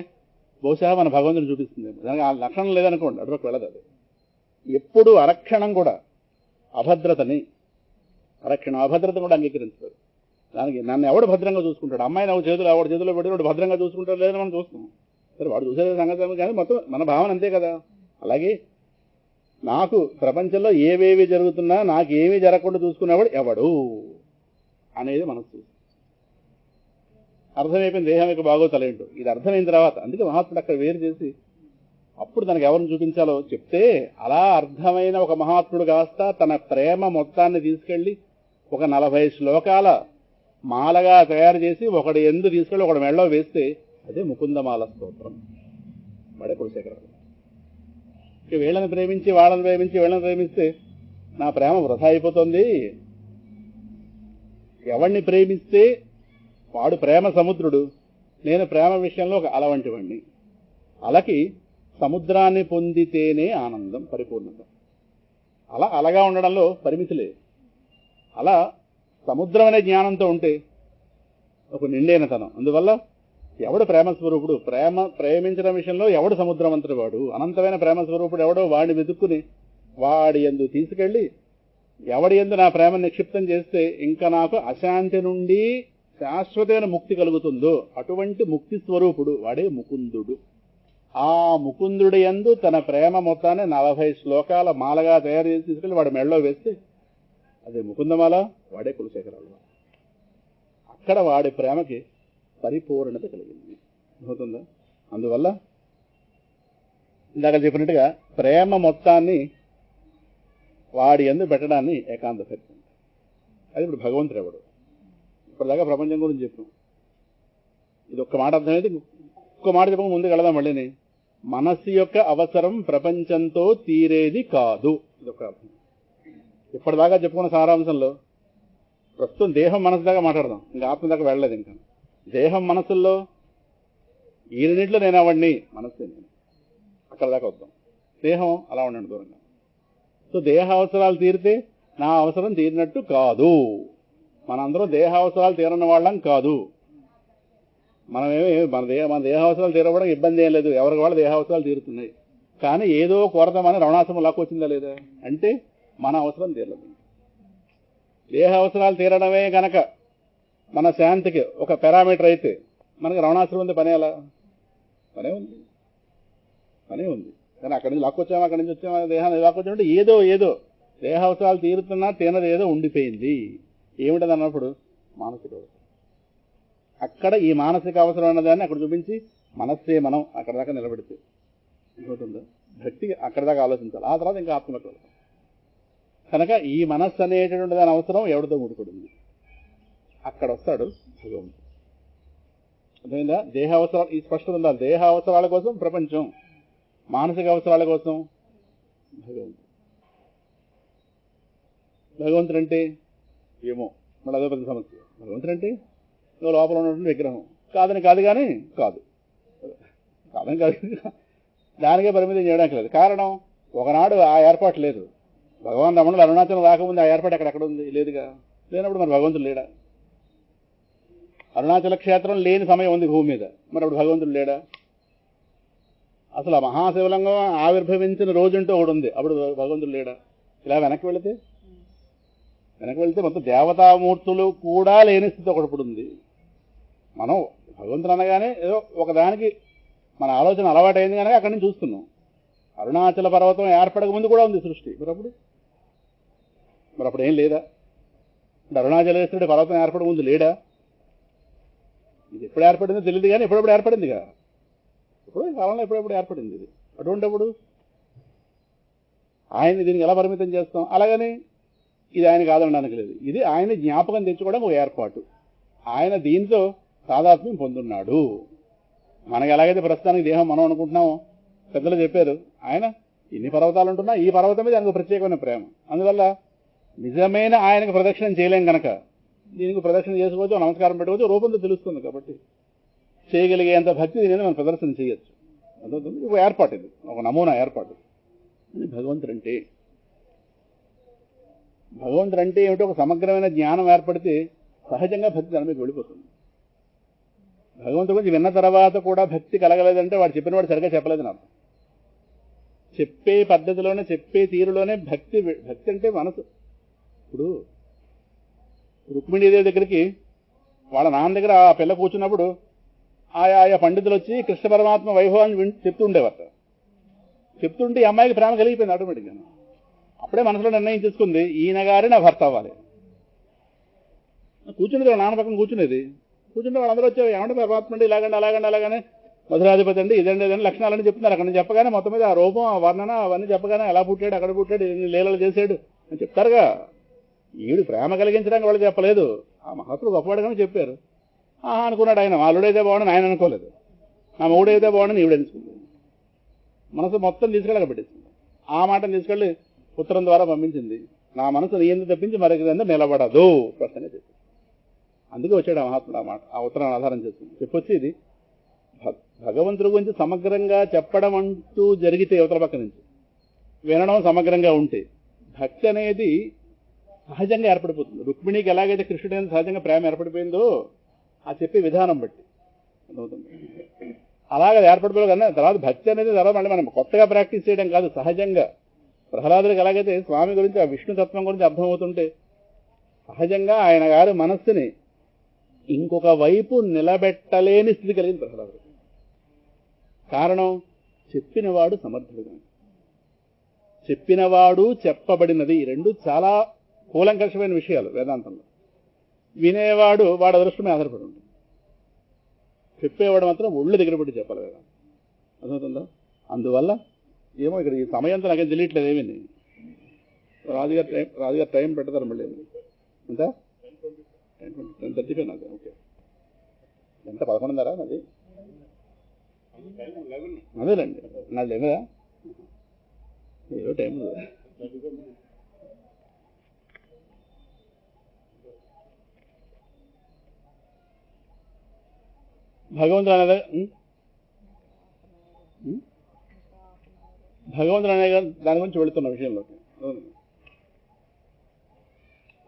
బహుశా మన భగవంతుని చూపిస్తుంది. దానికి ఆ లక్షణం లేదనుకోండి, అటువైపు వెళ్ళదు. అది ఎప్పుడు అరక్షణం కూడా అభద్రతని అభద్రత కూడా అంగీకరించారు. దానికి నన్ను ఎవడు భద్రంగా చూసుకుంటాడు? అమ్మాయి నాకు చేతులు ఎవడు చేతిలో పెట్టి వాడు భద్రంగా చూసుకుంటాడు లేదని మనం చూస్తున్నాం. సరే, వాడు చూసే సంగతి కానీ మొత్తం మన భావన అంతే కదా. అలాగే నాకు ప్రపంచంలో ఏవేవి జరుగుతున్నా నాకు ఏమీ జరగకుండా చూసుకునేవాడు ఎవడు అనేది మనసు అర్థమైపోయింది. దేహం యొక్క బాగోతలు ఏంటో ఇది అర్థమైన తర్వాత అందుకే మహాత్ముడు అక్కడ వేరు చేసి అప్పుడు తనకు ఎవరిని చూపించాలో చెప్తే అలా అర్థమైన ఒక మహాత్ముడు కాస్త తన ప్రేమ మొత్తాన్ని తీసుకెళ్లి ఒక 40 శ్లోకాల మాలగా తయారు చేసి ఒకటి ఎందు తీసుకెళ్ళి ఒకటి మెళ్ళలో వేస్తే అదే ముకుందమాల స్తోత్రం. వాడే కులశేఖరాలు. వీళ్ళని ప్రేమించి వాళ్ళని ప్రేమించి వీళ్ళని ప్రేమిస్తే నా ప్రేమ వృధా అయిపోతుంది. ఎవరిని ప్రేమిస్తే వాడు ప్రేమ సముద్రుడు, నేను ప్రేమ విషయంలో ఒక అల వంటి వాడిని. అలకి సముద్రాన్ని పొందితేనే ఆనందం, పరిపూర్ణత. అలా అలగా ఉండడంలో పరిమితి లేదు. అలా సముద్రం అనే జ్ఞానంతో ఉంటే ఒక నిండైనతనం. అందువల్ల ఎవడు ప్రేమస్వరూపుడు, ప్రేమించడం విషయంలో ఎవడు సముద్రమంతటి వాడు, అనంతమైన ప్రేమస్వరూపుడు ఎవడో వాడిని వెతుక్కుని వాడి యందు తీసుకెళ్ళి ఎవడి యందు నా ప్రేమ నిక్షిప్తం చేస్తే ఇంకా నాకు అశాంతి నుండి శాశ్వతమైన ముక్తి కలుగుతుందో అటువంటి ముక్తి స్వరూపుడు వాడే ముకుందుడు. ఆ ముకుందుడి యందు తన ప్రేమ మొత్తాన్ని 40 శ్లోకాల మాలగా తయారు చేసి తీసుకెళ్ళి వాడి మెడలో వేస్తే అదే ముకుందమాల, వాడే కులశేఖరాలు. అక్కడ వాడి ప్రేమకి పరిపూర్ణత కలిగింది. అవుతుందా? అందువల్ల ఇందాక చెప్పినట్టుగా ప్రేమ మొత్తాన్ని వాడి యందు పెట్టడాన్ని ఏకాంత సత్యం. అది ఇప్పుడు భగవంతుడు ఎవడు. ఇప్పటిదాకా ప్రపంచం గురించి చెప్పాం. ఇది ఒక్క మాట అర్థమైతే ఒక్క మాట చెప్పక ముందుకు వెళదాం. మళ్ళీని మనస్సు యొక్క అవసరం ప్రపంచంతో తీరేది కాదు. ఇది ఒక అర్థం. ఇప్పటిదాకా చెప్పుకున్న సారాంశంలో ప్రస్తుతం దేహం మనసు దాకా మాట్లాడదాం, ఇంకా ఆత్మ దాకా వెళ్ళలేదు. ఇంకా దేహం మనసుల్లో ఈ రెండింటిలో నేను అవన్నీ మనస్సే నేను అక్కడ దాకా వద్దాం. దేహం అలా ఉండండి దూరంగా. సో దేహ అవసరాలు తీరితే నా అవసరం తీరినట్టు కాదు. మనందరం దేహ అవసరాలు తీరని వాళ్ళం కాదు. మనమేమి మన దేహ అవసరాలు తీరవడం ఇబ్బంది ఏం లేదు. ఎవరికి వాళ్ళ దేహ అవసరాలు తీరుతున్నాయి. కానీ ఏదో కొరత మన రవణాశ్రమం లాక్కు వచ్చిందా లేదా అంటే మన అవసరం తీరలేదు. దేహ అవసరాలు తీరడమే గనక మన శాంతికి ఒక పారామీటర్ అయితే మనకి రమణాశ్రమం ఉంది, పనే అలా పనే ఉంది. కానీ అక్కడి నుంచి లాక్కొచ్చామా, అక్కడి నుంచి వచ్చామా, దేహాన్ని లాక్కొచ్చామంటే ఏదో దేహ అవసరాలు తీరుతున్నా తినది ఏదో ఉండిపోయింది. ఏమిటది అన్నప్పుడు మానసిక అవసరం. అక్కడ ఈ మానసిక అవసరం అన్నదాన్ని అక్కడ చూపించి మనస్సే మనం అక్కడ దాకా నిలబెడితే ఇంకోటిందో భక్తి అక్కడ దాకా ఆలోచించాలి. ఆ తర్వాత ఇంకా ఆత్మలకు వెళ్తాం. కనుక ఈ మనస్సు అనేటటువంటి దాని అవసరం ఎవరితో ముడిపడింది, అక్కడ వస్తాడు భగవంతుడు. అర్థమైందా? దేహ అవసరాలు ఈ స్పష్టత ఉండాలి. దేహ అవసరాల కోసం ప్రపంచం, మానసిక అవసరాల కోసం భగవంతుడు అంటే ఏమో మళ్ళీ అదో పెద్ద సమస్య. భగవంతుడు అంటే లోపల ఉన్నటువంటి విగ్రహం కాదని కాదు, కానీ కాదని కాదు, దానికే పరిమితం చేయడానికి లేదు. కారణం ఒకనాడు ఆ ఏర్పాటు లేదు. భగవాన్ రమణుడు అరుణాచలం రాకముందు ఆ ఏర్పాటు ఎక్కడ ఉంది? లేదుగా. లేనప్పుడు మరి భగవంతుడు లేడా? అరుణాచల క్షేత్రం లేని సమయం ఉంది భూమి మీద, మరి అప్పుడు భగవంతుడు లేడా? అసలు ఆ మహాశివలింగం ఆవిర్భవించిన రోజుంటూ ఒకటి ఉంది, అప్పుడు భగవంతుడు లేడా? ఇలా వెనక్కి వెళితే మొత్తం దేవతామూర్తులు కూడా లేని స్థితి ఒకటి ఉంది. మనం భగవంతుడు అనగానే ఏదో ఒకదానికి మన ఆలోచన అలవాటైంది కనుక అక్కడి నుంచి చూస్తున్నాం. అరుణాచల పర్వతం ఏర్పడక ముందు కూడా ఉంది సృష్టి, మరి అప్పుడు ఏం లేదా? అరుణాచలేశ్వరుడి పర్వతం ఏర్పడక ముందు లేడా? ఇది ఎప్పుడు ఏర్పడిందో తెలియదు, కానీ ఎప్పుడెప్పుడు ఏర్పడిందిగా. ఇప్పుడు కాలంలో ఎప్పుడెప్పుడు ఏర్పడింది ఇది. అటువంటిప్పుడు ఆయన్ని దీనికి ఎలా పరిమితం చేస్తాం? అలాగని ఇది ఆయన కాదనడానికి లేదు. ఇది ఆయన జ్ఞాపకం తెచ్చుకోవడం ఒక ఏర్పాటు. ఆయన దీంతో తాదాత్మ్యం పొందున్నాడు. మనకి ఎలాగైతే ప్రస్తుతానికి దేహం మనం అనుకుంటున్నామో, పెద్దలు చెప్పారు, ఆయన ఇన్ని పర్వతాలు ఉంటున్నా ఈ పర్వతం మీద ఆయనకు ప్రత్యేకమైన ప్రేమ. అందువల్ల నిజమైన ఆయనకు ప్రదక్షిణం చేయలేం కనుక దీనికి ప్రదక్షిణ చేసుకోవచ్చు, నమస్కారం పెట్టుకోవచ్చు, రూపంతో తెలుస్తుంది. కాబట్టి చేయగలిగేంత భక్తి దీని మీద మనం ప్రదర్శన చేయొచ్చు. అదవుతుంది. ఒక ఏర్పాటు, ఇది ఒక నమూనా ఏర్పాటు. భగవంతుడు అంటే ఏమిటో ఒక సమగ్రమైన జ్ఞానం ఏర్పడితే సహజంగా భక్తి దాని మీద వెళ్ళిపోతుంది. భగవంతుడి గురించి విన్న తర్వాత కూడా భక్తి కలగలేదంటే వాడు చెప్పిన వాడు సరిగ్గా చెప్పలేదని అర్థం. చెప్పే పద్ధతిలోనే, చెప్పే తీరులోనే భక్తి అంటే మనసు. ఇప్పుడు రుక్మిణీదేవి దగ్గరికి వాళ్ళ నాన్న దగ్గర ఆ పిల్ల కూర్చున్నప్పుడు ఆయా పండితులు వచ్చి కృష్ణ పరమాత్మ వైభవాన్ని చెప్తుండేవారు. చెప్తుంటే ఈ అమ్మాయికి ప్రేమ కలిగిపోయింది ఆటోమేటిక్గా. అప్పుడే మనసులో నిర్ణయం చేసుకుంది, ఈయన గారి నా భర్త అవ్వాలి. కూర్చునేది నాన్న పక్కన కూర్చునేది. కూర్చుంటే వాళ్ళందరూ వచ్చారు, ఏమంటే పరమాత్మ అండి అలాగనే మధురాధిపతి అండి ఇదండి లక్షణాలని చెప్తున్నారు. అక్కడ నుంచి చెప్పగానే మొత్తం మీద ఆ రూపం, ఆ వర్ణన అవన్నీ చెప్పగానే ఎలా పుట్టాడు, అక్కడ పుట్టాడు, ఎన్ని లీలలు చేశాడు అని చెప్తారుగా. ఈవిడ ప్రేమ కలిగించడానికి వాళ్ళు చెప్పలేదు, ఆ మహాత్ముడు గొప్పవాడుగానే చెప్పారు. అనుకున్నాడు ఆయన. అల్లుడైతే బాగుండని ఆయన అనుకోలేదు, నా మొగుడైతే బాగుండని ఈవిడ అనుకుంది. మనసు మొత్తం తీసుకెళ్ళక పెట్టించింది. ఆ మాటను తీసుకెళ్ళి ఉత్తరం ద్వారా పంపించింది. నా మనసు నీ ఎందుకు తప్పించి మరొక నిలబడదు స్పష్టంగా చెప్పింది. అందుకే వచ్చాడు ఆ మహాత్ముడు. ఆ మాట ఆ ఉత్తరాన్ని ఆధారం చేస్తుంది. చెప్పొచ్చి ఇది భగవంతుడి గురించి సమగ్రంగా చెప్పడం అంటూ జరిగితే యువతల పక్క నుంచి వినడం సమగ్రంగా ఉంటే భక్తి అనేది సహజంగా ఏర్పడిపోతుంది. రుక్మిణికి ఎలాగైతే కృష్ణుడి మీద సహజంగా ప్రేమ ఏర్పడిపోయిందో ఆ చెప్పే విధానం బట్టి అవుతుంది. అలాగే ఏర్పడిపోయి కానీ తర్వాత భక్తి అనేది తర్వాత మళ్ళీ మనం కొత్తగా ప్రాక్టీస్ చేయడం కాదు, సహజంగా. ప్రహ్లాదుడికి ఎలాగైతే స్వామి గురించి, ఆ విష్ణుతత్వం గురించి అర్థమవుతుంటే సహజంగా ఆయన గారి మనస్సుని ఇంకొక వైపు నిలబెట్టలేని స్థితి కలిగింది ప్రహ్లాదుడు. కారణం చెప్పినవాడు సమర్థుడుగా, చెప్పినవాడు చెప్పబడినది రెండు చాలా కూలంకషమైన విషయాలు వేదాంతంలో. వినేవాడు వాడు అదృష్టమే ఆధారపడి ఉంటుంది. చెప్పేవాడు మాత్రం ఒళ్ళు దగ్గర పెట్టి చెప్పాలి వేదాంతం. అర్థమవుతుందా? అందువల్ల ఏమో ఇక్కడ ఈ సమయంతో నాకేం తెలియట్లేదు. ఏమీ రాజుగారు టైం పెడతారు మళ్ళీ. ఎంత 10:35 నాకు. ఓకే, ఎంత 11:30 నాది? అదేలేండి, నాది లేదా ఏదో టైం భగవంతుడు అనేది దాని గురించి వెళుతున్న విషయంలోకి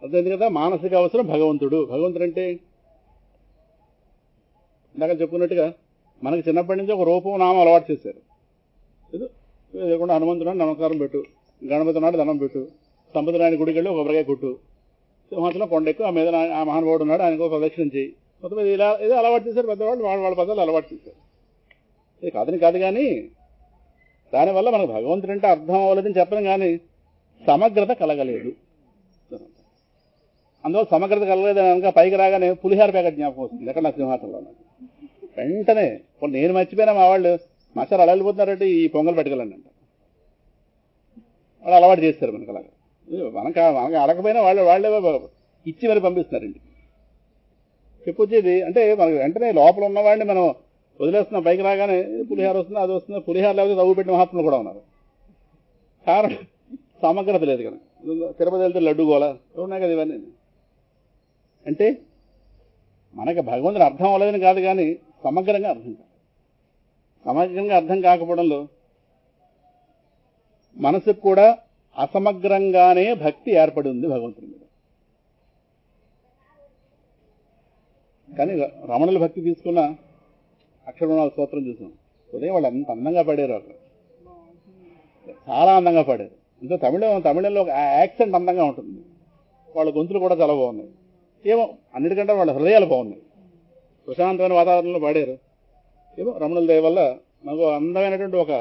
అర్థమైంది కదా. మానసిక అవసరం భగవంతుడు. భగవంతుడు అంటే ఇందాక చెప్పుకున్నట్టుగా మనకి చిన్నప్పటి నుంచి ఒక రూపం నామం అలవాటు చేశారు. ఏదో లేకుండా హనుమంతుడు నమస్కారం పెట్టు, గణపతి నాడు దండం పెట్టు, సంపద రాయని గుడికి వెళ్ళి ఒక కొబ్బరికాయ కొట్టు, సింహాచలం కొండెక్కు, ఆ మీద ఆ మహానుభావుడు ఉన్నాడు ఆయనకు ప్రదక్షిణం చేయి, మొత్తం మీద ఇలా ఏదో అలవాటు చేశారు పెద్దవాళ్ళు, వాళ్ళ పదాలు అలవాటు చేశారు. ఇది కాదని కాదు, కానీ దానివల్ల మనకు భగవంతుడు అంటే అర్థం అవ్వలేదని చెప్పడం, కానీ సమగ్రత కలగలేదు. అందువల్ల సమగ్రత కలగలేదని కనుక పైకి రాగానే పులిహార ప్యాకెట్ జ్ఞాపకం వస్తుంది ఎక్కడ నాకు సింహాసంలో. వెంటనే నేను మర్చిపోయినా మా వాళ్ళు మసాలా అలా వెళ్ళిపోతున్నారంటే ఈ పొంగల్ పెట్టుకెళ్ళండి అంట. వాళ్ళు అలవాటు చేస్తారు మనకు. అలాగా మనకు అడగపోయినా వాళ్ళే ఇచ్చి మరి పంపిస్తున్నారండి. చెప్పొచ్చేది అంటే మనకు వెంటనే లోపల ఉన్నవాడిని మనం వదిలేస్తున్నాం, పైకి రాగానే పులిహార వస్తుంది, అది వస్తుంది. పులిహార లేకపోతే నవ్వు పెట్టిన మహాత్ములు కూడా ఉన్నారు. కారణం సమగ్రత లేదు కనుక. తిరుపతి వెళ్తే లడ్డు గోల ఉన్నాయి కదా ఇవన్నీ. అంటే మనకి భగవంతుడు అర్థం అవ్వలేదని కాదు, కానీ సమగ్రంగా అర్థం కాదు. సమగ్రంగా అర్థం కాకపోవడంలో మనసుకు కూడా అసమగ్రంగానే భక్తి ఏర్పడి ఉంది భగవంతుని మీద. కానీ రమణుల భక్తి తీసుకున్న అక్షరమాల స్తోత్రం చూసాం. ఉదయం వాళ్ళు అంత అందంగా పాడారు, అక్కడ చాలా అందంగా పాడారు. ఇంకా తమిళంలో ఒక యాక్సెంట్ అందంగా ఉంటుంది, వాళ్ళ గొంతులు కూడా చాలా బాగున్నాయి. ఏమో అన్నిటికంటే వాళ్ళ హృదయాలు బాగున్నాయి. ప్రశాంతమైన వాతావరణంలో పాడారు. ఏమో రమణుల దయ వల్ల మనకు అందమైనటువంటి ఒక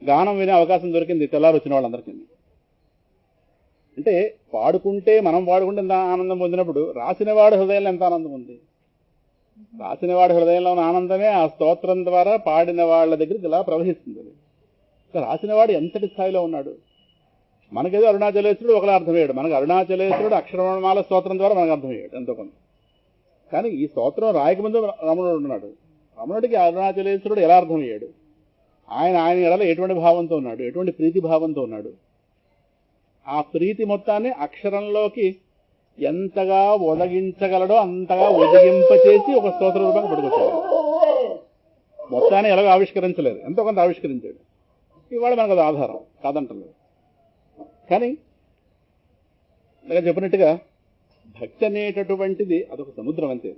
గానం వినే అవకాశం దొరికింది తెల్లారు వచ్చిన వాళ్ళందరికీ. అంటే పాడుకుంటే మనం పాడుకుంటే ఎంత ఆనందం పొందినప్పుడు రాసినవాడి హృదయంలో ఎంత ఆనందం ఉంది. రాసినవాడి హృదయంలో ఉన్న ఆనందమే ఆ స్తోత్రం ద్వారా పాడిన వాళ్ళ దగ్గరికి ఇలా ప్రవహిస్తుంది. రాసినవాడు ఎంతటి స్థాయిలో ఉన్నాడు. మనకేదో అరుణాచలేశ్వరుడు ఒకలా అర్థమయ్యాడు, మనకు అరుణాచలేశ్వరుడు అక్షరమాల స్తోత్రం ద్వారా మనకు అర్థమయ్యాడు ఎంతో కొంత. కానీ ఈ స్తోత్రం రాయకముందు రమణుడు ఉన్నాడు. రమణుడికి అరుణాచలేశ్వరుడు ఎలా అర్థమయ్యాడు, ఆయన ఎడల ఎటువంటి భావంతో ఉన్నాడు, ఎటువంటి ప్రీతి భావంతో ఉన్నాడు, ఆ ప్రీతి మొత్తాన్ని అక్షరంలోకి ఎంతగా ఒదగించగలడో అంతగా ఒదిగింపచేసి ఒక స్తోత్ర రూపంగా పట్టుకొచ్చాడు. మొత్తాన్ని ఎలాగో ఆవిష్కరించలేదు, ఎంతో కొంత ఆవిష్కరించాడు. ఇవాళ మనకు అది ఆధారం కాదంటలేదు. కానీ ఇలా చెప్పినట్టుగా భక్తి అనేటటువంటిది అదొక సముద్రం అంతే.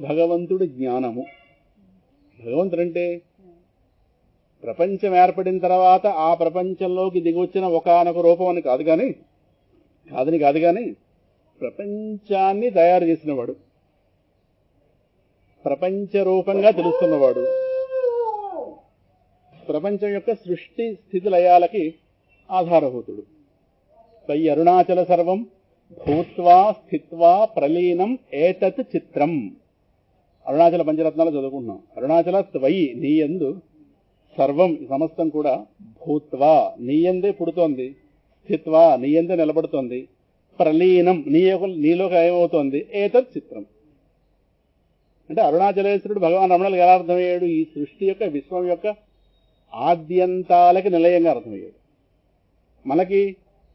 భగవంతుడు జ్ఞానము. భగవంతుడు అంటే ప్రపంచం ఏర్పడిన తర్వాత ఆ ప్రపంచంలోకి దిగొచ్చిన ఒకానొక రూపం అని కాదు కానీ ప్రపంచాన్ని తయారు చేసినవాడు, ప్రపంచ రూపంగా తెలుస్తున్నవాడు, ప్రపంచం యొక్క సృష్టి స్థితి లయాలకి ఆధారభూతుడు. పై అరుణాచల సర్వం భూత్వా స్థిత్వా ప్రలీనం ఏతత్ చిత్రం. అరుణాచల పంచరత్నాలు చదువుకుంటున్నాం. అరుణాచల త్వయి నీయందు సర్వం సమస్తం కూడా భూత్వా నీయందే పుడుతోంది, స్థిత్వా నీయందే నిలబడుతోంది, ప్రలీనం నీలోకి ఏమవుతోంది, ఏతత్ చిత్రం. అంటే అరుణాచలేశ్వరుడు భగవాన్ రమణులకు ఎలా అర్థమయ్యాడు, ఈ సృష్టి యొక్క విశ్వం యొక్క ఆద్యంతాలకి నిలయంగా అర్థమయ్యాడు. మనకి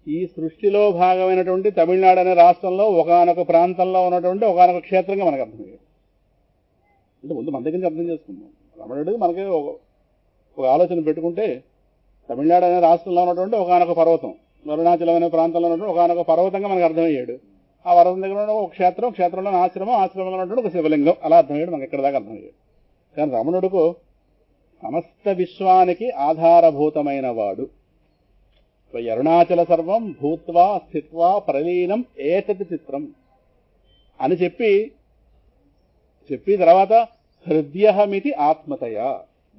ఈ సృష్టిలో భాగమైనటువంటి తమిళనాడు అనే రాష్ట్రంలో ఒకానొక ప్రాంతంలో ఉన్నటువంటి ఒకానొక క్షేత్రంగా మనకు అర్థమయ్యాడు. అంటే ముందు మన దగ్గర నుంచి అర్థం చేసుకున్నాం. రమణుడికి మనకి ఒక ఆలోచన పెట్టుకుంటే తమిళనాడు అనే రాష్ట్రంలో ఉన్నటువంటి ఒకానొక పర్వతం, అరుణాచలం అనే ప్రాంతంలో ఉన్నటువంటి ఒకానొక పర్వతంగా మనకు అర్థమయ్యాడు. ఆ పర్వతం దగ్గర ఉన్న ఒక క్షేత్రం, క్షేత్రంలో ఆశ్రమంలో ఉన్నటువంటి ఒక శివలింగం, అలా అర్థమయ్యాడు. మనకి ఎక్కడ దాకా అర్థమయ్యాడు. కానీ రమణుడుకు సమస్త విశ్వానికి ఆధారభూతమైన వాడు. అరుణాచల సర్వం భూత్వా స్థిత్వా ప్రలీనం ఏతత్ చిత్రం అని చెప్పి తర్వాత హృదయమితి ఆత్మతయ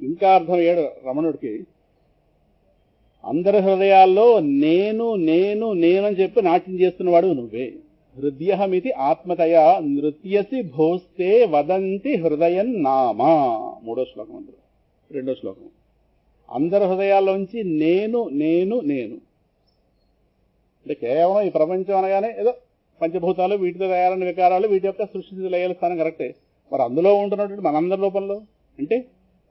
ఇంకా అర్థమయ్యాడు రమణుడికి. అందరి హృదయాల్లో నేను నేను నేనని చెప్పి నాట్యం చేస్తున్నవాడు నువ్వే. హృదయమితి ఆత్మతయ నృత్యసి భోస్తే వదంతి హృదయం నామా. 3వ శ్లోకం అందులో 2వ శ్లోకం. అందరి హృదయాల్లోంచి నేను నేను నేను అంటే కేవలం ఈ ప్రపంచం అనగానే ఏదో పంచభూతాలు, వీటితో తయారైన వికారాలు, వీటి యొక్క సృష్టి లయాల స్థానం కరెక్టే. మరి అందులో ఉంటున్నటువంటి మనందరి రూపంలో అంటే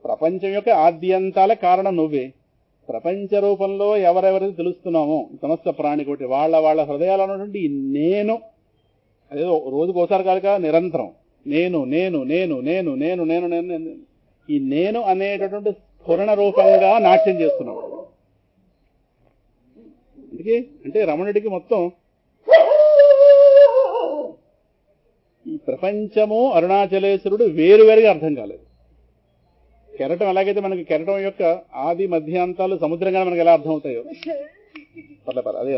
ప్రపంచం యొక్క ఆద్యంతాల కారణం నువ్వే. ప్రపంచ రూపంలో ఎవరెవరైతే తెలుస్తున్నామో సమస్త ప్రాణికోటి వాళ్ళ హృదయాలు ఉన్నటువంటి నేను అదేదో రోజుకోసారి కాక నిరంతరం నేను నేను నేను నేను నేను నేను నేను ఈ నేను అనేటటువంటి స్ఫురణ రూపంగా నాట్యం చేస్తున్నాడు. అందుకే అంటే రమణుడికి మొత్తం ఈ ప్రపంచము అరుణాచలేశ్వరుడు వేరువేరుగా అర్థం కాలేదు. కెరటం ఎలాగైతే మనకి కెరటం యొక్క ఆది మధ్యాంతాలు సముద్రంగా మనకి ఎలా అర్థం అవుతాయో అదే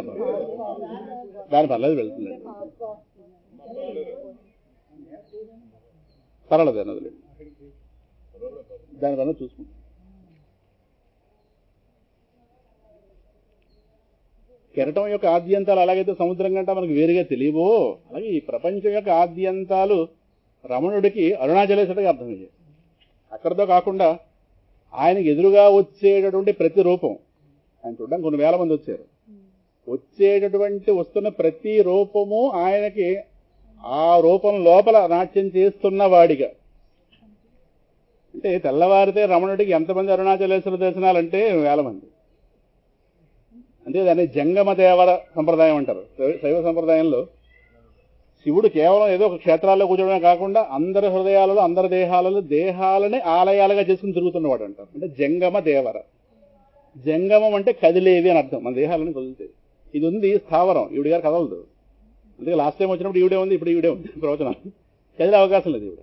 దాని పర్లేదు వెళ్తుంది. పర్వాలేదు నదులు దానివల్ల చూసుకుంటాం. కెరటం యొక్క ఆద్యంతాలు అలాగైతే సముద్రం కంటే మనకు వేరుగా తెలియవో, అలాగే ఈ ప్రపంచం యొక్క ఆద్యంతాలు రమణుడికి అరుణాచలేశ్వరుడికి అర్థమయ్యాయి. అక్కడితో కాకుండా ఆయనకి ఎదురుగా వచ్చేటటువంటి ప్రతి రూపం, ఆయన చూడడానికి కొన్ని వేల మంది వచ్చారు, వచ్చేటటువంటి వస్తున్న ప్రతి రూపము ఆయనకి ఆ రూపం లోపల నాట్యం చేస్తున్న వాడిగా. అంటే తెల్లవారితే రమణుడికి ఎంతమంది అరుణాచలేశ్వర దర్శనాలంటే వేల మంది. అంటే దాన్ని జంగమ దేవర సంప్రదాయం అంటారు. శైవ సంప్రదాయంలో శివుడు కేవలం ఏదో ఒక క్షేత్రాల్లో కూర్చోవడమే కాకుండా అందరి హృదయాలలో అందరి దేహాలని ఆలయాలుగా చేసుకుని తిరుగుతున్నవాడు అంటారు. అంటే జంగమ దేవర. జంగమం అంటే కదిలేది అని అర్థం, మన దేహాలని కదులుతాయి. ఇది ఉంది స్థావరం, ఈవిడ గారు కదలదు. అందుకే లాస్ట్ టైం వచ్చినప్పుడు ఈవిడే ఉంది, ఇప్పుడు ఈవిడే ఉంది ప్రవచనం, కదిలే అవకాశం లేదు ఈవిడ.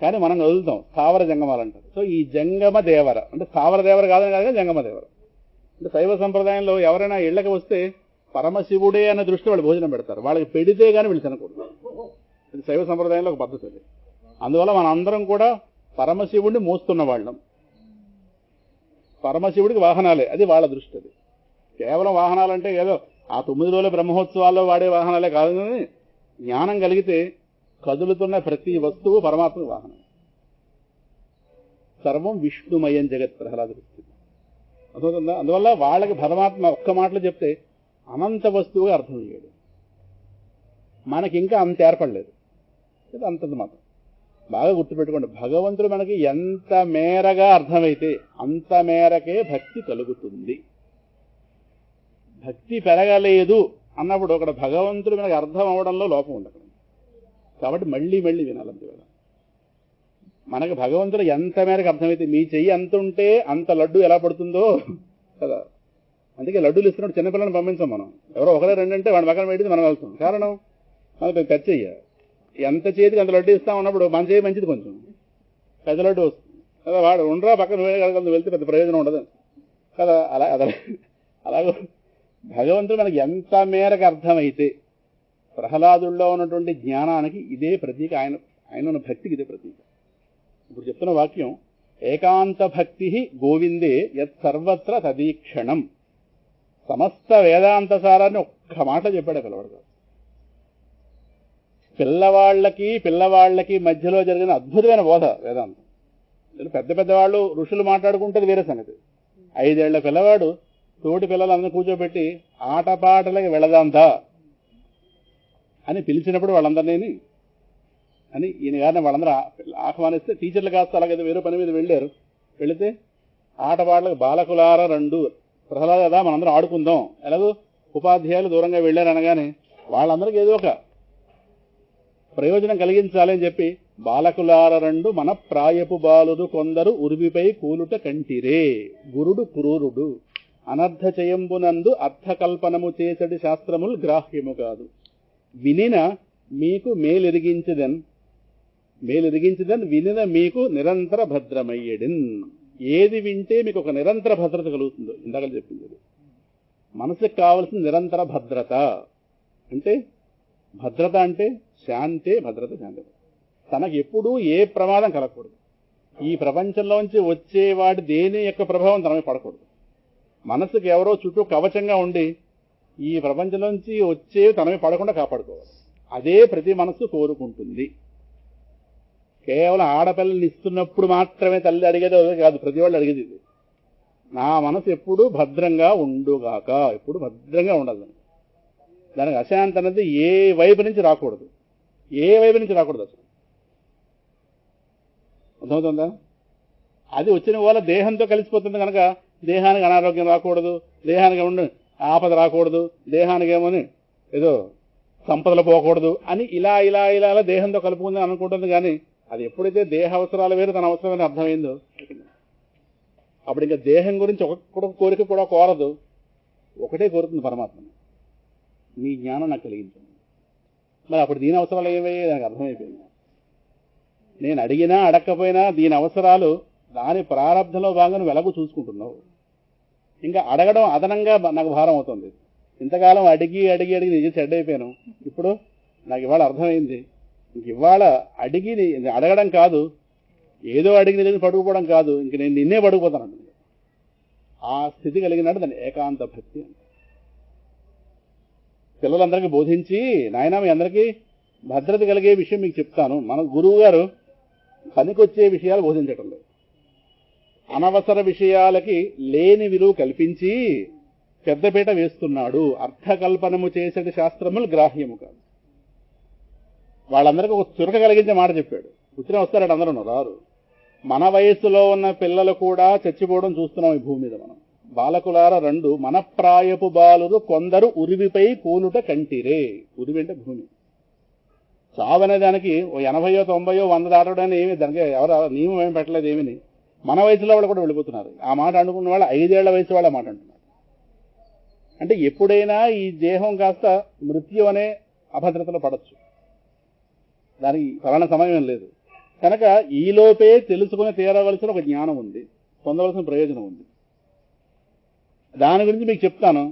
కానీ మనం కదులుతాం, స్థావర జంగమాలు అంటారు. సో ఈ జంగమ దేవర అంటే స్థావర దేవర కాదని కాదు, జంగమ దేవర. అంటే శైవ సంప్రదాయంలో ఎవరైనా ఇళ్లకి వస్తే పరమశివుడే అన్న దృష్టి వాళ్ళు భోజనం పెడతారు, వాళ్ళకి పెడితే కానీ వీళ్ళు తినకూడదు. ఇది శైవ సంప్రదాయంలో ఒక పద్ధతి అది. అందువల్ల మన అందరం కూడా పరమశివుడిని మోస్తున్న వాళ్ళం, పరమశివుడికి వాహనాలే, అది వాళ్ళ దృష్టి. అది కేవలం వాహనాలంటే ఏదో ఆ 9 రోజుల బ్రహ్మోత్సవాల్లో వాడే వాహనాలే కాదు, కానీ జ్ఞానం కలిగితే కదులుతున్న ప్రతి వస్తువు పరమాత్మ వాహనం. సర్వం విష్ణుమయం జగత్ ప్రహ్లాద దృష్టి అర్థమవుతుందా? అందువల్ల వాళ్ళకి పరమాత్మ ఒక్క మాటలు చెప్తే అనంత వస్తువుగా అర్థమయ్యాడు. మనకి ఇంకా అంత ఏర్పడలేదు, ఇది అంతంత మాత్రం. బాగా గుర్తుపెట్టుకోండి, భగవంతుడు మనకి ఎంత మేరగా అర్థమైతే అంత మేరకే భక్తి కలుగుతుంది. భక్తి పెరగలేదు అన్నప్పుడు అక్కడ భగవంతుడు మనకి అర్థం అవడంలో లోపం ఉంది అక్కడ. కాబట్టి మళ్ళీ మళ్ళీ వినాలంతే కదా. మనకి భగవంతుడు ఎంత మేరకు అర్థమైతే, మీ చెయ్యి అంత ఉంటే అంత లడ్డు ఎలా పడుతుందో కదా. అందుకే లడ్డూలు ఇస్తున్నప్పుడు చిన్నపిల్లల్ని పంపించాం మనం. ఎవరో ఒకరే రెండంటే వాడి పక్కన పెట్టి మనం వెళ్తాం. కారణం మనకు పెద్ద చెయ్య, ఎంత చేతికి అంత లడ్డు ఇస్తాం అన్నప్పుడు మన చేయి మంచిది, కొంచెం పెద్ద లడ్డు వస్తుంది కదా. వాడు ఉండరా పక్కన వెళ్తే పెద్ద ప్రయోజనం ఉండదు కదా. అలాగే భగవంతుడు మనకి ఎంత మేరకు అర్థమైతే, ప్రహ్లాదుల్లో ఉన్నటువంటి జ్ఞానానికి ఇదే ప్రతీక, ఆయన ఉన్న భక్తికి ఇదే ప్రతీక. ఇప్పుడు చెప్తున్న వాక్యం, ఏకాంత భక్తి గోవిందే యత్ సర్వత్ర తదీక్షణం. సమస్త వేదాంత సారాన్ని ఒక్క మాట చెప్పాడు పిల్లవాడు. పిల్లవాళ్ళకి మధ్యలో జరిగిన అద్భుతమైన బోధ వేదాంతం. పెద్ద పెద్దవాళ్ళు ఋషులు మాట్లాడుకుంటే వేరే సంగతి. 5 ఏళ్ల పిల్లవాడు తోటి పిల్లలందరూ కూర్చోబెట్టి ఆటపాటలకి వెళదాంతా అని పిలిచినప్పుడు వాళ్ళందరినీ అని ఈయన గారిని వాళ్ళందరూ ఆహ్వానిస్తే, టీచర్లు కాస్త అలాగైతే వేరే పని మీద వెళ్ళారు. వెళితే ఆటపాటలకు బాలకులార రండు, ప్రహ్లాద కదా మనందరం ఆడుకుందాం, ఎలాగో ఉపాధ్యాయులు దూరంగా వెళ్ళారు అనగానే వాళ్ళందరికీ ఏదో ఒక ప్రయోజనం కలిగించాలి అని చెప్పి, బాలకులార రండు మన ప్రాయపు బాలుడు కొందరు ఉరివిపై కూలుట కంటిరే, గురుడు క్రూరుడు అనర్థ చేయంబునందు అర్థకల్పనము చేసడి శాస్త్రములు గ్రాహ్యము కాదు, వినిన మీకు మేలెరిగించదన్ వినిన మీకు నిరంతర భద్రమయ్యడిన్. ఏది వింటే మీకు ఒక నిరంతర భద్రత కలుగుతుందో ఇందాక చెప్పింది. మనసుకు కావలసిన నిరంతర భద్రత అంటే, భద్రత అంటే శాంతే భద్రత. శాంతి తనకు ఎప్పుడూ ఏ ప్రమాదం కలగకూడదు. ఈ ప్రపంచంలోంచి వచ్చేవాడి దేని యొక్క ప్రభావం తన మీద పడకూడదు. మనసుకు ఎవరో చుట్టూ కవచంగా ఉండి ఈ ప్రపంచంలోంచి వచ్చే తన మీద పడకుండా కాపాడుకోవాలి. అదే ప్రతి మనస్సు కోరుకుంటుంది. కేవలం ఆడపిల్లల్ని ఇస్తున్నప్పుడు మాత్రమే తల్లి అడిగేది కాదు, ప్రతి వాళ్ళు అడిగేది ఇది. నా మనసు ఎప్పుడు భద్రంగా ఉండుగాక, ఎప్పుడు భద్రంగా ఉండాలి. దానికి అశాంతి అనేది ఏ వైపు నుంచి రాకూడదు, అసలు. అర్థమవుతుందా? అది వచ్చిన వల్ల దేహంతో కలిసిపోతుంది కనుక దేహానికి అనారోగ్యం రాకూడదు, దేహానికి ఆపద రాకూడదు, దేహానికి ఏమోని ఏదో సంపదలు పోకూడదు అని ఇలా ఇలా ఇలా దేహంతో కలుపుకుందని అనుకుంటుంది. కానీ అది ఎప్పుడైతే దేహ అవసరాలు వేరు తన అవసరమని అర్థమైందో, అప్పుడు ఇంకా దేహం గురించి ఒక్కొక్క కోరిక కూడా కోరదు, ఒకటే కోరుతుంది పరమాత్మని, నీ జ్ఞానం నాకు కలిగించండి. మరి అప్పుడు దీని అవసరాలు ఏమయ్యాయి నాకు అర్థమైపోయింది. నేను అడిగినా అడగకపోయినా దీని అవసరాలు దాని ప్రారంభంలో భాగంగా వెలగు చూసుకుంటున్నావు. ఇంకా అడగడం అదనంగా నాకు భారం అవుతుంది. ఇంతకాలం అడిగి నిజం చెడ్డైపోయాను. ఇప్పుడు నాకు ఇవాళ అర్థమైంది, ఇవాళ అడగడం కాదు, ఏదో అడిగి లేదు పడుకుపోవడం కాదు, ఇంక నేను నిన్నే పడుకుపోతాను. ఆ స్థితి కలిగినాడు దాన్ని ఏకాంత భక్తి అంటే. పిల్లలందరికీ బోధించి, నాయన మీ అందరికీ భద్రత కలిగే విషయం మీకు చెప్తాను. మన గురువు గారు పనికొచ్చే విషయాలు బోధించటం లేదు, అనవసర విషయాలకి లేని విలువ కల్పించి పెద్దపీట వేస్తున్నాడు. అర్థకల్పనము చేసేది శాస్త్రములు గ్రాహ్యము కాదు. వాళ్ళందరికీ ఒక చురక కలిగించే మాట చెప్పాడు. ఉత్తరం వస్తారట, అందరూ రారు. మన వయస్సులో ఉన్న పిల్లలు కూడా చచ్చిపోవడం చూస్తున్నాం ఈ భూమి మీద. మనం బాలకులార రెండు మనప్రాయపు బాలురు కొందరు ఉరివిపై కూలుట కంటిరే. ఉరివి అంటే భూమి. చావనే దానికి ఓ 80, 90, 100 దాటడానికి ఏమి దానికి ఎవరు నియమం ఏమి పెట్టలేదు ఏమిని. మన వయసులో వాళ్ళు కూడా వెళ్ళిపోతున్నారు. ఆ మాట అనుకున్న వాళ్ళు 5 ఏళ్ల వయసు వాళ్ళ మాట అంటున్నారు. అంటే ఎప్పుడైనా ఈ దేహం కాస్త మృత్యు అనే అభద్రతలో పడచ్చు, దానికి ఫలానా సమయం లేదు. కనుక ఈలోపే తెలుసుకుని తీరవలసిన ఒక జ్ఞానం ఉంది, పొందవలసిన ప్రయోజనం ఉంది. దాని గురించి మీకు చెప్తాను.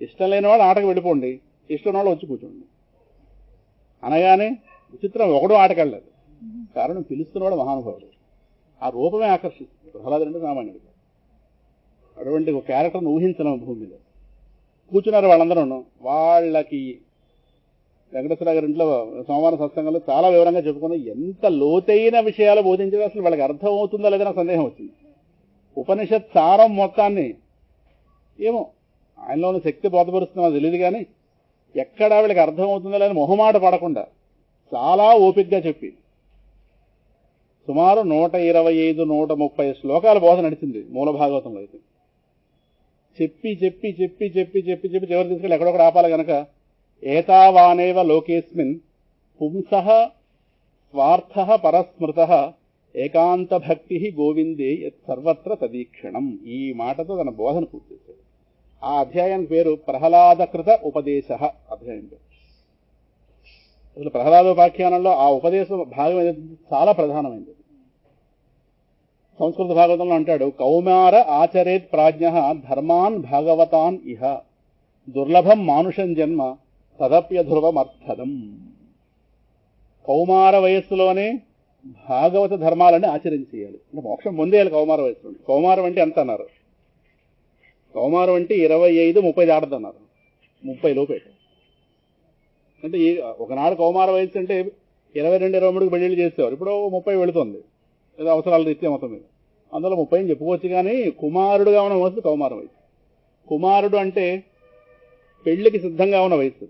ఇష్టం లేని వాళ్ళు ఆటకు వెళ్ళిపోండి, ఇష్టం వాళ్ళు వచ్చి కూర్చోండి అనగానే విచిత్రం, ఒకడు ఆటకెళ్ళలేదు. కారణం పిలుస్తున్నవాడు మహానుభావుడు, ఆ రూపమే ఆకర్షిస్తుంది. ప్రహ్లాదుడు సామాన్యుడు. అటువంటి ఒక క్యారెక్టర్ను ఊహించలేము భూమి మీద. కూర్చున్నారు వాళ్ళందరూ. వాళ్ళకి వెంకటేశ్వర గారి ఇంట్లో సోమవారం సత్సంగంలో చాలా వివరంగా చెప్పుకున్నాం. ఎంత లోతైన విషయాలు బోధించడం అసలు వాళ్ళకి అర్థం అవుతుందో లేదో నాకు సందేహం వచ్చింది. ఉపనిషత్ సారం మొత్తాన్ని ఏమో ఆయనలోని శక్తి బోధపరుస్తుందో తెలియదు, కానీ ఎక్కడా వీళ్ళకి అర్థం అవుతుందో లేదని మొహమాట పడకుండా చాలా ఓపికగా చెప్పి సుమారు 125, 130 శ్లోకాల బోధ నడిచింది మూల భాగవతంలో. అయితే చెప్పి చెప్పి చెప్పి చెప్పి చెప్పి చెప్పి చివరి తీసుకెళ్ళి ఎక్కడొక్కడ ఆపాలి కనుక ఏతావానేవ లోకేస్మిన్ పుంసః స్వార్థః పరస్మృత ఏకాంత భక్తి గోవిందే యత్ సర్వత్ర తదీక్షణం. ఈ మాటతో తన బోధన పూర్తి చేశాడు. ఆ అధ్యాయానికి పేరు ప్రహ్లాదకృత ఉపదేశ అధ్యాయం పేరు. అసలు ప్రహ్లాదోపాఖ్యానంలో ఆ ఉపదేశ భాగం చాలా ప్రధానమైనది. సంస్కృత భాగవతంలో అంటాడు, కౌమార ఆచరేత్ ప్రాజ్ఞ ధర్మాన్ భాగవతాన్ ఇహ దుర్లభం మానుషం జన్మ తదప్యధ్రువమర్థదం. కౌమార వయస్సులోనే భాగవత ధర్మాలని ఆచరించేయాలి. అంటే మోక్షం పొందేయాలి కౌమార వయస్సులో. కౌమారం అంటే ఎంత అన్నారు? కౌమారం అంటే 25, 30 దాటదన్నారు. 30 లోపే. అంటే ఒకనాడు కౌమార వయస్సు అంటే 22, 23కి పెళ్లిళ్ళు చేసేవారు. ఇప్పుడు 30 వెళుతుంది, ఏదో అవసరాలు రీత్యా మొత్తం మీద. అందులో 30 అని చెప్పుకోవచ్చు, కానీ కుమారుడుగా ఉన్న వయసు కౌమార వయసు. కుమారుడు అంటే పెళ్లికి సిద్ధంగా ఉన్న వయసు.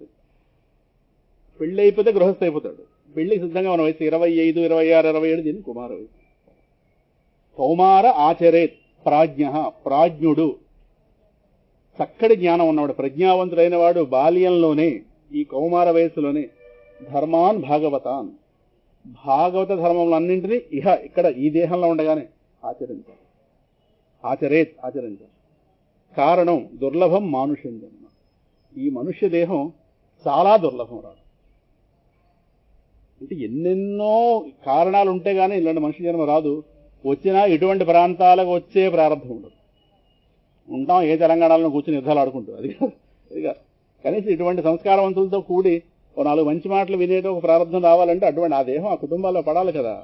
పెళ్లి అయిపోతే గృహస్థ అయిపోతాడు. పెళ్లికి సిద్ధంగా ఉన్న వయసు 25, 26, 27 దీన్ని కుమార వయసు. కౌమార ఆచరేత్ ప్రాజ్ఞ, ప్రాజ్ఞుడు, చక్కటి జ్ఞానం ఉన్నవాడు, ప్రజ్ఞావంతుడైన వాడు బాల్యంలోనే ఈ కౌమార వయస్సులోనే ధర్మాన్ భాగవతాన్, భాగవత ధర్మములన్నింటినీ ఇక్కడ ఈ దేహంలో ఉండగానే ఆచరించాలి. ఆచరించాలి. కారణం దుర్లభం మానుష్యం జన్మ. ఈ మనుష్య దేహం చాలా దుర్లభం రాదు. అంటే ఎన్నెన్నో కారణాలు ఉంటే గానీ ఇలాంటి మనుష్య జన్మ రాదు. వచ్చినా ఇటువంటి ప్రాంతాలకు వచ్చే ప్రారంభం ఉండదు. ఉంటాం ఏ తెలంగాణలో కూర్చుని యుద్ధాలు ఆడుకుంటూ, అది కనీసం ఇటువంటి సంస్కారవంతులతో కూడి ఓ 4 మంచి మాటలు వినేట ఒక ప్రారంభం రావాలంటే అటువంటి ఆ దేహం ఆ కుటుంబాల్లో పడాలి కదా.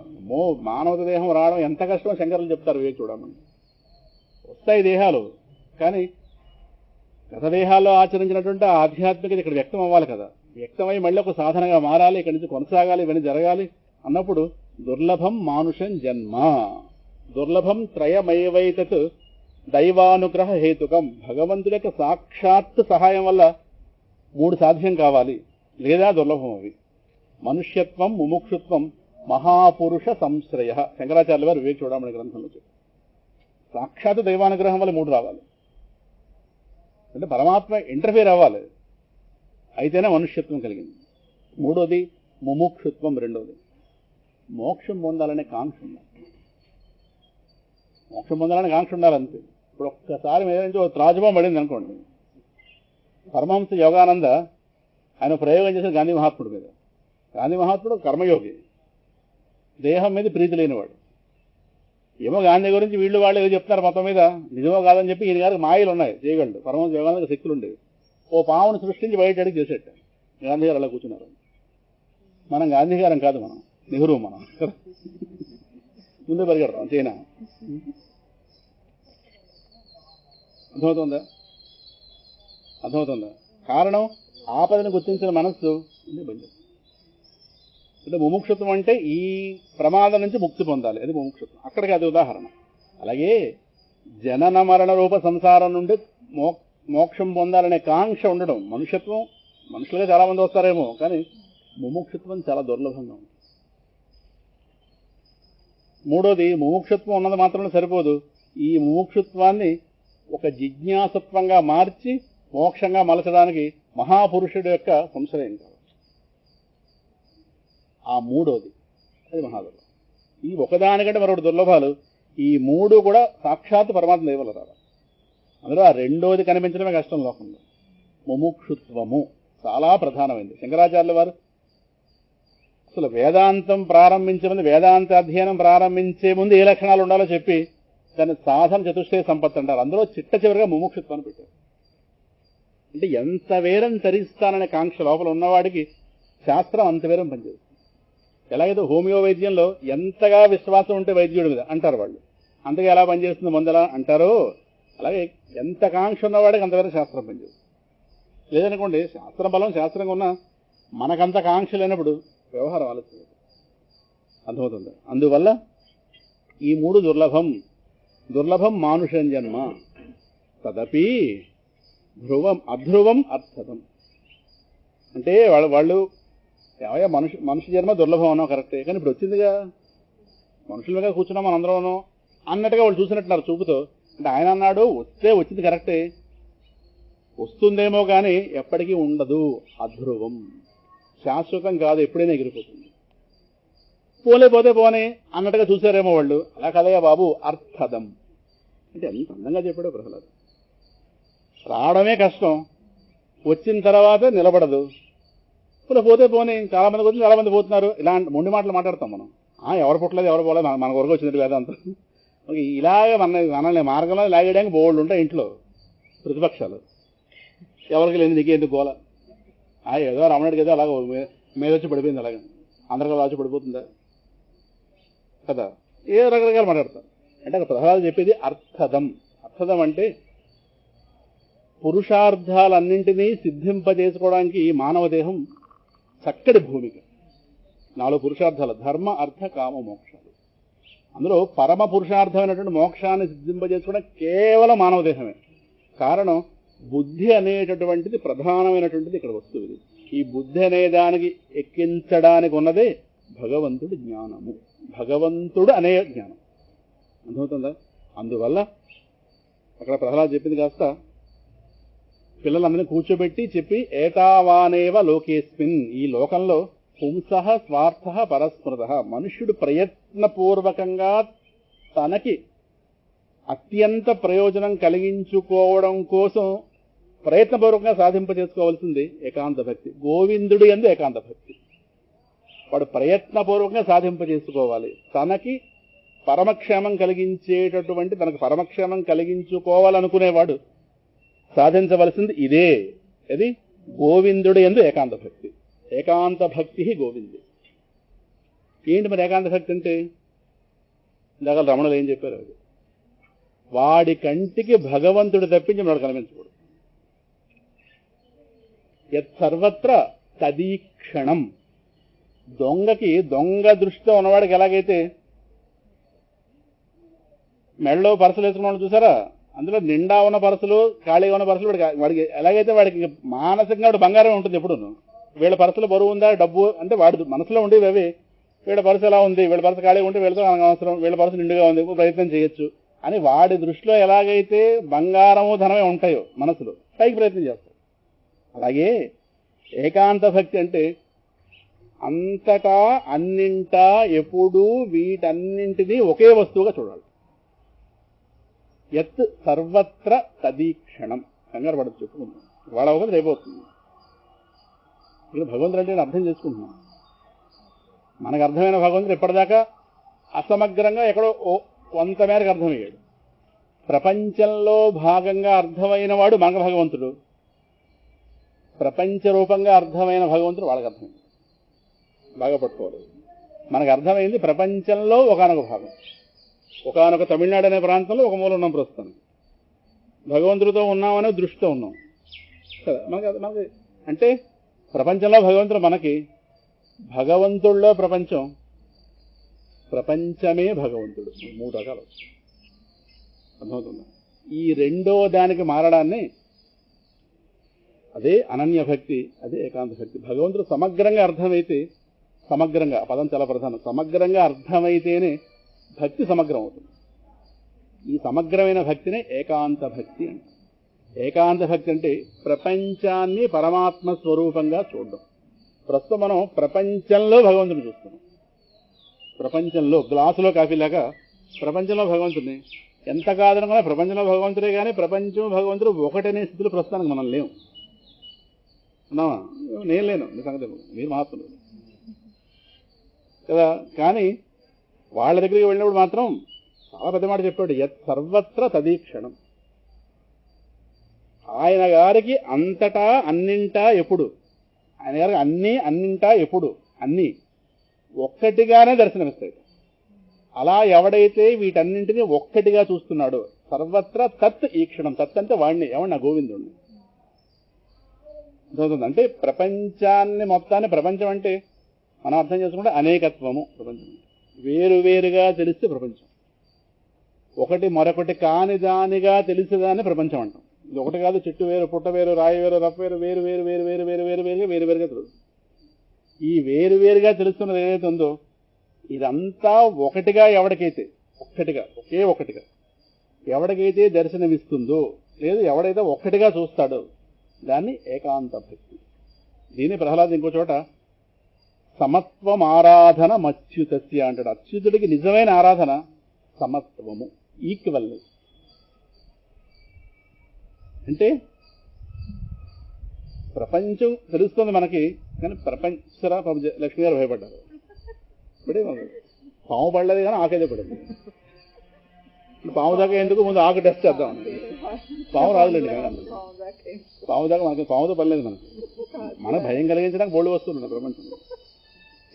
మానవ దేహం రావడం ఎంత కష్టమో శంకరులు చెప్తారు. చూడమని వస్తాయి దేహాలు, కానీ గత దేహాల్లో ఆచరించినటువంటి ఆధ్యాత్మికత ఇక్కడ వ్యక్తం అవ్వాలి కదా. వ్యక్తమై మళ్ళీ ఒక సాధనగా మారాలి, ఇక్కడి నుంచి కొనసాగాలి, ఇవన్నీ జరగాలి అన్నప్పుడు దుర్లభం మానుషం జన్మ. దుర్లభం త్రయమైవైతత్ దైవానుగ్రహ హేతుకం. భగవంతుడి యొక్క సాక్షాత్ సహాయం వల్ల 3 సాధ్యం కావాలి, లేదా దుర్లభం అవి. మనుష్యత్వం, ముముక్షుత్వం, మహాపురుష సంశ్రయ. శంకరాచార్యుల వారు వివేక చూడమని గ్రంథంలో చెప్పారు. సాక్షాత్ దైవానుగ్రహం వల్ల 3 రావాలి. అంటే పరమాత్మ ఇంటర్ఫియర్ అవ్వాలి, అయితేనే మనుష్యత్వం కలిగింది. 3వది ముముక్షుత్వం. 2వది మోక్షం పొందాలనే కాంక్ష ఉండాలి. మోక్షం పొందాలనే కాంక్ష ఉండాలంతే. ఇప్పుడు ఒక్కసారి మీద నుంచి ఒక త్రాజుబం పడింది అనుకోండి. పరమహంస యోగానంద ఆయన ప్రయోగం చేసిన గాంధీ మహాత్ముడి మీద. గాంధీ మహాత్ముడు కర్మయోగి, దేహం మీద ప్రీతి లేనివాడు. ఏమో గాంధీ గురించి వీళ్ళు వాళ్ళు ఏదో చెప్తున్నారు, మొత్తం మీద నిజమో కాదని చెప్పి ఈయన గారికి మాయలు ఉన్నాయి, చేయగలడు. పరమహంస యోగానంద శక్తులు ఉండేవి. ఓ పావును సృష్టించి బయట అడిగి చేసేట. గాంధీ గారు అలా కూర్చున్నారు. మనం గాంధీ గారం కాదు, మనం నెహ్రూ. మనం ముందే పరిగెడతాం చైనా. అర్థమవుతుందా? అర్థమవుతుందా? కారణం ఆపదను గుర్తించిన మనస్సు బంజం. అంటే ముముక్షుత్వం అంటే ఈ ప్రమాదం నుంచి ముక్తి పొందాలి, అది ముముక్షుత్వం. అక్కడికి అది ఉదాహరణ. అలాగే జనన మరణ రూప సంసారం నుండి మోక్షం పొందాలనే కాంక్ష ఉండడం మనుష్యత్వం. మనుషులుగా చాలా మంది వస్తారేమో, కానీ ముముక్షుత్వం చాలా దుర్లభంగా ఉంది. మూడోది, ముముక్షుత్వం ఉన్నది మాత్రమే సరిపోదు. ఈ ముముక్షుత్వాన్ని ఒక జిజ్ఞాసత్వంగా మార్చి మోక్షంగా మలచడానికి మహాపురుషుడు యొక్క సంశ్రయం కావాలి. ఆ మూడోది అది మహాదుర్లభం. ఈ ఒకదానికంటే మరొకటి దుర్లభాలు. ఈ మూడు కూడా సాక్షాత్ పరమాత్మ దైవలు రావాలి. అందులో ఆ రెండోది కనిపించడమే కష్టం లోకంలో. ముముక్షుత్వము చాలా ప్రధానమైంది. శంకరాచార్యుల వారు అసలు వేదాంతం ప్రారంభించే ముందు, వేదాంత అధ్యయనం ప్రారంభించే ముందు ఏ లక్షణాలు ఉండాలో చెప్పి దాన్ని సాధన చతుష్టయ సంపత్తి అంటారు. అందులో చిట్ట చివరిగా ముముక్షుత్వాన్ని పెట్టారు. అంటే ఎంత వేరం తరిస్తాననే కాంక్ష లోపల ఉన్నవాడికి శాస్త్రం అంత వేరం పనిచేస్తుంది. ఎలాగైతే హోమియో వైద్యంలో ఎంతగా విశ్వాసం ఉంటే వైద్యుడి మీద అంటారు వాళ్ళు, అంతగా ఎలా పనిచేస్తుంది మందులా అంటారో, అలాగే ఎంత కాంక్ష ఉన్నవాడికి అంతవరకు శాస్త్రం పనిచేస్తుంది. లేదనుకోండి, శాస్త్ర బలం శాస్త్రంగా ఉన్నా మనకంత కాంక్ష లేనప్పుడు వ్యవహారం ఆలోచన. అర్థమవుతుంది. అందువల్ల ఈ మూడు దుర్లభం. దుర్లభం మానుషం జన్మ తదపి ధ్రువం అధ్రువం అర్థతం. అంటే వాళ్ళు ఏమయ్యా మనుషు జన్మ దుర్లభం అన్నావు కరెక్టే, కానీ ఇప్పుడు వచ్చిందిగా, మనుషులుగా కూర్చున్నాం మనందరం అన్నట్టుగా వాళ్ళు చూసినట్టున్నారు చూపుతో. అంటే ఆయన అన్నాడు వస్తే వచ్చింది కరెక్టే, వస్తుందేమో కానీ ఎప్పటికీ ఉండదు, అధ్రువం, శాశ్వతం కాదు, ఎప్పుడైనా ఎగిరిపోతుంది. పోతే పోనీ అన్నట్టుగా చూసారేమో వాళ్ళు. అలా కదయ్యా బాబు, అర్థదం. అంటే ఎంత అందంగా చెప్పాడో ప్రహ్లాద్. రావడమే కష్టం, వచ్చిన తర్వాత నిలబడదు. పోతే పోనీ, చాలా మందికి వచ్చింది, చాలా మంది పోతున్నారు. ఇలాంటి మొండి మాటలు మాట్లాడతాం మనం. ఎవరు పుట్టలేదు, ఎవరు పోలేదు, మన వరకు వచ్చినట్టు వేదాంతం. ఇలాగే మనల్ని మార్గంలో లాగేయడానికి బోల్డ్ ఉంటాయి ఇంట్లో ప్రతిపక్షాలు. ఎవరికి లేదు, నీకేందుకు గోల, ఏదో రమణుడికి ఏదో అలాగ మీద వచ్చి పడిపోయింది, అలాగే అందరికీ వచ్చి పడిపోతుందా కదా, ఏ రకరకాలు మాట్లాడతారు. అంటే అక్కడ ప్రహ్లాదుడు చెప్పేది అర్థదం. అర్థదం అంటే పురుషార్థాలన్నింటినీ సిద్ధింపజేసుకోవడానికి మానవ దేహం చక్కటి భూమిక. 4 పురుషార్థాలు, ధర్మ అర్థ కామ మోక్షాలు. అందులో పరమ పురుషార్థమైనటువంటి మోక్షాన్ని సిద్ధింపజేసుకోవడం కేవలం మానవ దేహమే. కారణం, బుద్ధి అనేటటువంటిది ప్రధానమైనటువంటిది ఇక్కడ వస్తువు. ఇది ఈ బుద్ధి అనే దానికి ఎక్కించడానికి ఉన్నదే భగవంతుడి జ్ఞానము, భగవంతుడు అనే జ్ఞానం. అర్థమవుతుందా? అందువల్ల అక్కడ ప్రహ్లాద్ చెప్పింది కాస్త పిల్లలందరినీ కూర్చోబెట్టి చెప్పి, ఏతావానేవ లోకేస్మిన్, ఈ లోకంలో పుంసః స్వార్థః పరస్మృతః, మనుష్యుడు ప్రయత్నపూర్వకంగా తనకి అత్యంత ప్రయోజనం కలిగించుకోవడం కోసం ప్రయత్నపూర్వకంగా సాధింపజేసుకోవాల్సింది ఏకాంత భక్తి. గోవిందుడి యందు ఏకాంత భక్తి. వాడు ప్రయత్నపూర్వకంగా సాధింపజేసుకోవాలి. తనకి పరమక్షేమం కలిగించేటటువంటి, తనకు పరమక్షేమం కలిగించుకోవాలనుకునేవాడు సాధించవలసింది ఇదే. ఇది గోవిందుడి యందు ఏకాంత భక్తి. ఏకాంత భక్తి గోవిందు. ఏంటి మరి ఏకాంత భక్తి అంటే? ఇందాక రమణులు ఏం చెప్పారు, అది వాడి కంటికి భగవంతుడు తప్పించి వాడు కనిపించకూడదు. యత్ సర్వత్ర తదీక్షణం. దొంగకి, దొంగ దృష్టితో ఉన్నవాడికి ఎలాగైతే మెడలో పరసలు వేసుకున్నాడు చూసారా, అందులో నిండా ఉన్న పరసలు, ఖాళీగా ఉన్న పరసలు వాడికి ఎలాగైతే వాడికి మానసికంగా వాడు బంగారం ఉంటుంది ఎప్పుడు. వీళ్ళ పరసలు బరువు ఉందా, డబ్బు అంటే వాడి మనసులో ఉండేవి అవి. వీళ్ళ పరస ఎలా ఉంది, వీళ్ళ పరస ఖాళీగా ఉంటే వీళ్ళతో అవసరం, వీళ్ళ పరస నిండుగా ఉంది, ప్రయత్నం చేయొచ్చు అని వాడి దృష్టిలో ఎలాగైతే బంగారము ధనమే ఉంటాయో మనసులో, పైకి ప్రయత్నం చేస్తాడు. అలాగే ఏకాంత భక్తి అంటే అంతటా అన్నింటా ఎప్పుడూ వీటన్నింటినీ ఒకే వస్తువుగా చూడాలి. యత్ సర్వత్ర తదీక్షణం. కంగారు పడదు, చెప్పుకుందాం, వాళ్ళ ఒకటి రేపవుతుంది. ఇక్కడ భగవంతుడు అంటే అర్థం చేసుకుంటున్నాం. మనకు అర్థమైన భగవంతుడు ఎప్పటిదాకా అసమగ్రంగా ఎక్కడో కొంత మేరకు అర్థమయ్యాడు. ప్రపంచంలో భాగంగా అర్థమైన వాడు మనకు భగవంతుడు, ప్రపంచ రూపంగా అర్థమైన భగవంతుడు వాళ్ళకి అర్థమైంది. బాగా పట్టుకోవాలి. మనకు అర్థమైంది ప్రపంచంలో ఒకానొక భాగం, ఒకానొక తమిళనాడు అనే ప్రాంతంలో ఒక మూల ఉన్నాం ప్రస్తుతం. భగవంతుడితో ఉన్నామనే దృష్టితో ఉన్నాం కదా. మనకి అంటే ప్రపంచంలో భగవంతుడు, మనకి భగవంతుల్లో ప్రపంచం, ప్రపంచమే భగవంతుడు. 3 రకాలు అర్థమవుతుంది. ఈ రెండో దానికి మారడాన్ని అదే అనన్య భక్తి, అదే ఏకాంత భక్తి. భగవంతుడు సమగ్రంగా అర్థమైతే, సమగ్రంగా పదం చాలా ప్రధానం, సమగ్రంగా అర్థమైతేనే భక్తి సమగ్రం అవుతుంది. ఈ సమగ్రమైన భక్తినే ఏకాంత భక్తి అంటే. ఏకాంత భక్తి అంటే ప్రపంచాన్ని పరమాత్మ స్వరూపంగా చూడడం. ప్రస్తుతం మనం ప్రపంచంలో భగవంతుని చూస్తున్నాం. ప్రపంచంలో గ్లాసులో కాఫీ లాగా ప్రపంచంలో భగవంతుడిని ఎంత కాదనుకున్నా ప్రపంచంలో భగవంతుడే, కానీ ప్రపంచం భగవంతుడు ఒకటనే స్థితిలో ప్రస్తుతానికి మనం లేవు. ఉన్నామా? నేను లేను, మీ సంగతి మీరు మహాత్ములు కదా. కానీ వాళ్ళ దగ్గరికి వెళ్ళినప్పుడు మాత్రం చాలా పెద్ద మాట చెప్పాడు, యత్ సర్వత్ర తదీక్షణం. ఆయన గారికి అంతటా అన్నింటా ఎప్పుడు, ఆయన గారికి అన్నీ అన్నింటా ఎప్పుడు, అన్నీ ఒక్కటిగానే దర్శనమిస్తాయి. అలా ఎవడైతే వీటన్నింటినీ ఒక్కటిగా చూస్తున్నాడో, సర్వత్ర తత్ ఈక్షణం. తత్ అంటే వాడిని, ఎవడు? నా గోవిందుడిని. అంటే ప్రపంచాన్ని మొత్తాన్ని, ప్రపంచం అంటే మనం అర్థం చేసుకుంటే అనేకత్వము. ప్రపంచం వేరువేరుగా తెలిస్తే ప్రపంచం, ఒకటి మరొకటి కాని దానిగా తెలిసేదాన్ని ప్రపంచం అంటాం. ఇది ఒకటి కాదు, చెట్టు వేరు, పుట్ట వేరు, రాయి వేరు, రప్ప వేరు, వేరు వేరు వేరు వేరు వేరు వేరు వేరుగా వేరువేరుగా తెలుసు. ఈ వేరువేరుగా తెలుస్తున్నది ఏదైతే ఉందో ఇదంతా ఒకటిగా ఎవడికైతే, ఒక్కటిగా, ఒకే ఒకటిగా ఎవడికైతే దర్శనమిస్తుందో, లేదు ఎవడైతే ఒక్కటిగా చూస్తాడో దాన్ని ఏకాంత భక్తి. దీన్ని ప్రహ్లాద్ ఇంకో చోట సమత్వం ఆరాధన మచ్యుతస్య అంటాడు. అచ్యుతుడికి నిజమైన ఆరాధన సమత్వము, ఈక్వల్నెస్. అంటే ప్రపంచం తెలుస్తుంది మనకి, కానీ ప్రపంచరా లక్ష్మి గారు భయపడ్డారు. ఇప్పుడే పాము పడలేదు కానీ ఆకైతే పడింది. పాము దాకా ఎందుకు, ముందు ఆకు టెస్ట్ చేద్దాం. పాము రాదులేండి, పాము దాకా మనకి, పాముతో పడలేదు మనకి. మనకు భయం కలిగించడానికి బోల్డ్ వస్తువులు ప్రపంచంలో.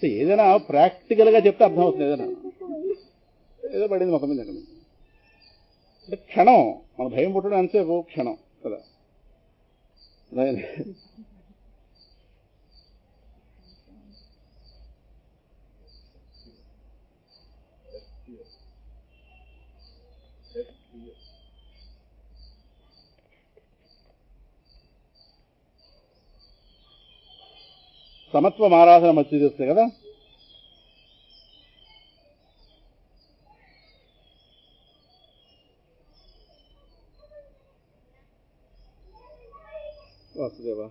ఏదైనా ప్రాక్టికల్ గా చెప్తే అర్థం అవుతుంది. ఏదైనా ఏదో పడింది మొత్తం మీద అంటే క్షణం, మన భయం పుట్టడం అంతసేపు క్షణం కదా. సమత్వం ఆరాధన మచ్చి చేస్తే కదా. వాసుదేవా,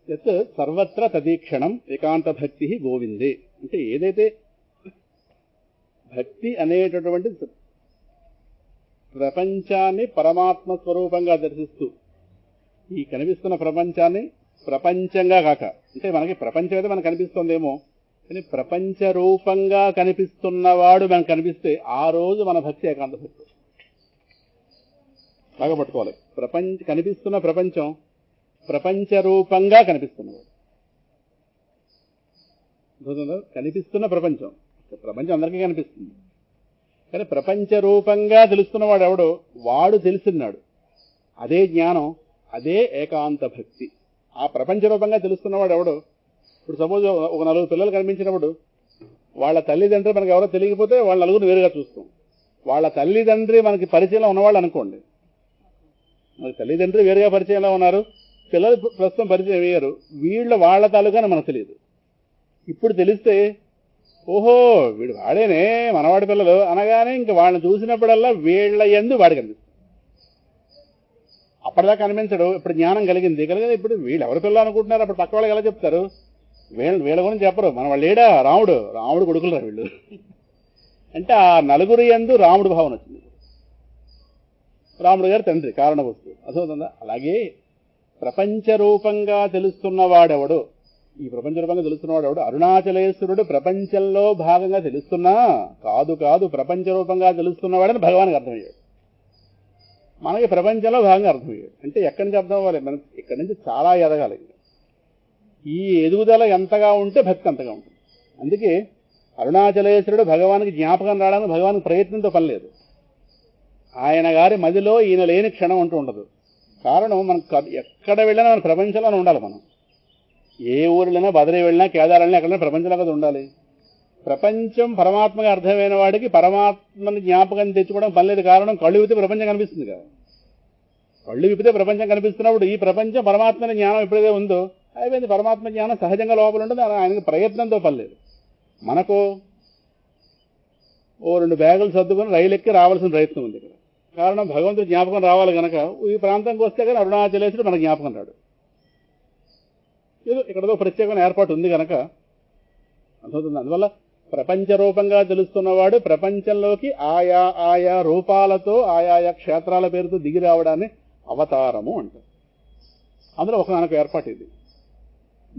యత్ సర్వత్ర తదీక్షణం ఏకాంత భక్తి గోవిందే. అంటే ఏదైతే భక్తి అనేటటువంటి ప్రపంచాన్ని పరమాత్మ స్వరూపంగా దర్శిస్తూ, ఈ కనిపిస్తున్న ప్రపంచాన్ని ప్రపంచంగా కాక, అంటే మనకి ప్రపంచం అయితే మనకు కనిపిస్తుందేమో, కానీ ప్రపంచ రూపంగా కనిపిస్తున్నవాడు మనకు కనిపిస్తే ఆ రోజు మన భక్తి ఏకాంత భక్తి. బాగా పట్టుకోవాలి. కనిపిస్తున్న ప్రపంచం ప్రపంచ రూపంగా కనిపిస్తున్నవాడు. కనిపిస్తున్న ప్రపంచం, ప్రపంచం అందరికీ కనిపిస్తుంది, కానీ ప్రపంచ రూపంగా తెలుస్తున్నవాడు ఎవడో వాడు తెలుసున్నాడు. అదే జ్ఞానం, అదే ఏకాంత భక్తి. ఆ ప్రపంచ రూపంగా తెలుస్తున్నవాడు ఎవడో, ఇప్పుడు సపోజ్ ఒక 4 పిల్లలు కనిపించినప్పుడు వాళ్ళ తల్లిదండ్రులు మనకి ఎవరో తెలియకపోతే వాళ్ళ నలుగురు వేరుగా చూస్తాం. వాళ్ళ తల్లిదండ్రి మనకి పరిచయంలో ఉన్నవాళ్ళు అనుకోండి, మనకి తల్లిదండ్రులు వేరుగా పరిచయంలో ఉన్నారు, పిల్లలు ప్రస్తుతం పరిచయం అయ్యారు, వాళ్ళ తాలూకా మనకు తెలియదు. ఇప్పుడు తెలిస్తే ఓహో వీడు వాడేనే మనవాడి పిల్లలు అనగానే ఇంక వాళ్ళని చూసినప్పుడల్లా వీళ్ళ యందు వాడి కనిపిస్తుంది. అప్పటిదాకా కనిపించడు, ఇప్పుడు జ్ఞానం కలిగింది. ఇప్పుడు వీళ్ళు ఎవరి పిల్లలు అనుకుంటున్నారు, అప్పుడు పక్క వాళ్ళకి ఎలా చెప్తారు? వీళ్ళ గురించి చెప్పరు. మన వాళ్ళు లేడా, రాముడు కొడుకులు రా వీళ్ళు అంటే ఆ నలుగురు యందు రాముడు భావన వచ్చింది. రాముడు గారు తండ్రి కారణ వస్తువు అర్థమవుతుందా. అలాగే ప్రపంచ రూపంగా తెలుస్తున్నవాడెవడు, ఈ ప్రపంచ రూపంగా తెలుస్తున్నవాడు ఎవడు? అరుణాచలేశ్వరుడు ప్రపంచంలో భాగంగా తెలుస్తున్నా కాదు, ప్రపంచ రూపంగా తెలుస్తున్నవాడని భగవానికి అర్థమయ్యాడు. మనకి ప్రపంచంలో భాగంగా అర్థమయ్యాడు. అంటే ఎక్కడి నుంచి అర్థం అవ్వాలి? మనం ఇక్కడి నుంచి చాలా ఎదగాలి. ఈ ఎదుగుదల ఎంతగా ఉంటే భక్తి అంతగా ఉంటుంది. అందుకే అరుణాచలేశ్వరుడు భగవానికి జ్ఞాపకం రావడానికి భగవానికి ప్రయత్నంతో పని లేదు. ఆయన గారి మదిలో ఈయన లేని క్షణం అంటూ ఉండదు. కారణం మనం ఎక్కడ వెళ్ళినా మన ప్రపంచంలోనే ఉండాలి. మనం ఏ ఊరిలోనా బదరి వెళ్ళినా కేదార్ వెళ్ళినా ఎక్కడైనా ప్రపంచంలో కదా ఉండాలి. ప్రపంచం పరమాత్మగా అర్థమైన వాడికి పరమాత్మని జ్ఞాపకం తెచ్చుకోవడం పని లేదు. కారణం కళ్ళు విప్పితే ప్రపంచం కనిపిస్తుంది కదా. కళ్ళు విప్పితే ప్రపంచం కనిపిస్తున్నప్పుడు ఈ ప్రపంచం పరమాత్మని జ్ఞానం ఎప్పుడైతే ఉందో అయిపోయింది. పరమాత్మ జ్ఞానం సహజంగా లోపల ఉంటుంది. ఆయనకి ప్రయత్నంతో పని లేదు. మనకు ఓ 2 బ్యాగులు సర్దుకొని రైలు ఎక్కి రావాల్సిన ప్రయత్నం ఉంది ఇక్కడ. కారణం భగవంతుడు జ్ఞాపకం రావాలి కనుక ఈ ప్రాంతంకి వస్తే కానీ అరుణాచలేశ్వరుడు మనకు జ్ఞాపకం రాడు. ఏదో ఇక్కడతో ప్రత్యేకమైన ఏర్పాటు ఉంది కనుక అర్థమవుతుంది. అందువల్ల ప్రపంచ రూపంగా తెలుస్తున్నవాడు ప్రపంచంలోకి ఆయా ఆయా రూపాలతో ఆయా క్షేత్రాల పేరుతో దిగి రావడాన్ని అవతారము అంటారు. అందులో ఒకనొక ఏర్పాటు ఇది.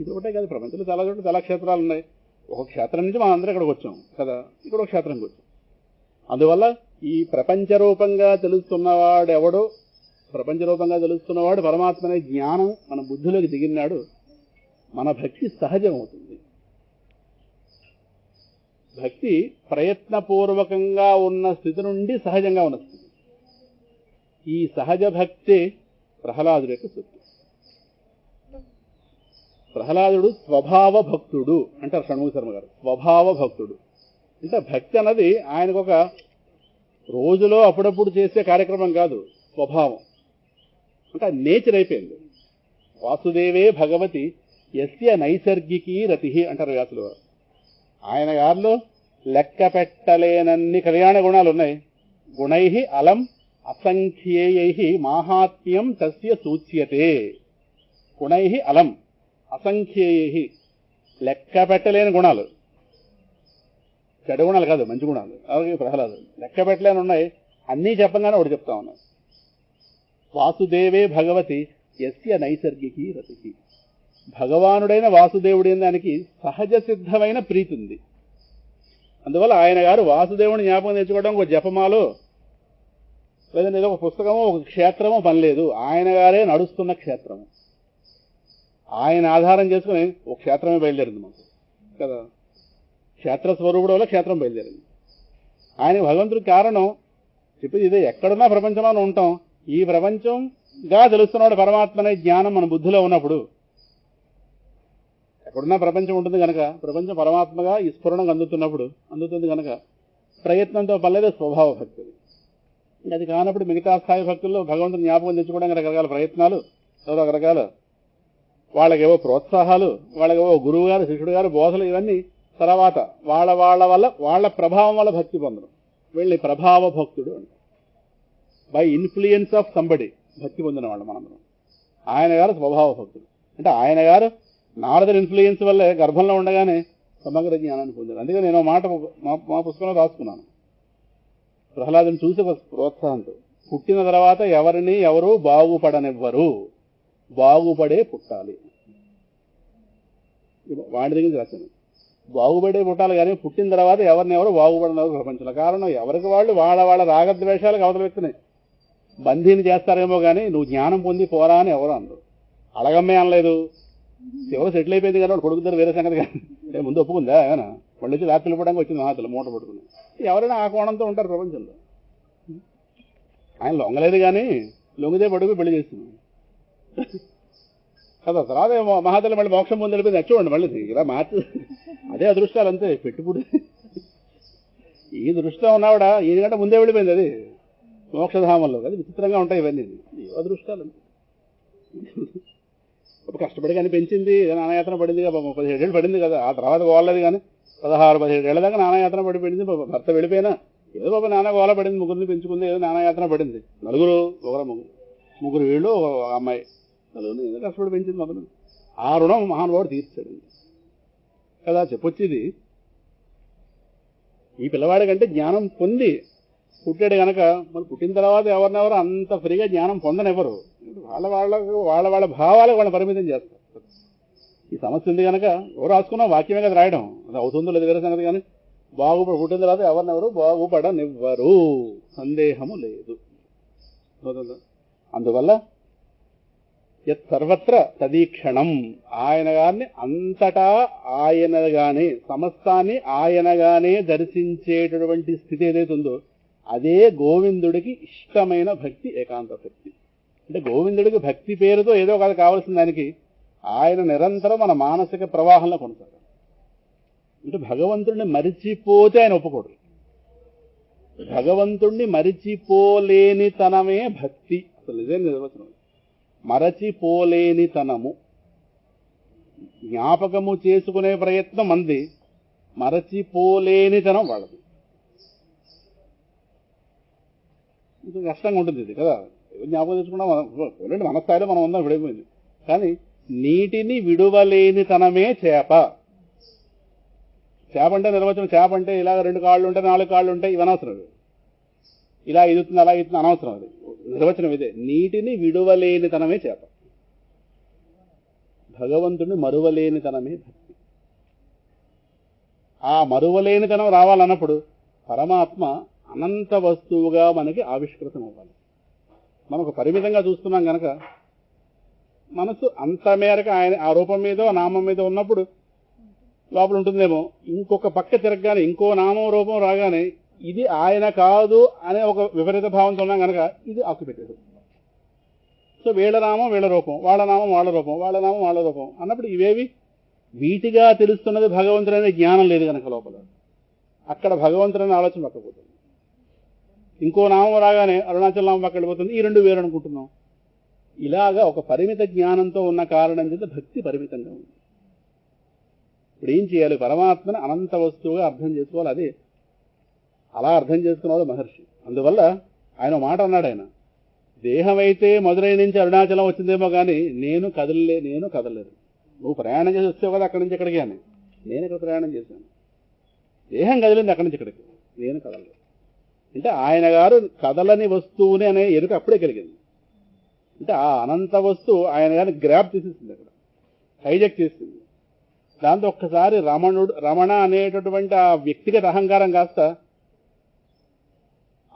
ఇది ఒకటే కాదు, ప్రపంచంలో చాలా చోట్ల చాలా క్షేత్రాలు ఉన్నాయి. ఒక క్షేత్రం నుంచి మనం అందరం ఇక్కడికి వచ్చాం కదా, ఇక్కడ ఒక క్షేత్రంకి వచ్చాం. అందువల్ల ఈ ప్రపంచ రూపంగా తెలుస్తున్నవాడు ఎవడో, ప్రపంచ రూపంగా తెలుస్తున్నవాడు పరమాత్మ అనే జ్ఞానం మన బుద్ధిలోకి దిగినాడు. మన భక్తి సహజం అవుతుంది. భక్తి ప్రయత్నపూర్వకంగా ఉన్న స్థితి నుండి సహజంగా ఉన్న స్థితి. ఈ సహజ భక్తి ప్రహ్లాదుడి యొక్క సూక్తి. ప్రహ్లాదుడు స్వభావ భక్తుడు అంటారు షణ్ముఖ శర్మ గారు. స్వభావ భక్తుడు అంటే భక్తి అన్నది ఆయనకు ఒక రోజులో అప్పుడప్పుడు చేసే కార్యక్రమం కాదు, స్వభావం. అంటే నేచర్ అయిపోయింది. వాసుదేవే భగవతి యస్య నైసర్గికీ రతి అంటారు వ్యాసులు వారు. ఆయన గారిలో లెక్క పెట్టలేనన్ని కళ్యాణ గుణాలు ఉన్నాయి. గుణై అలం అసంఖ్యేయై మాహాత్మ్యం తస్య సూచ్యతే. గుణై అలం అసంఖ్యేయై, లెక్క పెట్టలేని గుణాలు. చెడు గుణాలు కాదు, మంచి గుణాలు. అలాగే ప్రహ్లాదు లెక్క పెట్టలేని ఉన్నాయి. అన్నీ చెప్పంగానే ఒకటి చెప్తా ఉన్నాయి. వాసుదేవే భగవతి యస్య నైసర్గికీ రతి. భగవానుడైన వాసుదేవుడైన దానికి సహజ సిద్ధమైన ప్రీతి ఉంది. అందువల్ల ఆయన గారు వాసుదేవుని జ్ఞాపకం తెచ్చుకోవడం ఒక జపమాలో లేదంటే ఏదో ఒక పుస్తకమో ఒక క్షేత్రమో పని లేదు. ఆయన గారే నడుస్తున్న క్షేత్రము. ఆయన ఆధారం చేసుకుని ఒక క్షేత్రమే బయలుదేరింది మాకు కదా. క్షేత్ర స్వరూపుడు వల్ల క్షేత్రం బయలుదేరింది. ఆయన భగవంతుడికి కారణం చెప్పేది ఇదే. ఎక్కడున్నా ప్రపంచంలో ఉంటాం. ఈ ప్రపంచంగా తెలుస్తున్నాడు పరమాత్మ అనే జ్ఞానం మన బుద్ధిలో ఉన్నప్పుడు ఎక్కడున్నా ప్రపంచం ఉంటుంది కనుక, ప్రపంచం పరమాత్మగా ఈ స్ఫురణకు అందుతుంది కనుక ప్రయత్నంతో పర్లేదు. స్వభావ భక్తి అది కానప్పుడు మిగతా స్థాయి భక్తుల్లో భగవంతుని జ్ఞాపకం తెచ్చుకోవడానికి రకరకాల ప్రయత్నాలు, రకరకాల వాళ్ళకేవో ప్రోత్సాహాలు, వాళ్ళకేవో గురువు గారు శిష్యుడు గారు బోధలు, ఇవన్నీ తర్వాత వాళ్ళ వల్ల వాళ్ళ ప్రభావం వల్ల భక్తి పొందడం. వీళ్ళని ప్రభావ భక్తుడు అంటే బై ఇన్ఫ్లుయెన్స్ ఆఫ్ సంబడి భక్తి పొందిన వాళ్ళు మనందరం. ఆయన గారు స్వభావ భక్తుడు అంటే ఆయన గారు నారదుడి ఇన్ఫ్లుయెన్స్ వల్లే గర్భంలో ఉండగానే సమగ్ర జ్ఞానాన్ని పొందారు. అందుకే నేను మాట మా పుస్తకంలో రాసుకున్నాను. ప్రహ్లాదుని చూసి ఒక ప్రోత్సాహంతో, పుట్టిన తర్వాత ఎవరిని ఎవరు బాగుపడనివ్వరు, బాగుపడే పుట్టాలి. వాడి దగ్గర రాశాను. బాగుపడే పుట్టాలి కానీ పుట్టిన తర్వాత ఎవరిని ఎవరు బాగుపడనివ్వరు ప్రపంచంలో. కారణం ఎవరికి వాళ్ళు వాళ్ళ రాగద్వేషాలకు అవతల వ్యక్తిని బందీని చేస్తారేమో కానీ నువ్వు జ్ఞానం పొంది పోరా అని ఎవరు అనరు. అడగమ్మే అనలేదు. ఎవరు సెటిల్ అయిపోయింది కానీ వాడు కొడుకుతారు వేరే సంగతి కానీ ముందు ఒప్పుకుందా ఏమైనా వాళ్ళు వచ్చి ల్యాప్టాప్ ఇవ్వడానికి వచ్చింది మహాతలు మూట పట్టుకుని. ఎవరైనా ఆ కోణంతో ఉంటారు ప్రపంచంలో. ఆయన లొంగలేదు కానీ లొంగితే పడుకు పెళ్లి చేస్తున్నాం కదా. తర్వాత మహాతలు మళ్ళీ మోక్షం పొంది వెళ్ళిపోయింది. నచ్చుకోండి మళ్ళీ ఇలా మార్చి అదే అదృష్టాలు అంతే. పెట్టుబడి ఈ దృష్టిలో ఉన్నావిడ ఈయనకంటే ముందే వెళ్ళిపోయింది. అది మోక్షధామంలో అది విచిత్రంగా ఉంటాయి ఇవన్నీ. అదృష్టాలు అంతే. కష్టపడి కానీ పెంచింది, నానాయాత్ర పడింది కదా. 17 ఏళ్ళు పడింది కదా. ఆ తర్వాత గోలేదు కానీ 16-17 ఏళ్ళ దాకా నానాయాత్ర పడి పెడింది. భర్త వెళ్ళిపోయినా ఏదో బాబా నాన్న గోల పడింది, ముగ్గురిని పెంచుకుంది, ఏదో నానాయాత్ర పడింది. నలుగురు ముగ్గురు వీళ్ళు ఒక అమ్మాయి, నలుగురిని ఏదో కష్టపడి పెంచింది మొదలు. ఆ రుణం మహానుభావుడు తీర్చాడు కదా. చెప్పొచ్చేది ఈ పిల్లవాడి కంటే జ్ఞానం పొంది పుట్టాడు కనుక మరి పుట్టిన తర్వాత ఎవరినెవరు అంత ఫ్రీగా జ్ఞానం పొందనివ్వరు. వాళ్ళ భావాలకు వాళ్ళని పరిమితం చేస్తారు. ఈ సమస్య ఉంది కనుక ఎవరు రాసుకున్నా వాక్యమే కదా రాయడం. అది అవుతుందో లేదు వేరే సంగతి. కానీ పుట్టిన తర్వాత ఎవరినెవరు బాగుపడనివ్వరు, సందేహము లేదు. అందువల్ల యత్ సర్వత్ర తదీక్షణం, ఆయన గారిని అంతటా ఆయనగానే, సమస్తాన్ని ఆయనగానే దర్శించేటటువంటి స్థితి ఏదైతే ఉందో అదే గోవిందుడికి ఇష్టమైన భక్తి, ఏకాంత భక్తి. అంటే గోవిందుడికి భక్తి పేరుతో ఏదో కాదు కావాల్సిన దానికి, ఆయన నిరంతరం మన మానసిక ప్రవాహంలో కొనసాగాలి. అంటే భగవంతుడిని మరిచిపోతే ఆయన ఒప్పుకోడు. భగవంతుణ్ణి మరిచిపోలేనితనమే భక్తి. అసలు ఇదే నిర్వచనం. మరచిపోలేనితనము, జ్ఞాపకము చేసుకునే ప్రయత్నం మంది, మరచిపోలేనితనం వాళ్ళది. ఇది కష్టంగా ఉంటుంది ఇది కదా. జ్ఞాపకం చేసుకున్నా మనం మన స్థాయిలో మనం ఉందాం, విడిపోయింది. కానీ నీటిని విడువలేనితనమే చేప. చేప అంటే నిర్వచనం, చేప అంటే ఇలా 2 కాళ్ళు ఉంటాయి, 4 కాళ్ళు ఉంటాయి, ఇవి అనవసరం. ఇలా ఇదుతుంది అలా ఇదుతుంది అనవసరం. అది నిర్వచనం ఇదే. నీటిని విడువలేనితనమే చేప. భగవంతుడిని మరువలేనితనమే భక్తి. ఆ మరువలేనితనం రావాలన్నప్పుడు పరమాత్మ అనంత వస్తువుగా మనకి ఆవిష్కృతం అవ్వాలి. మనకు పరిమితంగా చూస్తున్నాం కనుక మనసు అంత మేరకు ఆయన ఆ రూపం మీదో నామం మీద ఉన్నప్పుడు లోపల ఉంటుందేమో. ఇంకొక పక్క తిరగగానే ఇంకో నామం రూపం రాగానే ఇది ఆయన కాదు అనే ఒక విపరీత భావంతో ఉన్నాం కనుక ఇది ఆక్యుపెట్టేది. సో వీళ్ళ నామం వీళ్ళ రూపం, వాళ్ళ నామం వాళ్ళ రూపం, వాళ్ళ నామం వాళ్ళ రూపం అన్నప్పుడు ఇవేవి వీటిగా తెలుస్తున్నది భగవంతుడనే జ్ఞానం లేదు కనుక లోపల. అక్కడ భగవంతుడనే ఆలోచన పక్కపోతుంది. ఇంకో నామం రాగానే అరుణాచల నామం పక్క వెళ్ళిపోతుంది. ఈ 2 వేరు అనుకుంటున్నాం. ఇలాగా ఒక పరిమిత జ్ఞానంతో ఉన్న కారణం చేత భక్తి పరిమితంగా ఉంది. ఇప్పుడు ఏం చేయాలి? పరమాత్మని అనంత వస్తువుగా అర్థం చేసుకోవాలి. అది అలా అర్థం చేసుకున్నాడు మహర్షి. అందువల్ల ఆయన మాట అన్నాడు, ఆయన దేహం అయితే మధురై నుంచి అరుణాచలం వచ్చిందేమో కానీ నేను కదలలేదు. నువ్వు ప్రయాణం చేసి వచ్చావు కదా అక్కడి నుంచి ఎక్కడికి అని. నేను ఇక్కడ ప్రయాణం చేశాను. దేహం కదిలింది అక్కడి నుంచి ఇక్కడికి, నేను కదలలేదు. అంటే ఆయన గారు కదలని వస్తువుని అనే ఎరుక అప్పుడే కలిగింది. అంటే ఆ అనంత వస్తువు ఆయన గారిని గ్రాప్ చేసేసింది, అక్కడ హైజెక్ చేసింది. దాంతో ఒక్కసారి రమణ అనేటటువంటి ఆ వ్యక్తిగత అహంకారం కాస్త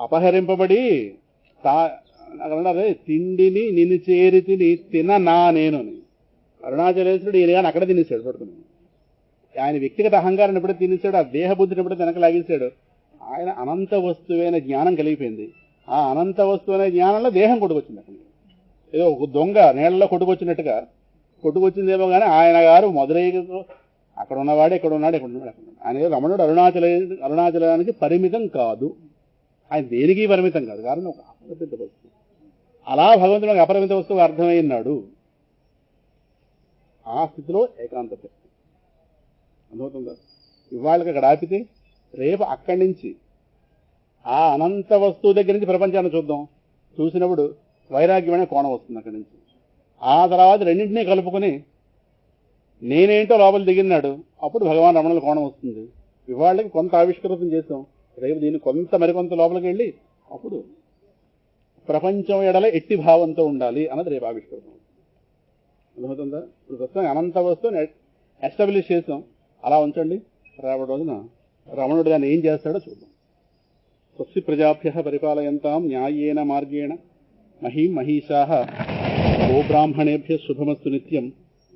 అపహరింపబడి అక్కడన్నారే తిండిని నిన్ను చేరి తిని తిననా నేను. అరుణాచలేశ్వరుడు ఈయన కానీ అక్కడ తినేసాడు పడుకుని. ఆయన వ్యక్తిగత అహంకారాన్ని ఎప్పుడైతే తినేసాడు, ఆ దేహబుద్ధిని ఎప్పుడైతే వెనక లాగేశాడు, ఆయన అనంత వస్తువైన జ్ఞానం కలిగిపోయింది. ఆ అనంత వస్తువైన జ్ఞానంలో దేహం కొట్టుకొచ్చింది. అక్కడ ఏదో ఒక దొంగ నీళ్ళలో కొట్టుకొచ్చినట్టుగా కొట్టుకొచ్చిందేమో కానీ ఆయన గారు మధురైతో అక్కడ ఉన్నవాడు ఇక్కడ ఉన్నాడు. ఆయన రమణుడు అరుణాచలానికి పరిమితం కాదు. ఆయన దేనికి పరిమితం కాదు, కారణం ఒక అపరిమిత వస్తువు. అలా భగవంతుడు ఒక అపరిమిత వస్తువు అర్థమైనాడు. ఆ స్థితిలో ఏకాంత భక్తి అర్థమవుతుందా? ఇవాళకి అక్కడ ఆపితే రేపు అక్కడి నుంచి ఆ అనంత వస్తువు దగ్గర నుంచి ప్రపంచాన్ని చూద్దాం. చూసినప్పుడు వైరాగ్యం అనే కోణం వస్తుంది అక్కడి నుంచి. ఆ తర్వాత రెండింటినీ కలుపుకొని నేనేంటో లోపల దిగినాడు. అప్పుడు భగవాన్ రమణుల కోణం వస్తుంది. ఇవాళకి కొంత ఆవిష్కృతం చేసాం, రేపు దీన్ని మరికొంత లోపలికి వెళ్ళి అప్పుడు ప్రపంచం ఎడల ఎట్టి భావంతో ఉండాలి అన్నది రేపు ఆవిష్కృతం. అర్థమవుతుందా? ఇప్పుడు ప్రస్తుతం అనంత వస్తువుని ఎస్టాబ్లిష్ చేసాం, అలా ఉంచండి. రేపటి రోజున రమణుడు దాన్ని ఏం చేస్తాడో చూద్దాం. స్వస్తి ప్రజాభ్యః పరిపాలయంతాం న్యాయేన మార్గేణ మహీం మహీషాః గోబ్రాహ్మణేభ్యః శుభమస్తు నిత్యం.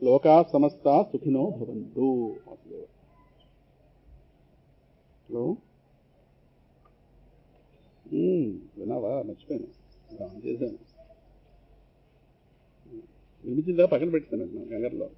లోకా సమస్తా సుఖినో భవంతు. హలో, విన్నావా? మర్చిపోయాను, చేశాను. వినిపించిందా? పక్కన పెట్టాను కంగారులో.